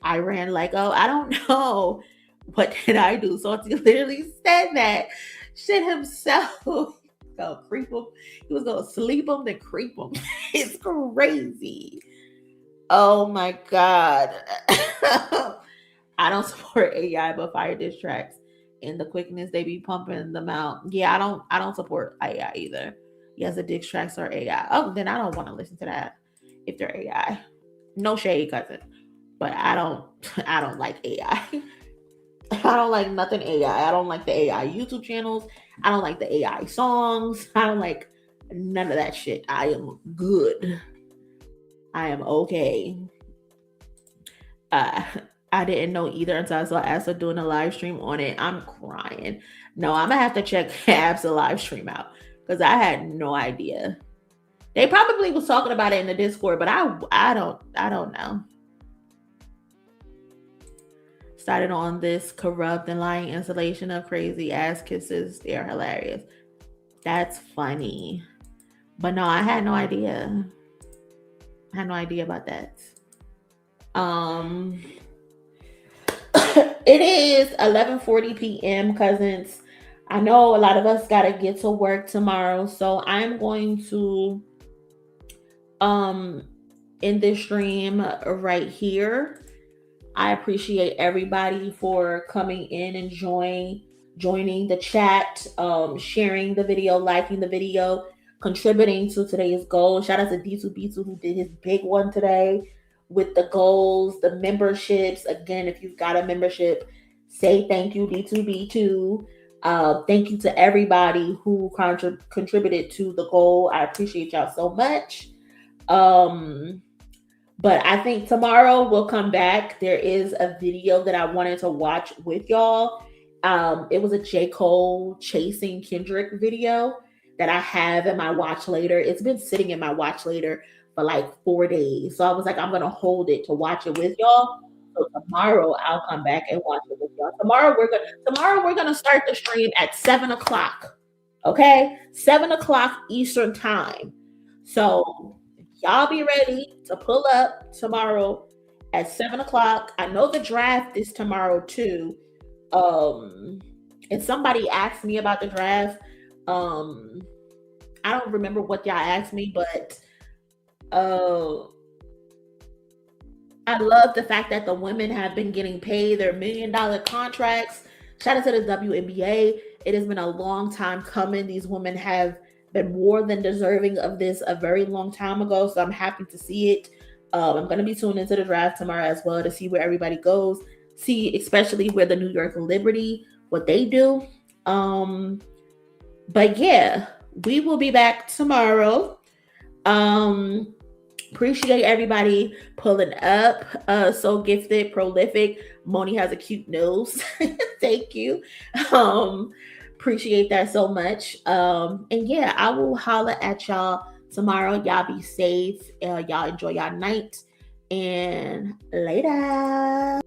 Iran, like, oh, I don't know. What did I do? So he literally said that shit himself. Go creep him. He was gonna sleep him, then creep him. It's crazy. Oh my God. I don't support AI, but fire diss tracks and the quickness they be pumping them out. Yeah, I don't support AI either. Yes, the diss tracks are AI. Oh, then I don't want to listen to that if they're AI. No shade, cousin. But I don't like AI. I don't like nothing AI. I don't like the AI YouTube channels. I don't like the AI songs. I don't like none of that shit. I am good. I am okay. I didn't know either until I saw Asa doing a live stream on it. I'm crying. No, I'm gonna have to check Ab's live stream out because I had no idea. They probably was talking about it in the Discord, but I don't know. Started on this corrupt and lying installation of crazy ass kisses. They're hilarious. That's funny. But no, I had no idea. I had no idea about that. It is 11:40 p.m. cousins. I know a lot of us gotta get to work tomorrow, so I'm going to end this stream right here. I appreciate everybody for coming in and joining the chat, sharing the video, liking the video, contributing to today's goal. Shout out to D2B2 who did his big one today with the goals, the memberships. Again, if you've got a membership, say thank you, D2B2. Thank you to everybody who contributed to the goal. I appreciate y'all so much. But I think tomorrow we'll come back. There is a video that I wanted to watch with y'all. It was a J. Cole chasing Kendrick video that I have in my watch later. It's been sitting in my watch later for like 4 days. So I was like, I'm going to hold it to watch it with y'all. So tomorrow I'll come back and watch it with y'all. Tomorrow we're gonna start the stream at 7:00. Okay? 7:00 Eastern time. So y'all be ready to pull up tomorrow at 7:00. I know the draft is tomorrow too. And somebody asked me about the draft. I don't remember what y'all asked me, but I love the fact that the women have been getting paid their $1 million contracts. Shout out to the WNBA. It has been a long time coming. These women have been more than deserving of this a very long time ago. So I'm happy to see it. I'm going to be tuned into the draft tomorrow as well to see where everybody goes. See, especially where the New York Liberty, what they do. But yeah, we will be back tomorrow. Appreciate everybody pulling up. So gifted, prolific. Moni has a cute nose. Thank you. Appreciate that so much. And yeah, I will holler at y'all tomorrow. Y'all be safe. Y'all enjoy y'all night. And later.